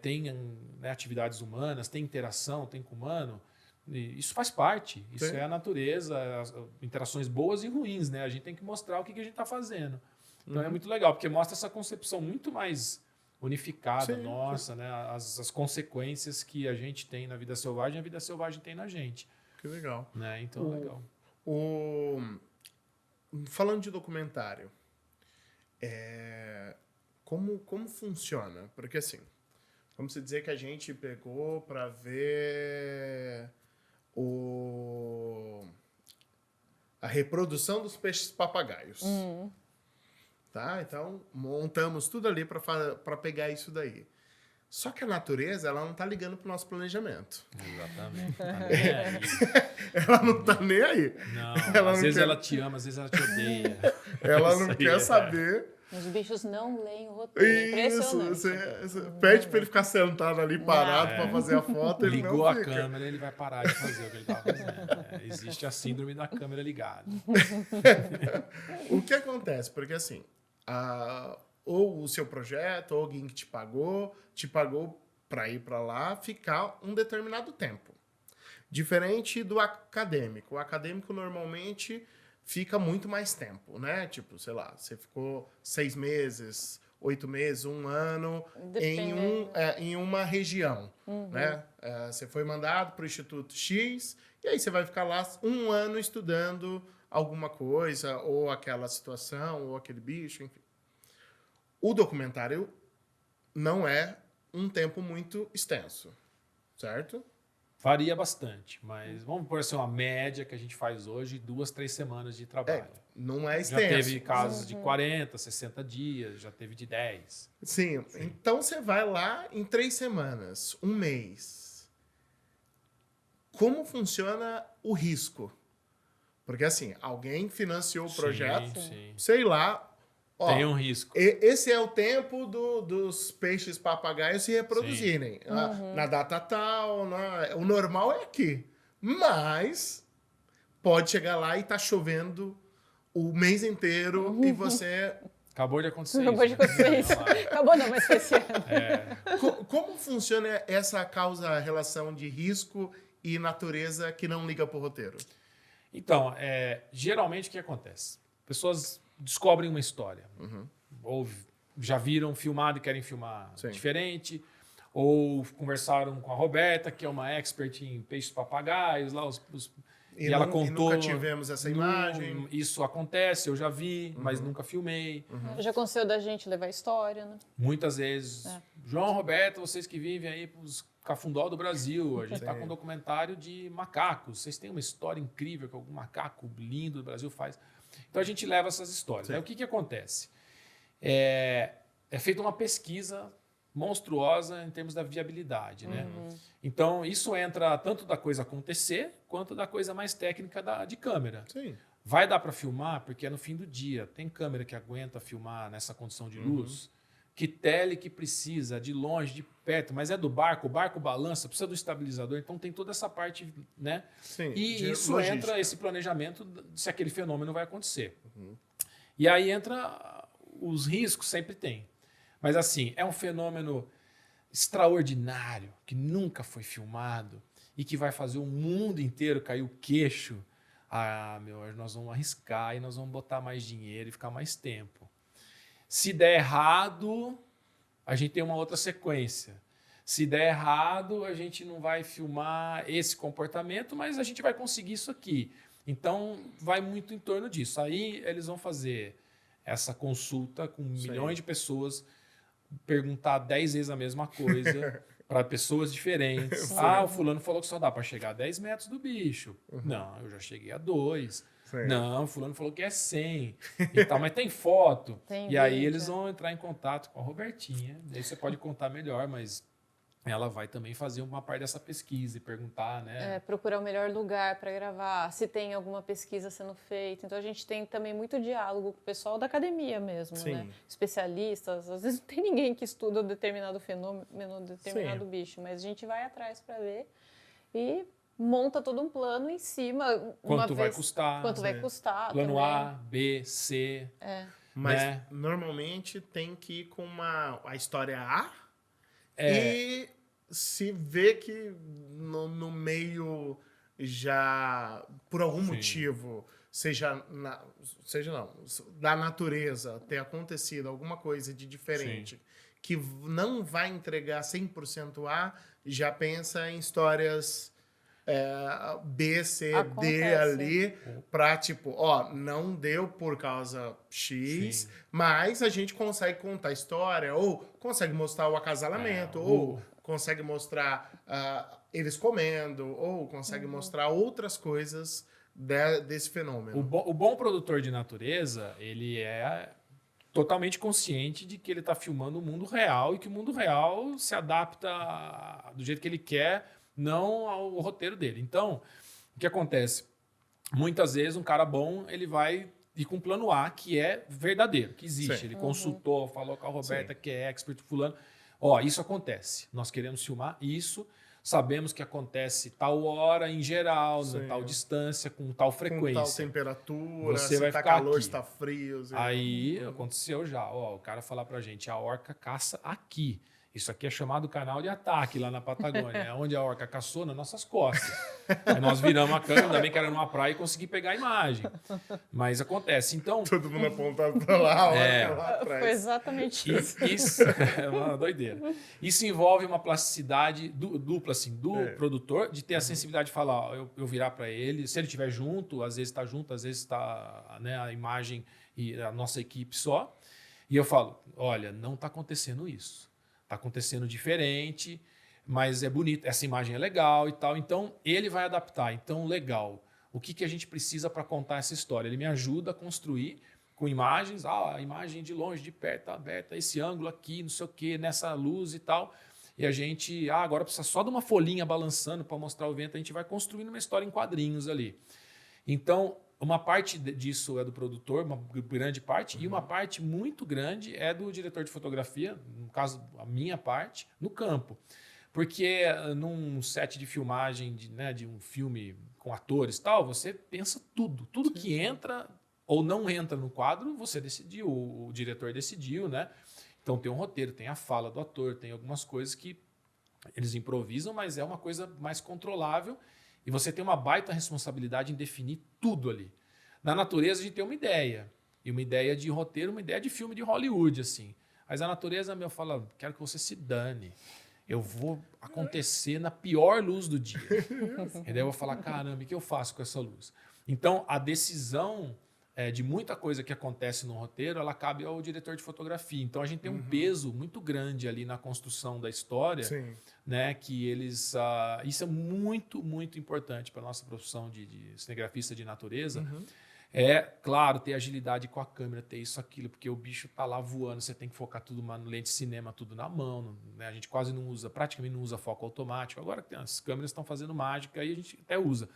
tem né, atividades humanas, tem interação, tem com o humano. Isso faz parte, isso é a natureza, as interações boas e ruins, né? A gente tem que mostrar o que a gente está fazendo. Então é muito legal, porque mostra essa concepção muito mais unificada nossa, né? As consequências que a gente tem na vida selvagem, a vida selvagem tem na gente. Que legal. Né? Então, legal. Falando de documentário, como funciona? Porque assim, vamos dizer que a gente pegou para ver a reprodução dos peixes papagaios. Tá? Então, montamos tudo ali para pegar isso daí. Só que a natureza, ela não tá ligando pro nosso planejamento. Exatamente. Ela não tá nem aí. Não, às vezes ela te ama, às vezes ela te odeia. Ela não quer saber. Os bichos não leem o roteiro. Isso, Impressionante. você pede para ele ficar sentado ali parado para fazer a foto, ele Ligou não a fica. câmera, ele vai parar de fazer o que ele estava fazendo. Existe a síndrome da câmera ligada. O que acontece? Porque assim, ou o seu projeto, ou alguém que te pagou para ir para lá, ficar um determinado tempo. Diferente do acadêmico. O acadêmico normalmente fica muito mais tempo, né? Tipo, sei lá, você ficou 6 meses, 8 meses, 1 ano em uma região, né? Você foi mandado para o Instituto X e aí você vai ficar lá 1 ano estudando alguma coisa, ou aquela situação, ou aquele bicho, enfim. O documentário não é um tempo muito extenso, certo? Varia bastante, mas vamos pôr assim uma média que a gente faz hoje, 2, 3 semanas de trabalho. Não é Já extenso. teve casos de 40, 60 dias, já teve de 10. Sim, então você vai lá em 3 semanas, 1 mês. Como funciona o risco? Porque assim, alguém financiou o projeto, sei lá, ó, tem um risco. Esse é o tempo dos peixes papagaios se reproduzirem. Na data tal, o normal é aqui. Mas pode chegar lá e tá chovendo o mês inteiro e você... Acabou de acontecer Acabou de acontecer isso. Acabou não, mas foi esse ano. Como funciona essa causa-relação de risco e natureza que não liga pro roteiro? Então, geralmente o que acontece? Pessoas descobrem uma história. Ou já viram filmado e querem filmar diferente. Ou conversaram com a Roberta, que é uma expert em peixes papagaios. Lá e ela contou... E nunca tivemos essa imagem. Isso acontece, eu já vi, mas nunca filmei. Já aconteceu da gente levar história, né? Muitas vezes. João, Roberta, vocês que vivem aí pros cafundó do Brasil, a gente está com um documentário de macacos. Vocês têm uma história incrível que algum macaco lindo do Brasil faz. Então a gente leva essas histórias. Aí o que acontece? É feita uma pesquisa monstruosa em termos da viabilidade, né? Então isso entra tanto da coisa acontecer quanto da coisa mais técnica de câmera. Sim. Vai dar para filmar porque é no fim do dia. Tem câmera que aguenta filmar nessa condição de luz. Que tele que precisa, de longe, de perto, mas é do barco, o barco balança, precisa do estabilizador, então tem toda essa parte, né? Sim, e isso logística. entra esse planejamento se aquele fenômeno vai acontecer. E aí entra os riscos, sempre tem. Mas assim, é um fenômeno extraordinário, que nunca foi filmado e que vai fazer o mundo inteiro cair o queixo. Nós vamos arriscar e nós vamos botar mais dinheiro e ficar mais tempo. Se der errado, a gente tem uma outra sequência. Se der errado, a gente não vai filmar esse comportamento, mas a gente vai conseguir isso aqui. Então, vai muito em torno disso. Aí, eles vão fazer essa consulta com milhões de pessoas, perguntar 10 vezes a mesma coisa para pessoas diferentes. O fulano falou que só dá para chegar a 10 metros do bicho. Não, eu já cheguei a 2. Não, fulano falou que é 100 e tal, mas tem foto. Tem e aí vídeo. eles vão entrar em contato com a Robertinha. Aí você pode contar melhor, mas ela vai também fazer uma parte dessa pesquisa e perguntar, né? Procurar o melhor lugar para gravar, se tem alguma pesquisa sendo feita. Então a gente tem também muito diálogo com o pessoal da academia mesmo, Sim. né? Especialistas, às vezes não tem ninguém que estuda determinado fenômeno, determinado Sim. bicho, mas a gente vai atrás para ver e monta todo um plano em cima. Quanto vai custar? Quanto vai custar Plano também. A, B, C. Mas né? normalmente tem que ir com a história A É. e se vê que no meio já, por algum Sim. motivo, seja não, da natureza ter acontecido alguma coisa de diferente que não vai entregar 100% A, já pensa em histórias B, C, D Acontece. ali pra tipo, ó, não deu por causa X, Sim. mas a gente consegue contar a história, ou consegue mostrar o acasalamento, ou consegue mostrar eles comendo, ou consegue mostrar outras coisas desse fenômeno. O bom produtor de natureza, ele é totalmente consciente de que ele está filmando o mundo real e que o mundo real se adapta do jeito que ele quer, não ao roteiro dele. Então, o que acontece? Muitas vezes um cara bom, ele vai ir com um plano A, que é verdadeiro, que existe. Sim. Ele consultou, falou com a Roberta, Sim. que é expert fulano. Ó, isso acontece. Nós queremos filmar isso. Sabemos que acontece tal hora em geral, Sim. tal distância, com tal Com frequência. tal temperatura, Você se vai tá ficar calor, aqui. se tá frio. Aí aconteceu já, ó, o cara falar pra gente, a orca caça aqui. Isso aqui é chamado canal de ataque lá na Patagônia. É onde a orca caçou nas nossas costas. Aí nós viramos a câmera, ainda bem que era numa praia e consegui pegar a imagem. Mas acontece. Então, Todo mundo apontado pra lá, a hora lá atrás. Foi exatamente isso. isso é uma doideira. Isso envolve uma plasticidade dupla, assim, do produtor, de ter a sensibilidade de falar, ó, eu virar para ele, se ele estiver junto, às vezes está junto, às vezes está, né, a imagem e a nossa equipe só. E eu falo, olha, não está acontecendo isso. Está acontecendo diferente, mas é bonito, essa imagem é legal e tal. Então, ele vai adaptar. Então, legal. O que a gente precisa para contar essa história? Ele me ajuda a construir com imagens, a imagem de longe, de perto, tá aberta, esse ângulo aqui, não sei o quê, nessa luz e tal. E a gente, agora precisa só de uma folhinha balançando para mostrar o vento. A gente vai construindo uma história em quadrinhos ali. Então, uma parte disso é do produtor, uma grande parte, e uma parte muito grande é do diretor de fotografia, no caso, a minha parte, no campo. Porque num set de filmagem de um filme com atores e tal, você pensa tudo. Tudo que entra ou não entra no quadro, você decidiu, o diretor decidiu, né? Então tem um roteiro, tem a fala do ator, tem algumas coisas que eles improvisam, mas é uma coisa mais controlável. E você tem uma baita responsabilidade em definir tudo ali. Na natureza, a gente tem uma ideia. E uma ideia de roteiro, uma ideia de filme de Hollywood, assim. Mas a natureza, meu, fala, quero que você se dane. Eu vou acontecer na pior luz do dia. E daí eu vou falar, caramba, o que eu faço com essa luz? Então, a decisão de muita coisa que acontece no roteiro, ela cabe ao diretor de fotografia. Então, a gente tem um peso muito grande ali na construção da história. Sim. Né, que eles isso é muito, muito importante para a nossa profissão de cinegrafista de natureza. É, claro, ter agilidade com a câmera, ter isso, aquilo, porque o bicho tá lá voando, você tem que focar tudo na lente de cinema, tudo na mão, né? A gente quase não usa, praticamente não usa foco automático. Agora que as câmeras estão fazendo mágica, aí a gente até usa.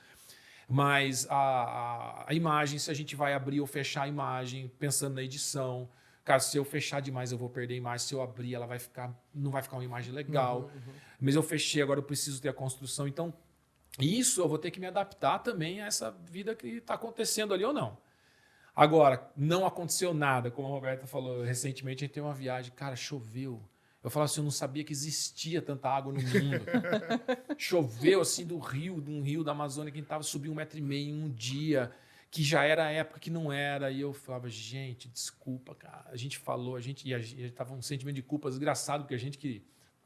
Mas a imagem, se a gente vai abrir ou fechar a imagem, pensando na edição, cara, se eu fechar demais eu vou perder a imagem, se eu abrir ela não vai ficar uma imagem legal. Mas eu fechei, agora eu preciso ter a construção. Então, isso eu vou ter que me adaptar também a essa vida que está acontecendo ali ou não. Agora, não aconteceu nada, como a Roberta falou recentemente, a gente tem uma viagem, cara, choveu. Eu falo assim, eu não sabia que existia tanta água no mundo. Choveu assim de um rio da Amazônia que a gente estava subindo 1,5 m em um dia, que já era a época que não era. E eu falava, gente, desculpa, cara. A gente falou, a gente tava um sentimento de culpa desgraçado, porque a gente que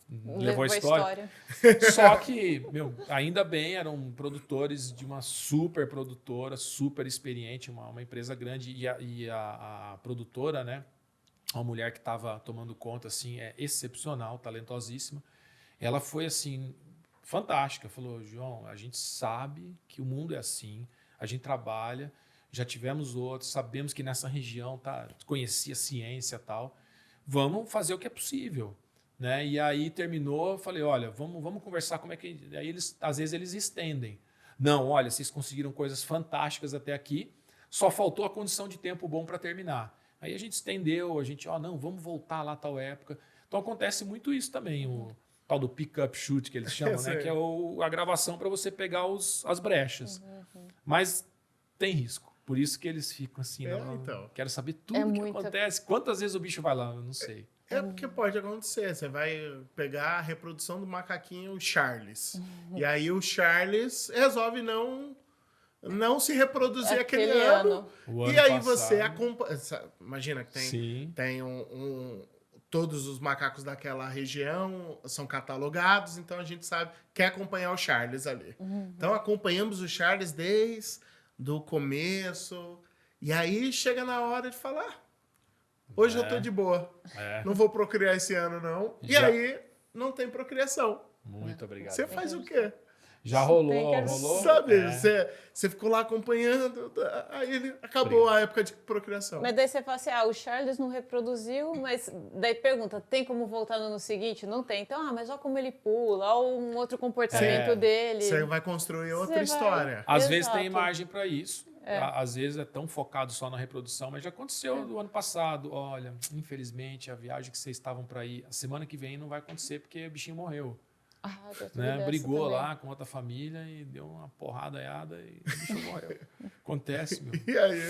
levou a história. Só que, meu, ainda bem, eram produtores de uma super produtora, super experiente, uma empresa grande, e a produtora, né? Uma mulher que estava tomando conta, assim, é excepcional, talentosíssima. Ela foi, assim, fantástica. Falou, João, a gente sabe que o mundo é assim, a gente trabalha, já tivemos outros, sabemos que nessa região conhecia a ciência e tal. Vamos fazer o que é possível. né? E aí terminou, eu falei, olha, vamos conversar como é que... Aí às vezes eles estendem. Não, olha, vocês conseguiram coisas fantásticas até aqui, só faltou a condição de tempo bom para terminar. Aí a gente estendeu, a gente, não, vamos voltar lá a tal época. Então acontece muito isso também, o tal do pick-up shoot que eles chamam, né? Que é a gravação para você pegar as brechas. Mas tem risco. Por isso que eles ficam assim, então. Quero saber tudo o que acontece. Quantas vezes o bicho vai lá? Eu não sei. É porque pode acontecer. Você vai pegar a reprodução do macaquinho Charles. E aí o Charles resolve não se reproduzir aquele ano. E aí você acompanha. Imagina que tem todos os macacos daquela região são catalogados, então a gente sabe, quer acompanhar o Charles ali. Então acompanhamos o Charles desde o começo. E aí chega na hora de falar. Hoje eu tô de boa. Não vou procriar esse ano, não. E aí, não tem procriação. Muito obrigado. Você faz o quê? Já rolou. Sabe, você ficou lá acompanhando, aí ele acabou a época de procriação. Mas daí você fala assim, o Charles não reproduziu, mas daí pergunta, tem como voltar no ano seguinte? Não tem. Então, mas olha como ele pula, olha um outro comportamento dele. Você vai construir outra história. Às vezes tem margem para isso. Às vezes é tão focado só na reprodução, mas já aconteceu do ano passado. Olha, infelizmente, a viagem que vocês estavam para ir, a semana que vem não vai acontecer porque o bichinho morreu. Brigou lá com outra família e deu uma porradaiada e o bicho morreu. Acontece, meu. E aí?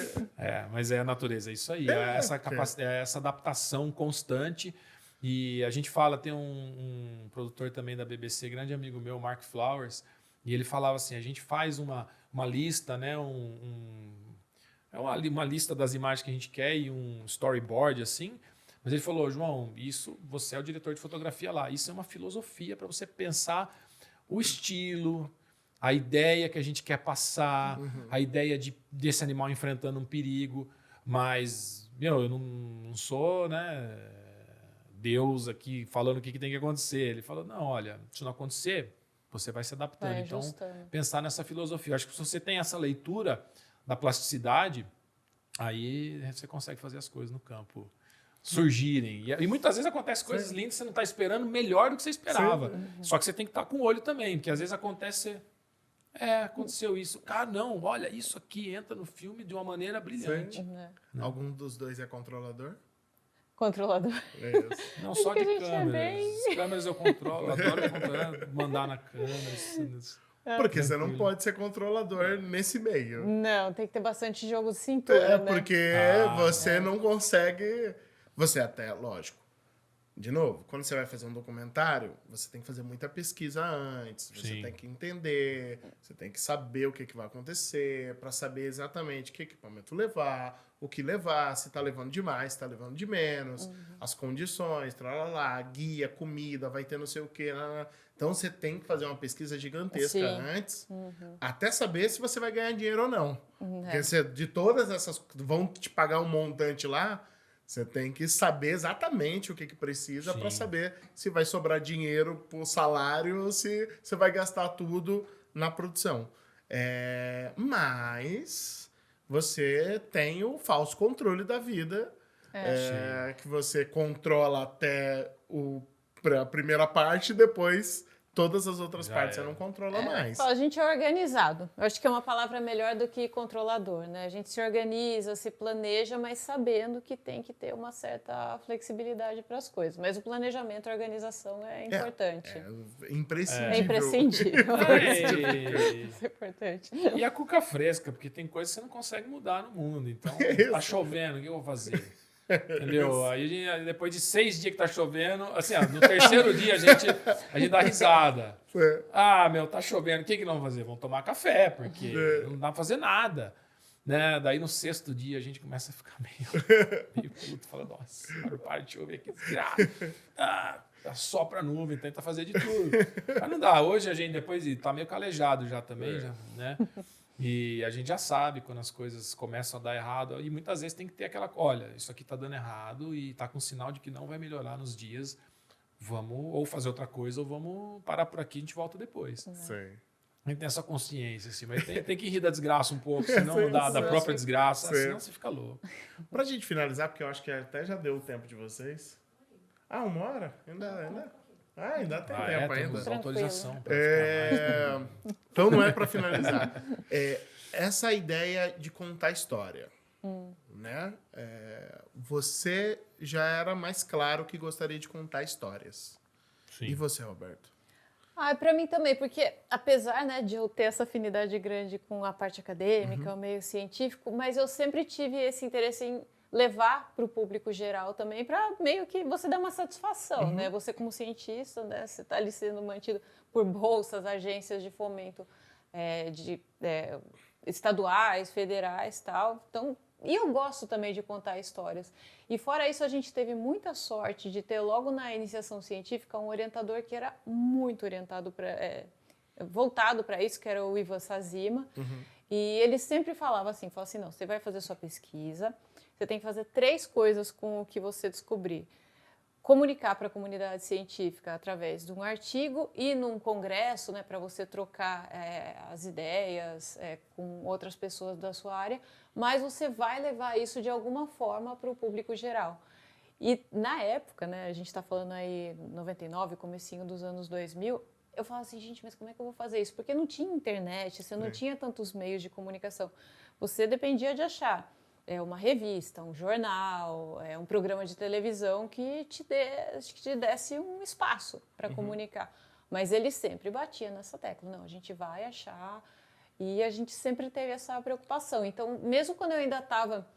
Mas é a natureza, é isso aí. Essa adaptação constante. E a gente fala, tem um produtor também da BBC, grande amigo meu, Mark Flowers, e ele falava assim, a gente faz uma lista, né, uma lista das imagens que a gente quer e um storyboard assim. Mas ele falou, João, isso você é o diretor de fotografia lá. Isso é uma filosofia para você pensar o estilo, a ideia que a gente quer passar, a ideia desse animal enfrentando um perigo. Mas, eu não sou, né, Deus aqui falando o que tem que acontecer. Ele falou, não, olha, se não acontecer, você vai se adaptando. Então, pensar nessa filosofia. Eu acho que se você tem essa leitura da plasticidade, aí você consegue fazer as coisas no campo surgirem. E muitas vezes acontece coisas lindas que você não está esperando melhor do que você esperava. Só que você tem que estar com o olho também, porque às vezes acontece... aconteceu isso. Cara, não, olha, isso aqui entra no filme de uma maneira brilhante. Algum dos dois é controlador? Controlador. Não só de câmeras. Câmeras eu controlo, adoro mandar na câmera. Porque você não pode ser controlador nesse meio. Não, tem que ter bastante jogo de cintura, né? Porque você não consegue... Você até, lógico. De novo, quando você vai fazer um documentário, você tem que fazer muita pesquisa antes. Você tem que entender, você tem que saber o que vai acontecer, para saber exatamente que equipamento levar, o que levar, se está levando demais, se está levando de menos, as condições, tralala, guia, comida, vai ter não sei o quê. Então você tem que fazer uma pesquisa gigantesca antes, até saber se você vai ganhar dinheiro ou não. Porque de todas essas, vão te pagar um montante lá. Você tem que saber exatamente o que precisa para saber se vai sobrar dinheiro por salário ou se você vai gastar tudo na produção. Mas você tem o falso controle da vida, que você controla até a primeira parte e depois todas as outras partes você não controla mais. A gente é organizado. Eu acho que é uma palavra melhor do que controlador, né? A gente se organiza, se planeja, mas sabendo que tem que ter uma certa flexibilidade para as coisas. Mas o planejamento, a organização é importante. É imprescindível. É imprescindível. Isso é importante. E a cuca fresca, porque tem coisas que você não consegue mudar no mundo. Então, tá chovendo, o que eu vou fazer? Entendeu? Aí depois de 6 dias que tá chovendo, assim, no terceiro dia a gente dá risada. Tá chovendo, o que nós vamos fazer? Vamos tomar café, porque não dá pra fazer nada. Né? Daí no 6º dia a gente começa a ficar meio puto, fala, nossa, para de chover aqui, sopra a nuvem, tenta fazer de tudo. Mas não dá, hoje a gente depois tá meio calejado já também, né? E a gente já sabe quando as coisas começam a dar errado. E muitas vezes tem que ter aquela... Olha, isso aqui está dando errado e está com sinal de que não vai melhorar nos dias. Vamos ou fazer outra coisa ou vamos parar por aqui e a gente volta depois. Sim. A gente tem essa consciência, assim. Mas tem que rir da desgraça um pouco, senão da própria desgraça. Senão você fica louco. Pra gente finalizar, porque eu acho que até já deu o tempo de vocês. Ah, 1 hora? Ainda tem tempo ainda. Temos autorização para É, então não é para finalizar. Essa ideia de contar história, né? Você já era mais claro que gostaria de contar histórias. Sim. E você, Roberto? Para mim também, porque apesar, né, de eu ter essa afinidade grande com a parte acadêmica, o meio científico, mas eu sempre tive esse interesse em levar para o público geral também, para meio que você dar uma satisfação, né? Você como cientista, né, você está ali sendo mantido por bolsas, agências de fomento estaduais, federais, tal. Então, e eu gosto também de contar histórias. E fora isso, a gente teve muita sorte de ter logo na iniciação científica um orientador que era muito orientado voltado para isso, que era o Ivan Sazima. E ele sempre falava assim, não, você vai fazer sua pesquisa, você tem que fazer 3 coisas com o que você descobrir. Comunicar para a comunidade científica através de um artigo e num congresso, né, para você trocar as ideias com outras pessoas da sua área, mas você vai levar isso de alguma forma para o público geral. E na época, né, a gente está falando aí 99, comecinho dos anos 2000, eu falava assim, gente, mas como é que eu vou fazer isso? Porque não tinha internet, você não tinha tantos meios de comunicação. Você dependia de achar uma revista, um jornal, um programa de televisão que te desse um espaço para comunicar. Mas ele sempre batia nessa tecla. Não, a gente vai achar. E a gente sempre teve essa preocupação. Então, mesmo quando eu ainda estava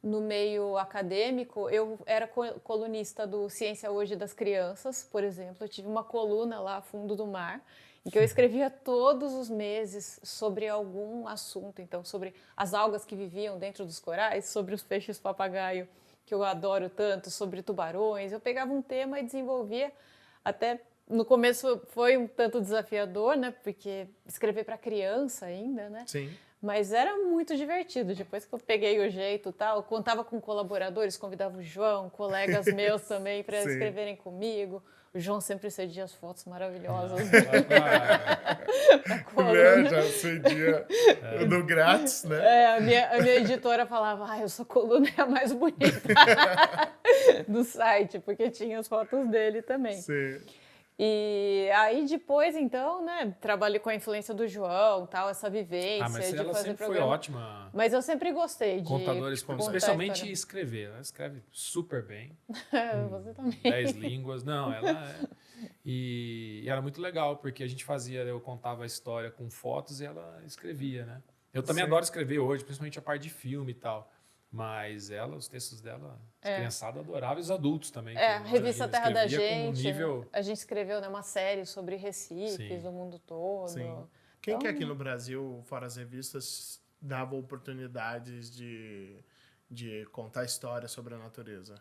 no meio acadêmico, eu era colunista do Ciência Hoje das Crianças, por exemplo. Eu tive uma coluna lá, Fundo do Mar, em que eu escrevia todos os meses sobre algum assunto. Então, sobre as algas que viviam dentro dos corais, sobre os peixes papagaio, que eu adoro tanto, sobre tubarões. Eu pegava um tema e desenvolvia. Até no começo foi um tanto desafiador, né? Porque escrever para criança ainda, né? Sim. Mas era muito divertido. Depois que eu peguei o jeito e tal, eu contava com colaboradores, convidava o João, colegas meus também para escreverem comigo. O João sempre cedia as fotos maravilhosas. Já cedia no grátis, né? A minha editora falava, essa coluna é a mais bonita do site, porque tinha as fotos dele também. Sim. E aí depois, então, né, trabalhei com a influência do João, tal, essa vivência mas de ela fazer sempre programa. foi ótima. Mas eu sempre gostei de Contadores, contar especialmente escrever. Ela escreve super bem. Você também. 10 línguas. Não, ela E era muito legal, porque a gente eu contava a história com fotos e ela escrevia, né? Eu também adoro escrever hoje, principalmente a parte de filme e tal. Mas os textos dela, as criançadas adoravam, e os adultos também. A revista Terra da Gente, nível... a gente escreveu uma série sobre recifes do mundo todo. Sim. Quem que aqui no Brasil, fora as revistas, dava oportunidades de contar histórias sobre a natureza?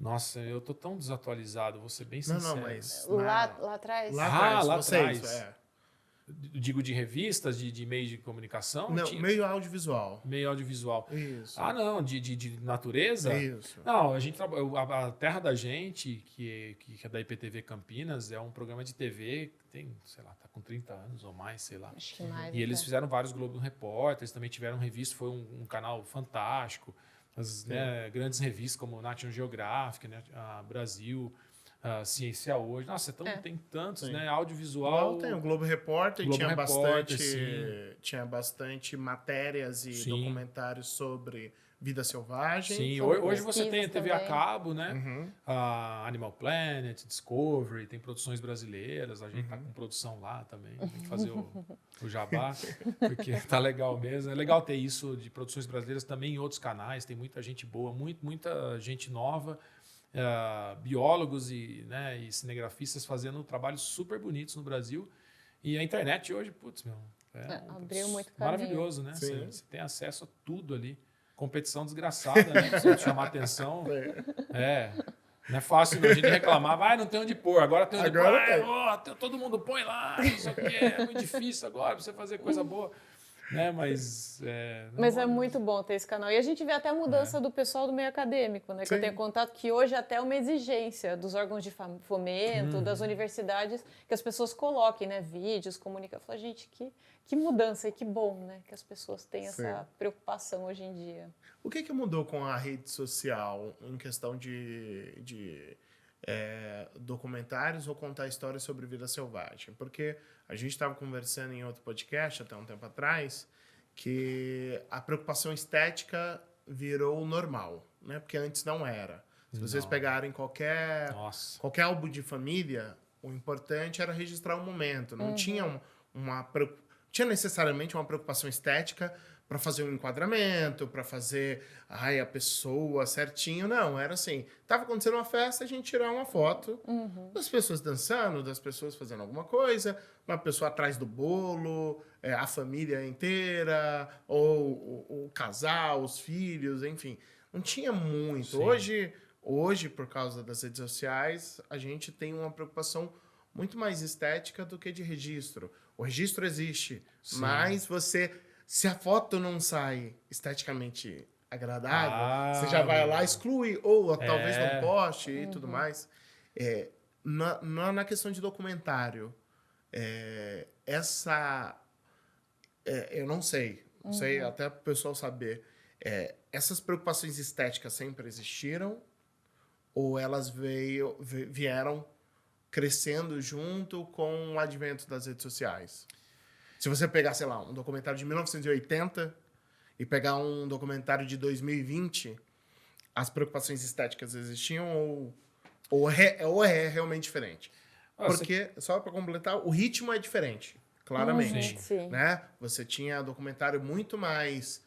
Nossa, eu tô tão desatualizado, vou ser bem sincero. Não, mas... Lá atrás? Lá atrás. Vocês, Digo de revistas, de meios de comunicação? Não, meio audiovisual. Meio audiovisual. Isso. Não, de natureza? Isso. Não, a Terra da Gente, que é da IPTV Campinas, é um programa de TV que tem, sei lá, tá com 30 anos ou mais, sei lá. Acho que mais. E eles fizeram vários Globo Repórteres, também tiveram revista, foi um canal fantástico. As grandes revistas como National Geographic, né, a Brasil... Ciência Hoje. Nossa, tem tantos, né? Audiovisual. Tem o Globo Repórter, tinha bastante matérias e documentários sobre vida selvagem. Sim, hoje você tem a TV a cabo, né? Animal Planet, Discovery, tem produções brasileiras, a gente tá com produção lá também, tem que fazer o jabá, porque tá legal mesmo. É legal ter isso de produções brasileiras também em outros canais, tem muita gente boa, muita gente nova. Biólogos e cinegrafistas fazendo trabalhos super bonitos no Brasil. E a internet hoje, abriu muito caminho. Maravilhoso, né? Você tem acesso a tudo ali. Competição desgraçada, né? Pra chamar atenção. Não é fácil, não. A gente reclamava, não tem onde pôr, agora tem onde pôr. Todo mundo põe lá, não sei o quê, é muito difícil agora pra você fazer coisa boa. né? Mas Mas é muito bom ter esse canal. E a gente vê até a mudança do pessoal do meio acadêmico, né? Que Sim. eu tenho contato, que hoje até é uma exigência dos órgãos de fomento, das universidades, que as pessoas coloquem, né? Vídeos, comunicam. Eu falo, gente, que mudança e que bom, né? Que as pessoas têm essa preocupação hoje em dia. O que mudou com a rede social em questão de documentários ou contar histórias sobre vida selvagem? Porque a gente estava conversando em outro podcast até um tempo atrás que a preocupação estética virou normal, né? Porque antes não era. Se vocês pegarem qualquer álbum de família, o importante era registrar um momento. Não tinha tinha necessariamente uma preocupação estética para fazer um enquadramento, para fazer a pessoa certinho. Não, era assim. Tava acontecendo uma festa, a gente tirar uma foto das pessoas dançando, das pessoas fazendo alguma coisa, uma pessoa atrás do bolo, a família inteira, ou o casal, os filhos, enfim. Não tinha muito. Hoje, por causa das redes sociais, a gente tem uma preocupação muito mais estética do que de registro. O registro existe, mas se a foto não sai esteticamente agradável, você já vai lá, exclui, ou talvez não poste e tudo mais. Na questão de documentário, eu não sei até para o pessoal saber, essas preocupações estéticas sempre existiram ou elas vieram crescendo junto com o advento das redes sociais? Se você pegar, sei lá, um documentário de 1980 e pegar um documentário de 2020, as preocupações estéticas existiam ou é realmente diferente? Porque, só para completar, o ritmo é diferente, claramente. Né? Você tinha documentário muito mais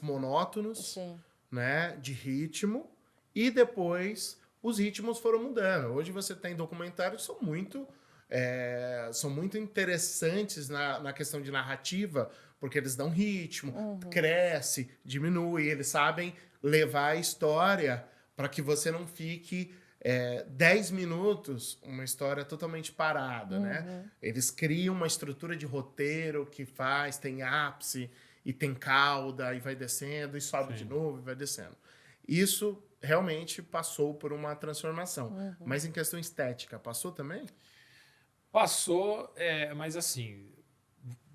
monótonos, né, de ritmo, e depois os ritmos foram mudando. Hoje você tem documentários que são muito interessantes na questão de narrativa, porque eles dão ritmo, cresce, diminui, eles sabem levar a história para que você não fique 10 minutos uma história totalmente parada, né? Eles criam uma estrutura de roteiro que tem ápice e tem cauda e vai descendo e sobe de novo e vai descendo. Isso realmente passou por uma transformação. Mas em questão estética, passou também? Passou, mas assim,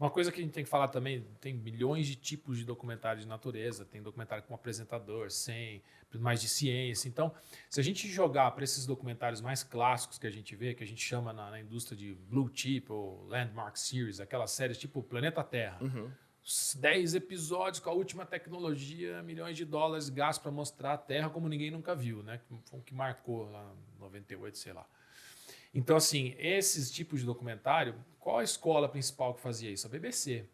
uma coisa que a gente tem que falar também, tem milhões de tipos de documentários de natureza, tem documentário com apresentador, sem, mais de ciência. Então, se a gente jogar para esses documentários mais clássicos que a gente vê, que a gente chama na indústria de Blue Chip ou Landmark Series, aquelas séries tipo Planeta Terra, 10 episódios com a última tecnologia, milhões de dólares gastos para mostrar a Terra como ninguém nunca viu, né? Foi o que marcou lá em 98, sei lá. Então, assim, esses tipos de documentário, qual a escola principal que fazia isso? A BBC.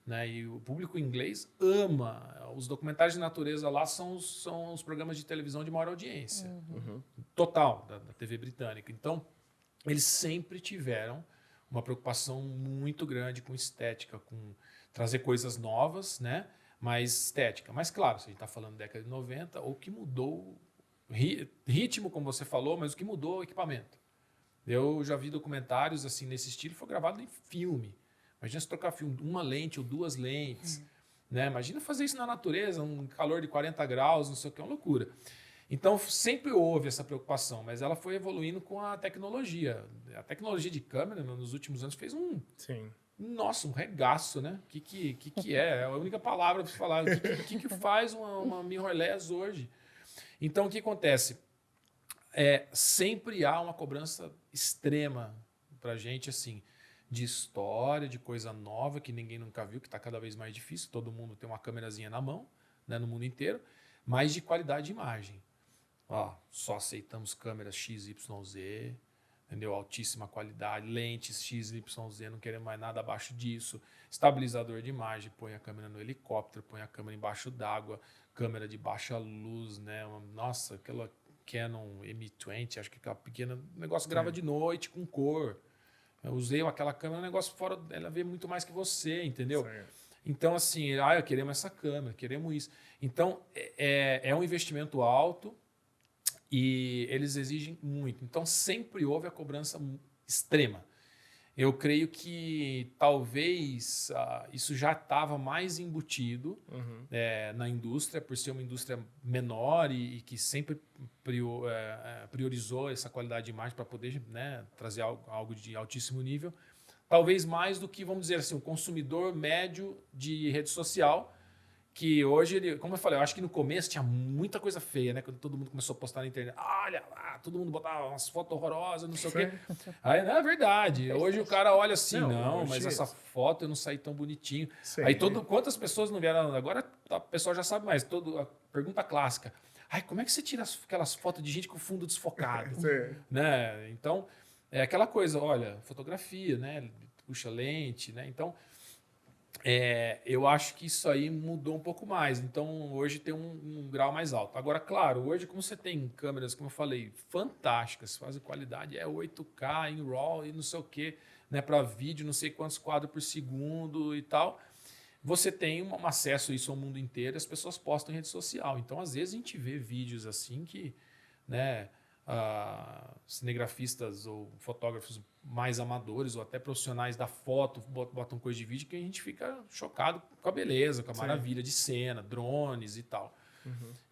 Né? E o público inglês ama. Os documentários de natureza lá são os programas de televisão de maior audiência. Total, da TV britânica. Então, eles sempre tiveram uma preocupação muito grande com estética, com trazer coisas novas, né? Mas estética. Mas, claro, se a gente está falando da década de 90, o que mudou, ritmo, como você falou, mas o que mudou o equipamento. Eu já vi documentários assim nesse estilo, foi gravado em filme. Imagina se trocar filme, uma lente ou duas lentes. Né? Imagina fazer isso na natureza, um calor de 40 graus, não sei o que, é uma loucura. Então, sempre houve essa preocupação, mas ela foi evoluindo com a tecnologia. A tecnologia de câmera, nos últimos anos, fez um regaço, né? O que é? É a única palavra para falar. O que faz uma mirrorless hoje? Então, o que acontece? Sempre há uma cobrança extrema para a gente, assim, de história, de coisa nova que ninguém nunca viu, que está cada vez mais difícil. Todo mundo tem uma câmerazinha na mão, né, no mundo inteiro, mas de qualidade de imagem. Só aceitamos câmeras XYZ, entendeu? Altíssima qualidade, lentes XYZ, não queremos mais nada abaixo disso. Estabilizador de imagem, põe a câmera no helicóptero, põe a câmera embaixo d'água, câmera de baixa luz, né? Nossa, aquela Canon M20, acho que aquela pequena, o negócio grava de noite com cor. Eu usei aquela câmera, o negócio fora, ela vê muito mais que você, entendeu? Certo. Então, assim, queremos essa câmera, queremos isso. Então, é um investimento alto e eles exigem muito. Então, sempre houve a cobrança extrema. Eu creio que talvez isso já estava mais embutido na indústria, por ser uma indústria menor e que sempre priorizou essa qualidade de imagem para poder, né, trazer algo de altíssimo nível. Talvez mais do que, vamos dizer assim, um consumidor médio de rede social, que hoje, como eu falei, eu acho que no começo tinha muita coisa feia, né? Quando todo mundo começou a postar na internet, olha lá, todo mundo botava umas fotos horrorosas, não sei o quê. Aí não é verdade. Hoje o cara olha assim, não, mas essa foto eu não saí tão bonitinho. Sim. Aí quantas pessoas não vieram? Agora a pessoa já sabe mais. A pergunta clássica. Ai, como é que você tira aquelas fotos de gente com fundo desfocado? Né? Então, é aquela coisa, olha, fotografia, né? Puxa lente, né? Então, eu acho que isso aí mudou um pouco mais. Então, hoje tem um grau mais alto. Agora, claro, hoje, como você tem câmeras, como eu falei, fantásticas, fazem qualidade, 8K em RAW e não sei o quê, né, para vídeo, não sei quantos quadros por segundo e tal. Você tem um acesso a isso ao mundo inteiro, as pessoas postam em rede social. Então, às vezes, a gente vê vídeos assim que, né, cinegrafistas ou fotógrafos mais amadores ou até profissionais da foto botam coisa de vídeo que a gente fica chocado com a beleza, com a maravilha de cena, drones e tal.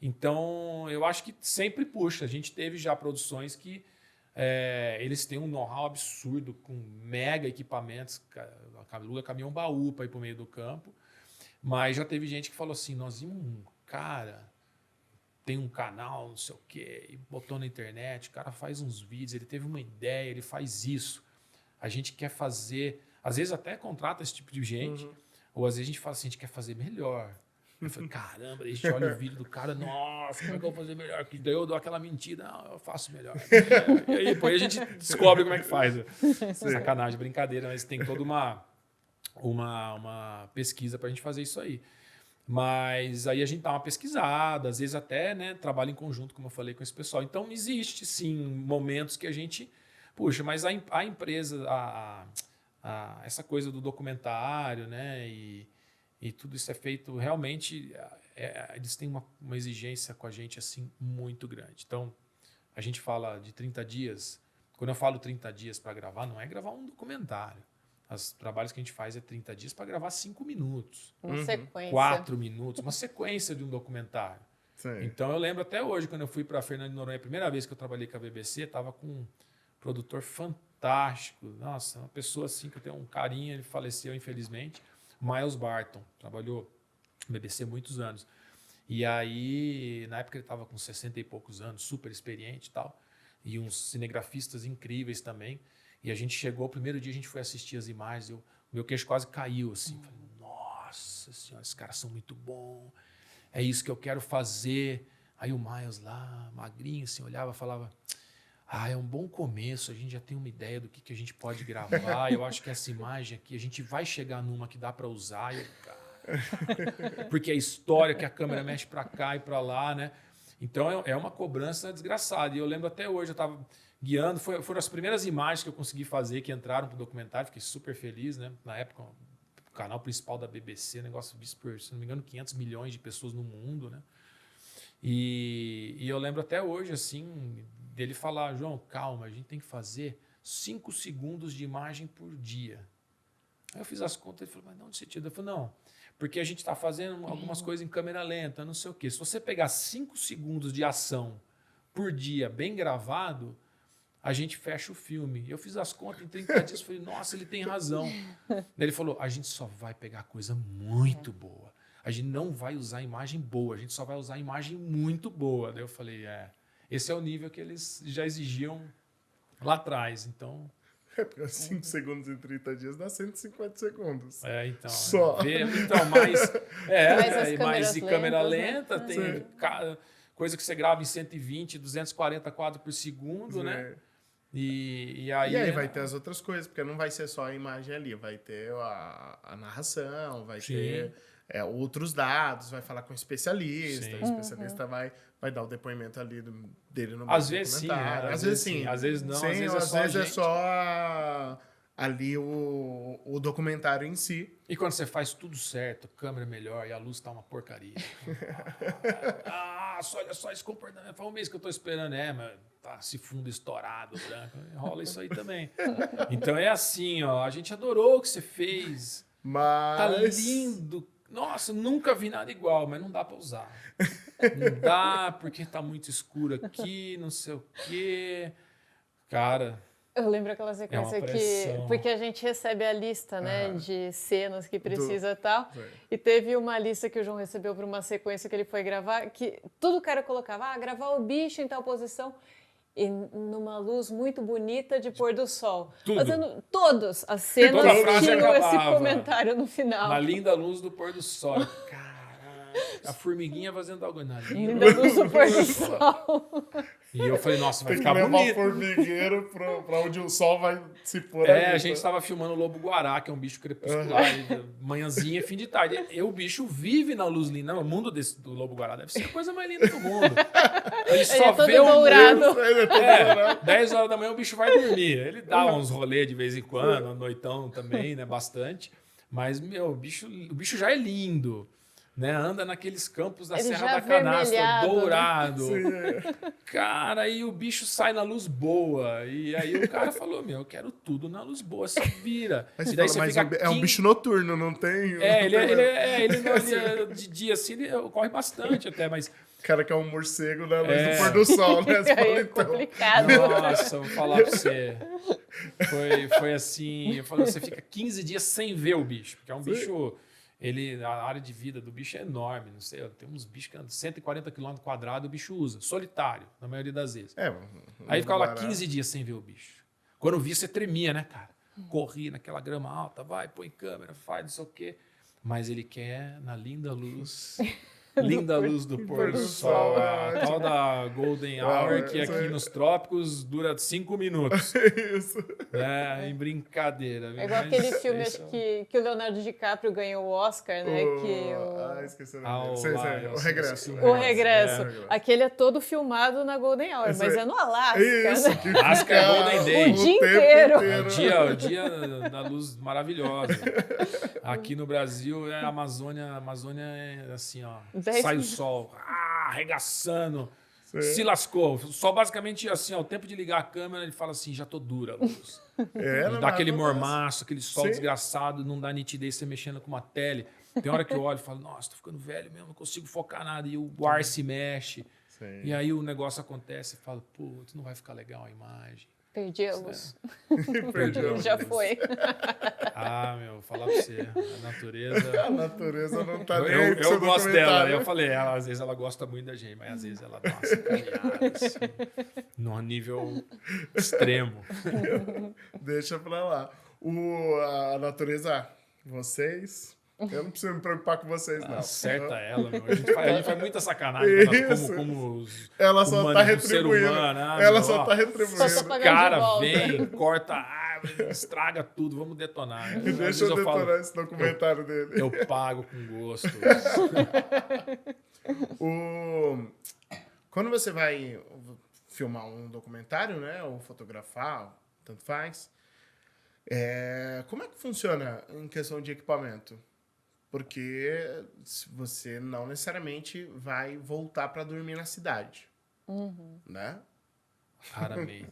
Então, eu acho que sempre puxa. A gente teve já produções que eles têm um know-how absurdo com mega equipamentos, aluga caminhão baú para ir para o meio do campo, mas já teve gente que falou assim, nós vimos um cara... tem um canal, não sei o quê, e botou na internet, o cara faz uns vídeos, ele teve uma ideia, ele faz isso. A gente quer fazer, às vezes até contrata esse tipo de gente, ou às vezes a gente fala assim, a gente quer fazer melhor. Eu falei, caramba, a gente olha o vídeo do cara, nossa, como é que eu vou fazer melhor? Daí eu dou aquela mentira, não, eu faço melhor. E aí, depois a gente descobre como é que faz. Sacanagem, brincadeira, mas tem toda uma pesquisa pra gente fazer isso aí. Mas aí a gente dá uma pesquisada, às vezes até, né, trabalha em conjunto, como eu falei, com esse pessoal. Então, existe, sim, momentos que a gente... Puxa, mas a empresa, essa coisa do documentário, né, e tudo isso é feito realmente... eles têm uma exigência com a gente, assim, muito grande. Então, a gente fala de 30 dias. Quando eu falo 30 dias para gravar, não é gravar um documentário. Os trabalhos que a gente faz é 30 dias para gravar 5 minutos. Uma sequência. 4 minutos, uma sequência de um documentário. Sim. Então, eu lembro até hoje, quando eu fui para Fernando de Noronha, a primeira vez que eu trabalhei com a BBC, estava com um produtor fantástico. Nossa, uma pessoa assim que eu tenho um carinho, ele faleceu, infelizmente. Miles Barton, trabalhou na BBC há muitos anos. E aí, na época ele estava com 60 e poucos anos, super experiente e tal. E uns cinegrafistas incríveis também. E a gente chegou, o primeiro dia a gente foi assistir as imagens, o meu queixo quase caiu, assim. Falei, nossa senhora, esses caras são muito bons, é isso que eu quero fazer. Aí o Miles lá, magrinho, assim, olhava e falava, é um bom começo, a gente já tem uma ideia do que a gente pode gravar, eu acho que essa imagem aqui, a gente vai chegar numa que dá para usar, porque a história que a câmera mexe para cá e para lá, né? Então é uma cobrança desgraçada. E eu lembro até hoje, eu estava... guiando, foram as primeiras imagens que eu consegui fazer que entraram para o documentário, fiquei super feliz, né? Na época, o canal principal da BBC, negócio visto por, se não me engano, 500 milhões de pessoas no mundo, né? E eu lembro até hoje, assim, dele falar, João, calma, a gente tem que fazer 5 segundos de imagem por dia. Aí eu fiz as contas, ele falou, mas não, de sentido. Eu falei, não, porque a gente está fazendo algumas coisas em câmera lenta, não sei o quê. Se você pegar 5 segundos de ação por dia, bem gravado, a gente fecha o filme. Eu fiz as contas em 30 dias, falei, nossa, ele tem razão. Daí ele falou, a gente só vai pegar coisa muito boa. A gente não vai usar imagem boa, a gente só vai usar imagem muito boa. Daí eu falei, esse é o nível que eles já exigiam lá atrás, então... 5 segundos em 30 dias dá 150 segundos. Então... Só. Então, mas as câmera lentas, lenta, tem coisa que você grava em 120, 240 quadros por segundo, né? E aí vai ter as outras coisas, porque não vai ser só a imagem ali, vai ter a narração, vai ter outros dados, vai falar com o especialista, o especialista vai dar o depoimento ali dele no às vezes sim, às vezes sim, às vezes não, sim, às vezes é só é só ali o documentário em si. E quando você faz tudo certo, câmera melhor e a luz tá uma porcaria. Olha só esse comportamento. Faz um mês que eu tô esperando. Mas tá esse fundo estourado, branco. Rola isso aí também. Então é assim, ó. A gente adorou o que você fez. Mas... Tá lindo. Nossa, nunca vi nada igual, mas não dá pra usar. Não dá, porque tá muito escuro aqui, não sei o quê. Cara... Eu lembro aquela sequência que... Porque a gente recebe a lista, né, de cenas que precisa e tal. E teve uma lista que o João recebeu para uma sequência que ele foi gravar, que tudo o cara colocava, gravar o bicho em tal posição. E numa luz muito bonita de pôr do sol. Tudo. Fazendo todas as cenas tinham esse comentário no final. Na linda luz do pôr do sol. Caralho. A formiguinha fazendo algo na linda luz do pôr do sol. E eu falei, nossa, vai ficar bonito. bonito. Tem que levar o formigueiro pra onde o sol vai se pôr. A gente estava filmando o lobo-guará, que é um bicho crepuscular. Manhãzinha, fim de tarde. E o bicho vive na luz linda. O mundo do lobo-guará deve ser a coisa mais linda do mundo. Ele só vê dourado. 10 horas da manhã o bicho vai dormir. Ele dá uns rolês de vez em quando, noitão também, né? Bastante. Mas, o bicho já é lindo. Né? Anda naqueles campos da Serra da Canastra, dourado. Sim. Cara, aí o bicho sai na luz boa. E aí o cara falou, eu quero tudo na luz boa, se vira. Mas, é um bicho noturno, não tem... Ele de dia assim, ele corre bastante até, mas... O cara que é um morcego na luz do pôr do sol, né? É complicado. Nossa, vou falar pra você. Foi assim, você fica 15 dias sem ver o bicho, porque é um bicho... A área de vida do bicho é enorme, não sei, tem uns bichos que andam 140 km² o bicho usa, solitário, na maioria das vezes. Aí ficava lá 15 dias sem ver o bicho. Quando eu vi, você tremia, né, cara? Corria naquela grama alta, vai, põe câmera, faz não sei o quê. Mas ele quer na linda luz... Linda luz do pôr do sol. A tal da Golden Hour, que aqui nos trópicos dura 5 minutos. Isso. Em brincadeira. É igual aquele filme acho que o Leonardo DiCaprio ganhou o Oscar, né? Esqueci o nome. O Regresso. O Regresso. Aquele é todo filmado na Golden Hour, mas é no Alasca. Isso. Né? Alasca é Golden Day. O dia inteiro. O dia da luz maravilhosa. Aqui no Brasil, a Amazônia é assim, ó. Sai o sol, arregaçando, se lascou. O sol basicamente assim, ó, o tempo de ligar a câmera, ele fala assim, já tô dura a luz. Ele dá aquele mormaço, aquele sol desgraçado, não dá nitidez, você mexendo com uma tele. Tem hora que eu olho e falo, nossa, tô ficando velho mesmo, não consigo focar nada. E o ar se mexe. Sim. E aí o negócio acontece e fala, putz, não vai ficar legal a imagem. Perdi a luz. Perdi a luz. Já foi. Vou falar pra você. A natureza não tá nem eu gosto dela. Eu falei, às vezes ela gosta muito da gente, mas às vezes ela dá uma sacaneada, assim, num nível extremo. Deixa pra lá. A natureza, vocês... Eu não preciso me preocupar com vocês, não. Acerta ela, meu. A gente faz muita sacanagem como ela só tá retribuindo. Ela só tá retribuindo. Os caras vêm, corta a árvore, estraga tudo, vamos detonar. Deixa eu detonar esse documentário dele. Eu pago com gosto. Quando você vai filmar um documentário, né, ou fotografar, tanto faz, como é que funciona em questão de equipamento? Porque você não necessariamente vai voltar para dormir na cidade, né? Raramente.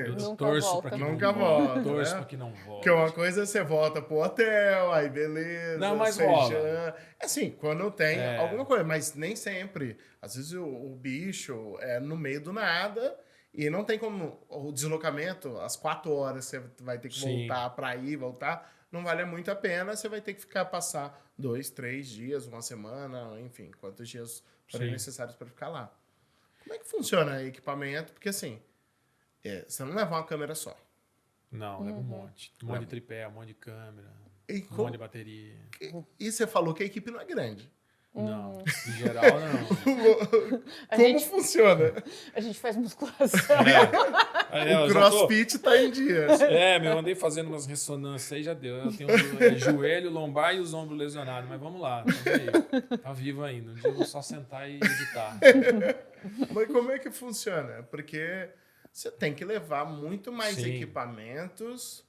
Eu torço para que nunca volta. Torço para que não volte. Porque uma coisa é você volta pro hotel, aí beleza. Não, mas rola. Assim, quando tem alguma coisa, mas nem sempre. Às vezes o bicho é no meio do nada e não tem como o deslocamento, às 4 horas você vai ter que voltar para ir, voltar. Não vale muito a pena, você vai ter que passar 2, 3 dias, uma semana, enfim, quantos dias forem necessários para ficar lá. Como é que funciona o equipamento? Porque assim, você não leva uma câmera só. Não, leva um monte. Um monte de tripé, um monte de câmera, um monte de bateria. E você falou que a equipe não é grande. Não, em geral não. Como funciona? A gente faz musculação. O CrossFit tá em dias. Eu andei fazendo umas ressonâncias aí, já deu. Eu tenho joelho, lombar e os ombros lesionados. Mas vamos lá, tá vivo ainda. Um dia eu vou só sentar e editar. Mas como é que funciona? Porque você tem que levar muito mais equipamentos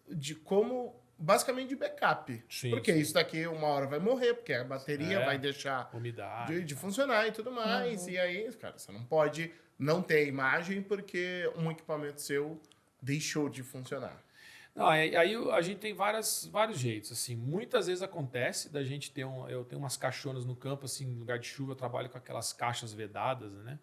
de como, basicamente de backup. Sim, Porque sim. isso daqui uma hora vai morrer, porque a bateria vai deixar Umidade. de funcionar e tudo mais. E aí, cara, você não pode não ter imagem porque um equipamento seu deixou de funcionar. Não, aí a gente tem vários jeitos, assim. Muitas vezes acontece da gente ter eu tenho umas caixonas no campo, assim, no lugar de chuva, eu trabalho com aquelas caixas vedadas, né?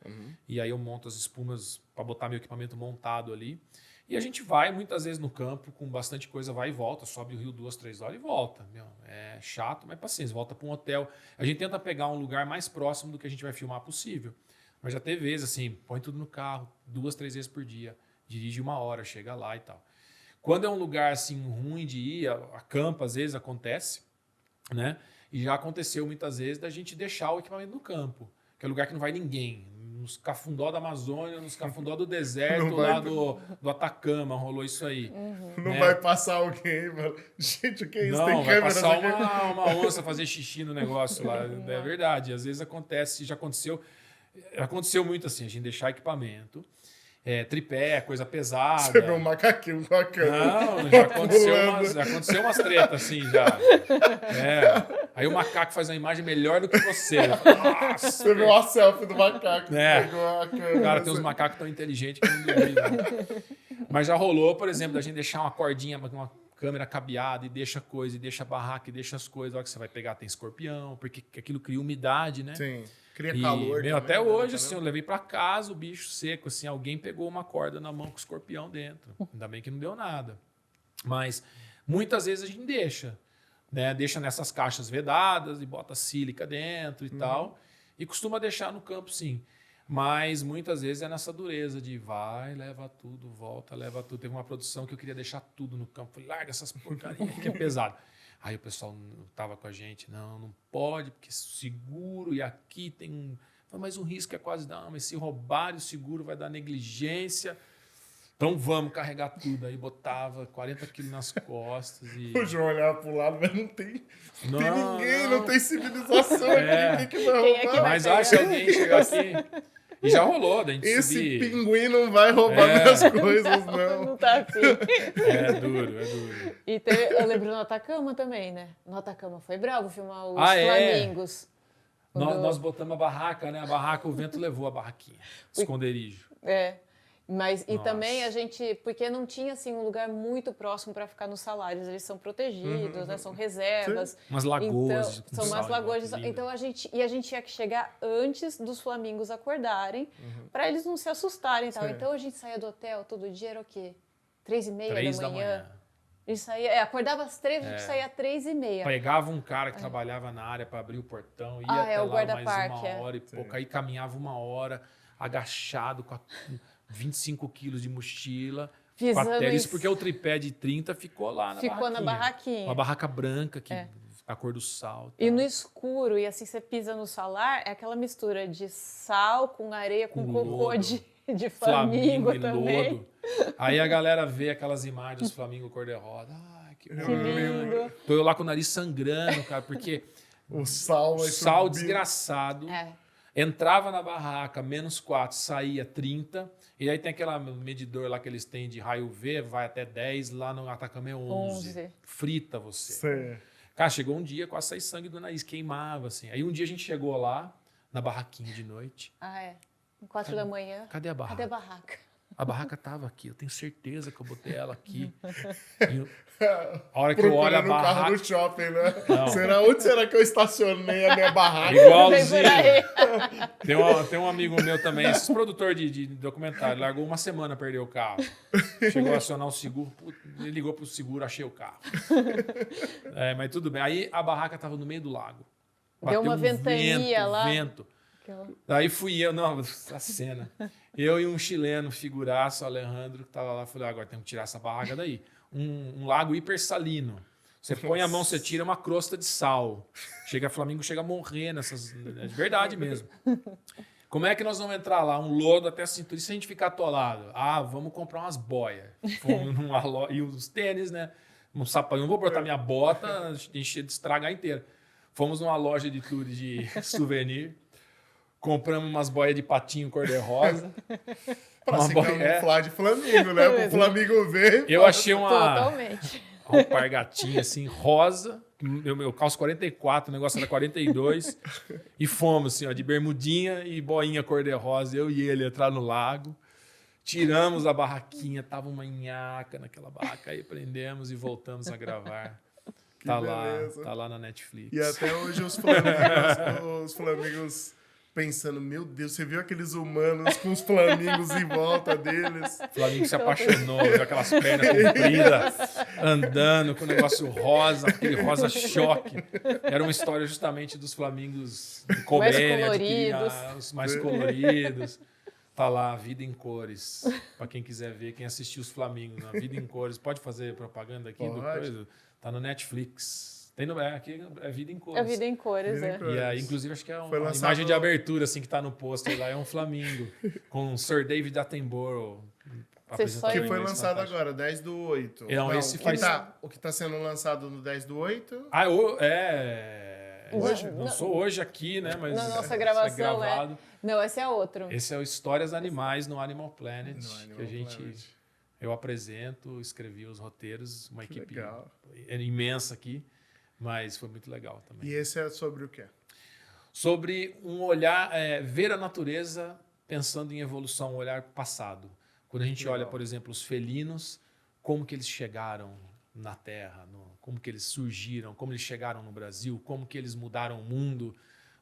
E aí eu monto as espumas para botar meu equipamento montado ali. E a gente vai muitas vezes no campo com bastante coisa, vai e volta, sobe o rio 2, 3 horas e volta. Meu, é chato, mas paciência, volta para um hotel. A gente tenta pegar um lugar mais próximo do que a gente vai filmar possível. Mas já teve vezes assim, põe tudo no carro, 2, 3 vezes por dia, dirige 1 hora, chega lá e tal. Quando é um lugar assim ruim de ir, acampa às vezes acontece, né? E já aconteceu muitas vezes da gente deixar o equipamento no campo, que é um lugar que não vai ninguém. Nos cafundó da Amazônia, nos cafundó do deserto, lá do Atacama, rolou isso aí. Não né? vai passar alguém, mano. Gente, o que é isso? Não, Tem vai câmeras passar aqui? uma onça fazer xixi no negócio lá. É verdade, às vezes acontece, já aconteceu. Aconteceu muito assim, a gente deixar equipamento, tripé, coisa pesada. Você vê um macaquinho com a câmera. Não, já aconteceu umas tretas assim já. Aí o macaco faz uma imagem melhor do que você. Nossa, Você vê uma selfie do macaco. Pegou a câmera. cara, tem uns macacos tão inteligentes que não duvido. Mas já rolou, por exemplo, da gente deixar uma cordinha, uma câmera cabeada e deixa coisa, e deixa barraca, e deixa as coisas. A hora que você vai pegar tem escorpião, porque aquilo cria umidade, né? Sim. Cria E, calor. meu, também, até né, hoje, tá assim, eu vendo? levei pra casa o bicho seco, assim, alguém pegou uma corda na mão com o escorpião dentro. Ainda bem que não deu nada. Mas muitas vezes a gente deixa, né? Deixa nessas caixas vedadas e bota sílica dentro e tal. E costuma deixar no campo, sim. Mas muitas vezes é nessa dureza de vai, leva tudo, volta, leva tudo. Teve uma produção que eu queria deixar tudo no campo. Falei, larga essas porcarias que é pesado. Aí o pessoal tava com a gente, não pode, porque seguro e aqui tem um... Mas o risco é quase, não, mas se roubarem o seguro vai dar negligência. Então vamos carregar tudo. Aí botava 40 quilos nas costas e... O João olhava pro lado, mas não tem Não, ninguém, não tem civilização É. aqui. Quem que vai Quem é que roubar? vai Mas acha alguém chegar aqui... E já rolou, da gente Esse subir... pinguim não vai roubar minhas coisas, não. Não tá assim. É duro, é duro. E eu lembro no Atacama também, né? No Atacama foi bravo filmar os Ah, é? flamingos. Nós botamos a barraca, né? A barraca, o vento levou a barraquinha. Esconderijo. Mas e Nossa. também a gente, porque não tinha assim um lugar muito próximo para ficar nos salários, eles são protegidos, né? São reservas. Umas lagoas. Então, são umas lagoas. Linda. Então a gente tinha que chegar antes dos flamingos acordarem, para eles não se assustarem, e tal. Sim. Então a gente saía do hotel todo dia era o quê? 3h30 3 da manhã. A gente saía, acordava às 3, a gente saía às 3h30. Pegava um cara que trabalhava na área para abrir o portão, ia Ah, até o lá mais guarda-parque, 1 hora e pouco. Aí caminhava 1 hora, agachado, com 25 quilos de mochila. Pisando Até em- isso porque o tripé de 30 ficou lá na Ficou na barraquinha. barraquinha. Uma barraca branca, a cor do sal. E no escuro, e assim você pisa no salar, é aquela mistura de sal com areia, com Com cocô lodo. de Flamingo flamingo e também. lodo. Aí a galera vê aquelas imagens dos flamingos cor-de-rosa. Ai, que Que lindo. Tô eu lá com o nariz sangrando, cara, porque O sal vai sal subir. desgraçado. É. Entrava na barraca, -4, saía 30. E aí tem aquele medidor lá que eles têm de raio V, vai até 10, lá no Atacama é 11. 11. Frita você. Sim. Cara, chegou um dia, quase sair sangue do nariz, queimava, assim. Aí um dia a gente chegou lá, na barraquinha de noite. 4 da manhã. Cadê a barraca? Cadê a barraca? A barraca tava aqui, eu tenho certeza que eu botei ela aqui. A hora que eu olho a Procurando o carro barraca... no shopping, né? Não. Onde será que eu estacionei a minha barraca? Vem por Igualzinho. aí. Tem um amigo meu também, esse produtor de documentário, largou 1 semana, perdeu o carro. Chegou a acionar o seguro, ele ligou pro seguro, achei o carro. Mas tudo bem. Aí a barraca tava no meio do lago. Deu uma um ventania lá. Vento. Daí fui eu, não, a cena. Eu e um chileno, figuraço, Alejandro, que tava lá, falei, agora temos que tirar essa barraca daí. Um lago hipersalino. Você põe a mão, você tira uma crosta de sal. Flamengo chega a morrer nessas... É de verdade mesmo. Como é que nós vamos entrar lá? Um lodo até a cintura. E se a gente ficar atolado? Vamos comprar umas boias. Fomos numa loja, e os tênis, né? Um sapato. Não vou botar minha bota, encher de estragar inteira. Fomos numa loja de tudo de souvenir. compramos umas boias de patinho cor-de-rosa. Pra Uma se boia- camuflar de Flamengo, né? Pro Flamengo ver. Eu achei uma Totalmente. alpargatinha assim, rosa. Eu calço 44, o negócio era 42. E fomos, assim, ó, de bermudinha e boinha cor-de-rosa. Eu e ele entrar no lago. Tiramos a barraquinha, tava uma nhaca naquela barraca. Aí prendemos e voltamos a gravar. Que Tá beleza. lá, tá lá na Netflix. E até hoje os Flamingos pensando, meu Deus, você viu aqueles humanos com os Flamingos em volta deles? O Flamengo se apaixonou, viu aquelas pernas compridas, andando com o negócio rosa, aquele rosa choque. Era uma história justamente dos Flamingos de Comênia, coloridos. os mais coloridos. Tá lá, A Vida em Cores. Para quem quiser ver, quem assistiu os Flamingos, A Vida em Cores. Pode fazer propaganda aqui do Pode. coisa? Tá no Netflix. Tem no, aqui é Vida em Cores. A vida em cores, Vida em é. cores. E aí, inclusive, acho que é Foi uma lançado- imagem de abertura, assim, que tá no pôster lá, é um Flamingo, com o Sir David Attenborough. apresentador Que Foi foi inglês lançado fantástico. agora, 10 do 8. Não, esse faz- O que tá sendo lançado no 10 do 8. Ah, Hoje? Lançou hoje aqui, né? Mas Na nossa é gravação, gravado. Não, esse é outro. Esse é o Histórias Animais no Animal Planet, No Animal que a gente... Planet. Eu apresento, escrevi os roteiros, uma Que equipe legal. imensa aqui, mas foi muito legal também. E esse é sobre o quê? Sobre um olhar, ver a natureza pensando em evolução, um olhar passado. Quando a gente Legal. olha, por exemplo, os felinos, como que eles chegaram na Terra, como que eles surgiram, como eles chegaram no Brasil, como que eles mudaram o mundo.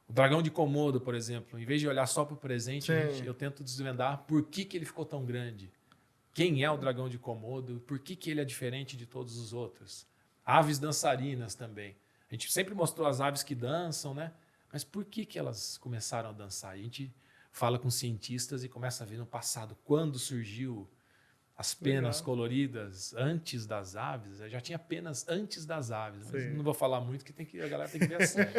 O dragão de Komodo, por exemplo, em vez de olhar só para o presente, Sim. eu tento desvendar por que ele ficou tão grande. Quem é o dragão de Komodo? Por que ele é diferente de todos os outros? Aves dançarinas também. A gente sempre mostrou as aves que dançam, né? Mas por que elas começaram a dançar? A gente fala com cientistas e começa a ver no passado quando surgiu as penas Legal. coloridas antes das aves. Já tinha penas antes das aves. Mas Sim. não vou falar muito que a galera tem que ver a série.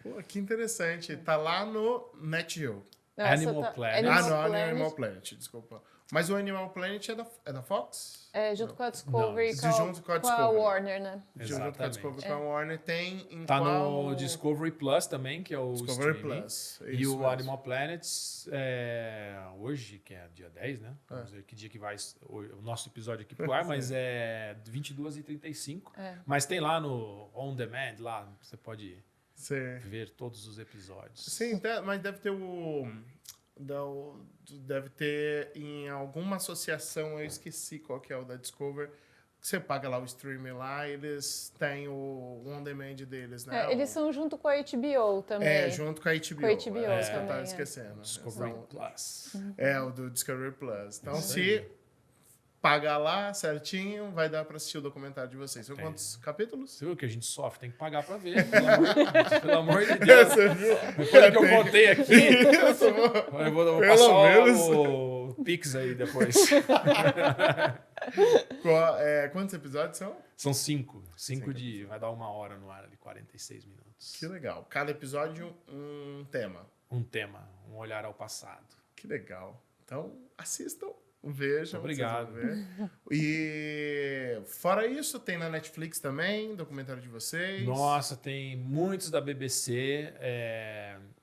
Pô, que interessante. Tá lá no NetGeo. Não, essa Animal Planet. Ah, Animal não, Planet, Animal Planet, desculpa. Mas o Animal Planet é da Fox? junto com a Discovery, Não, junto com a Discovery. Warner, né? Junto com a Exatamente. Discovery com a Warner tem em Tá qual... no Discovery Plus também, que é o Discovery streaming. Plus. E isso o mesmo. Animal Planet, hoje, que é dia 10, né? Vamos ver que dia que vai o nosso episódio aqui pro ar, mas é 22h35. É. Mas tem lá no On Demand, lá você pode Sim. ver todos os episódios. Sim, mas deve ter deve ter em alguma associação, eu esqueci qual que é o da Discovery. Você paga lá o streaming lá, eles têm o on demand deles, né? Eles são junto com a HBO também. Junto com a HBO. Com a HBO é isso que eu também, tava é. esquecendo. Discovery Então, Plus. o do Discovery Plus. Então, Isso se pagar lá certinho, vai dar para assistir o documentário de vocês. São quantos capítulos? Você viu que a gente sofre, tem que pagar pra ver. Pelo amor de Deus. Você viu? Depois que eu contei aqui, eu vou Pelo passar menos. o Pix aí depois. Quantos episódios são? São 5. 5 de... Vai dar 1 hora no ar ali, 46 minutos. Que legal. Cada episódio, um tema. Um tema, um olhar ao passado. Que legal. Então, assistam, vejam. Obrigado. vocês vão ver. E fora isso, tem na Netflix também, documentário de vocês. Nossa, tem muitos da BBC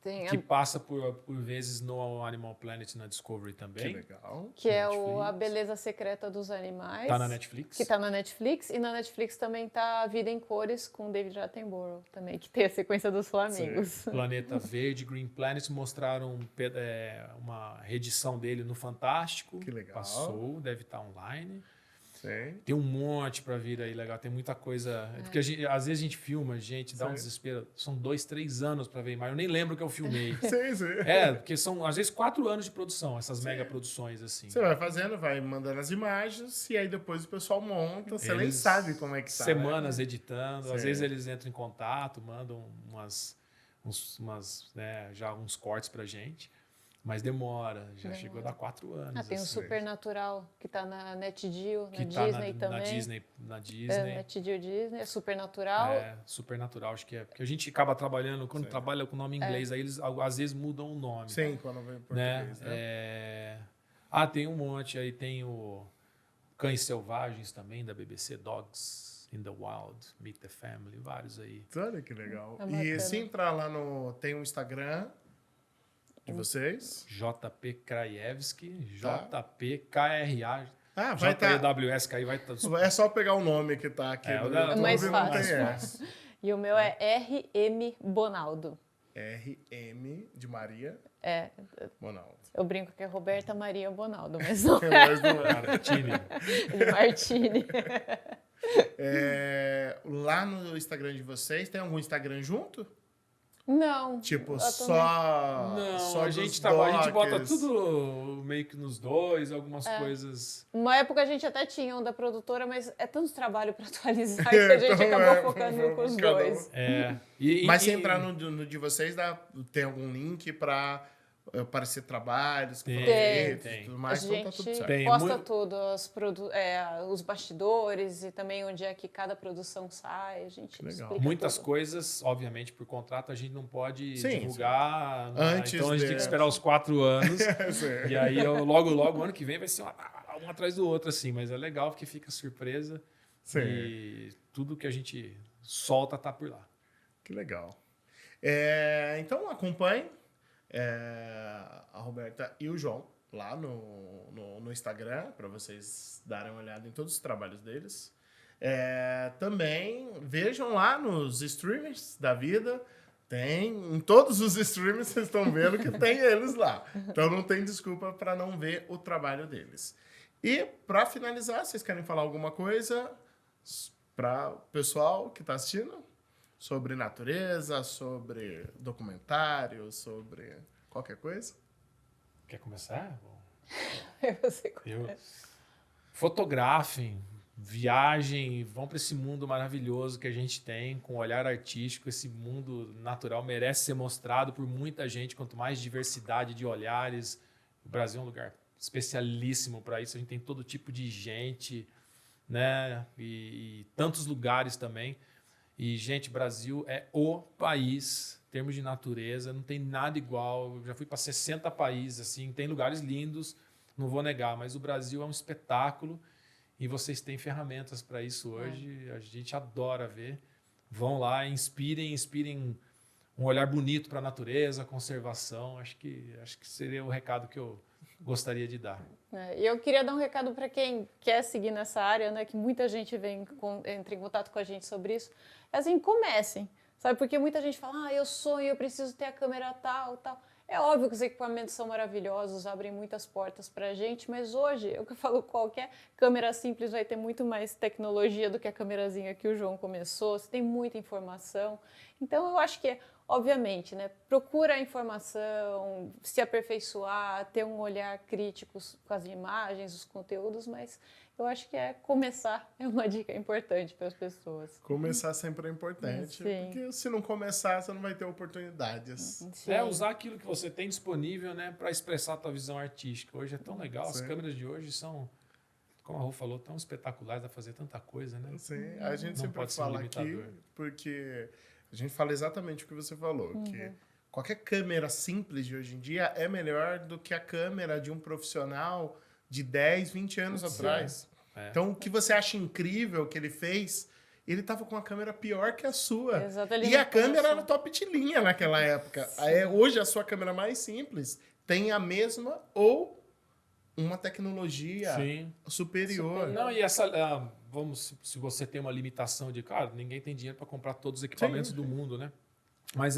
Tem que passa por vezes no Animal Planet na Discovery Que também. legal. que é Netflix. A Beleza Secreta dos Animais. Tá na Netflix? Que tá na Netflix. E na Netflix também tá A Vida em Cores com David Attenborough também, que tem a sequência dos Flamingos. Planeta Verde, Green Planet, mostraram uma reedição dele no Fantástico. Que legal. Passou, deve estar online. Sim. Tem um monte pra vir aí, legal. Tem muita coisa. Porque às vezes a gente filma, dá um Sim. desespero. São 2, 3 anos pra ver, mas eu nem lembro que eu filmei. Sim. Porque são às vezes 4 anos de produção, essas mega produções assim. Você vai fazendo, vai mandando as imagens e aí depois o pessoal monta. Você nem Eles sabe como é que tá. Semanas né? editando, Sim. às vezes eles entram em contato, mandam já uns cortes pra gente. Mas demora, já chegou a dar 4 anos. Tem o assim, Supernatural, que tá na NetGeo, na que tá Disney também. Na É, Disney. NetGeo Disney, é Supernatural. Supernatural, acho que é. Porque a gente acaba trabalhando, quando trabalha com nome em inglês, aí eles às vezes mudam o nome. Sim, quando vem em português, né? Tem um monte aí, tem o Cães Selvagens também, da BBC, Dogs in the Wild, Meet the Family, vários aí. Olha que legal. É E bacana. se entrar lá no... Tem um Instagram... De vocês? JP Krajewski, Tá. JP KRA. Ah, vai estar. JWS, que aí vai estar. É só pegar o nome que tá aqui. É, no o dela YouTube, mais não fácil. tem Mais essa. E o meu é RM Bonaldo. RM de Maria É, Bonaldo. eu brinco que é Roberta Maria Bonaldo, mas não é Mas não é. Martini. de Martini. Lá no Instagram de vocês, tem algum Instagram junto? Não. Tipo, eu só. Não, só a dos gente bota docs. tudo meio que nos dois, algumas É. coisas. Uma época a gente até tinha um da produtora, mas é tanto trabalho pra atualizar que a gente Então, acabou focando com os cada um. dois. É. Mas se entrar no de vocês, tem algum link para aparecer trabalhos que foram Tem, feitos tem. e tudo A mais, então tá tudo gente certo. Tem posta muito- tudo, os bastidores e também onde é que cada produção sai. A gente legal. explica Muitas tudo. coisas, obviamente, por contrato, a gente não pode Sim, divulgar. Antes então a gente tem de- que esperar os 4 anos. Sim. E aí, logo, ano que vem vai ser um atrás do outro, assim. Mas é legal porque fica surpresa. Sim. E tudo que a gente solta tá por lá. Que legal. Então acompanhe a Roberta e o João lá no Instagram, para vocês darem uma olhada em todos os trabalhos deles. Também vejam lá nos streamers da vida. Em todos os streamers vocês estão vendo que tem eles lá. Então não tem desculpa para não ver o trabalho deles. E para finalizar, vocês querem falar alguma coisa para o pessoal que está assistindo? Sobre natureza, sobre documentário, sobre qualquer coisa? Quer começar? Bom, Você eu... Fotografem, viajem, vão para esse mundo maravilhoso que a gente tem, com um olhar artístico. Esse mundo natural merece ser mostrado por muita gente. Quanto mais diversidade de olhares, o Brasil é um lugar especialíssimo para isso. A gente tem todo tipo de gente, né? E tantos lugares também. E, gente, Brasil é o país, em termos de natureza, não tem nada igual. Eu já fui para 60 países, assim, tem lugares lindos, não vou negar, mas o Brasil é um espetáculo e vocês têm ferramentas para isso hoje. A gente adora ver. Vão lá, inspirem um olhar bonito para a natureza, conservação. Acho que seria o recado que eu gostaria de dar. E eu queria dar um recado para quem quer seguir nessa área, né? Que muita gente entra em contato com a gente sobre isso. É assim, comecem, sabe? Porque muita gente fala, eu sonho, eu preciso ter a câmera tal. É óbvio que os equipamentos são maravilhosos, abrem muitas portas para a gente, mas hoje, é o que eu falo, qualquer câmera simples vai ter muito mais tecnologia do que a câmerazinha que o João começou, você tem muita informação. Então, eu acho que obviamente, né? Procura a informação, se aperfeiçoar, ter um olhar crítico com as imagens, os conteúdos, mas eu acho que começar é uma dica importante para as pessoas. Começar sempre é importante, Sim. porque se não começar, você não vai ter oportunidades. Sim. Usar aquilo que você tem disponível, né, para expressar a tua visão artística. Hoje é tão legal, as Sim. câmeras de hoje são, como a Rô falou, tão espetaculares, dá pra fazer tanta coisa, né? Sim, a gente Não sempre pode ser um fala aqui, limitador. porque a gente fala exatamente o que você falou, que qualquer câmera simples de hoje em dia é melhor do que a câmera de um profissional de 10, 20 anos atrás. É. Então, o que você acha incrível que ele fez, ele tava com uma câmera pior que a sua. Exato, ele E não a câmera começou. era top de linha naquela época. Hoje, a sua câmera mais simples tem a mesma ou uma tecnologia Sim. superior. Não, e se você tem uma limitação de, cara, ninguém tem dinheiro para comprar todos os equipamentos do mundo, né? Mas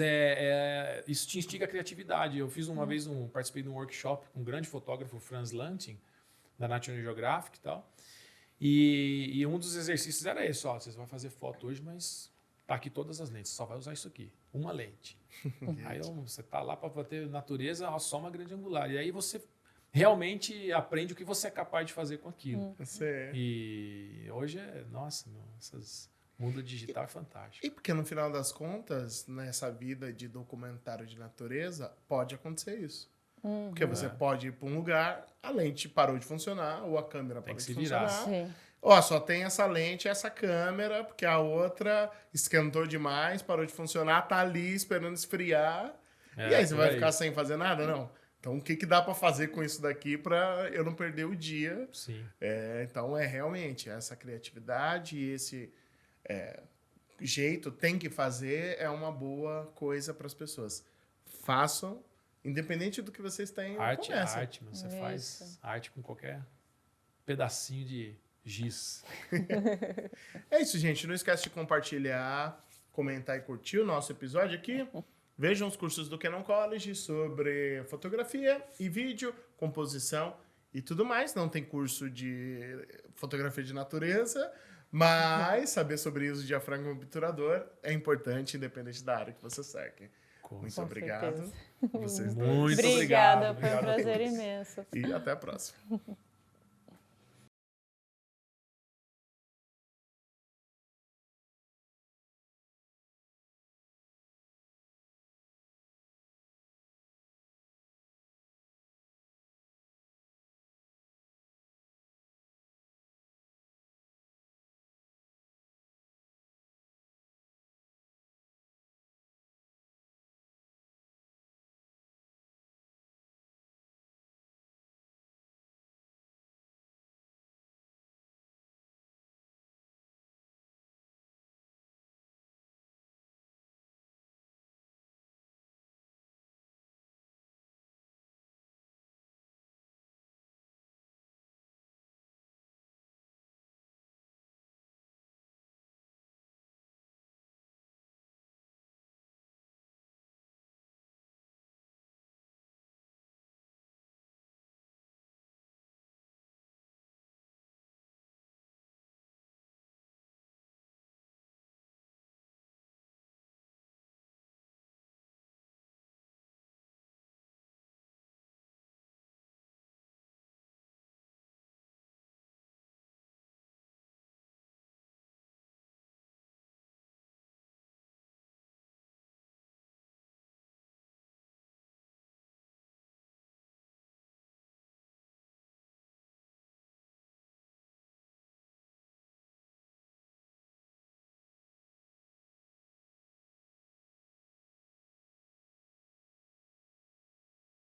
isso te instiga a criatividade. Eu fiz uma vez participei de um workshop com um grande fotógrafo, Franz Lanting, da National Geographic e tal. E um dos exercícios era esse, vocês vão fazer foto hoje, mas tá aqui todas as lentes, só vai usar isso aqui, uma lente. Aí você tá lá para ter natureza, só uma grande angular. E aí você realmente aprende o que você é capaz de fazer com aquilo. E hoje mundo digital é fantástico. E porque no final das contas, nessa vida de documentário de natureza, pode acontecer isso. Porque você pode ir para um lugar, a lente parou de funcionar, ou a câmera parou de se funcionar. virar. Sim. Só tem essa lente, essa câmera, porque a outra esquentou demais, parou de funcionar, tá ali esperando esfriar. E aí você vai ficar sem fazer nada? Não. Então, o que dá para fazer com isso daqui para eu não perder o dia? Sim. Então, realmente essa criatividade e esse jeito tem que fazer é uma boa coisa para as pessoas. Façam Independente do que vocês têm, Arte é começa. arte, mano. Você Isso. faz arte com qualquer pedacinho de giz. É isso, gente. Não esquece de compartilhar, comentar e curtir o nosso episódio aqui. Vejam os cursos do Canon College sobre fotografia e vídeo, composição e tudo mais. Não tem curso de fotografia de natureza, mas saber sobre uso de diafragma como obturador é importante, independente da área que você segue. Muito Com obrigado. certeza. Vocês dois. Muito Obrigada, obrigado. foi um Obrigado a prazer todos. imenso. E até a próxima.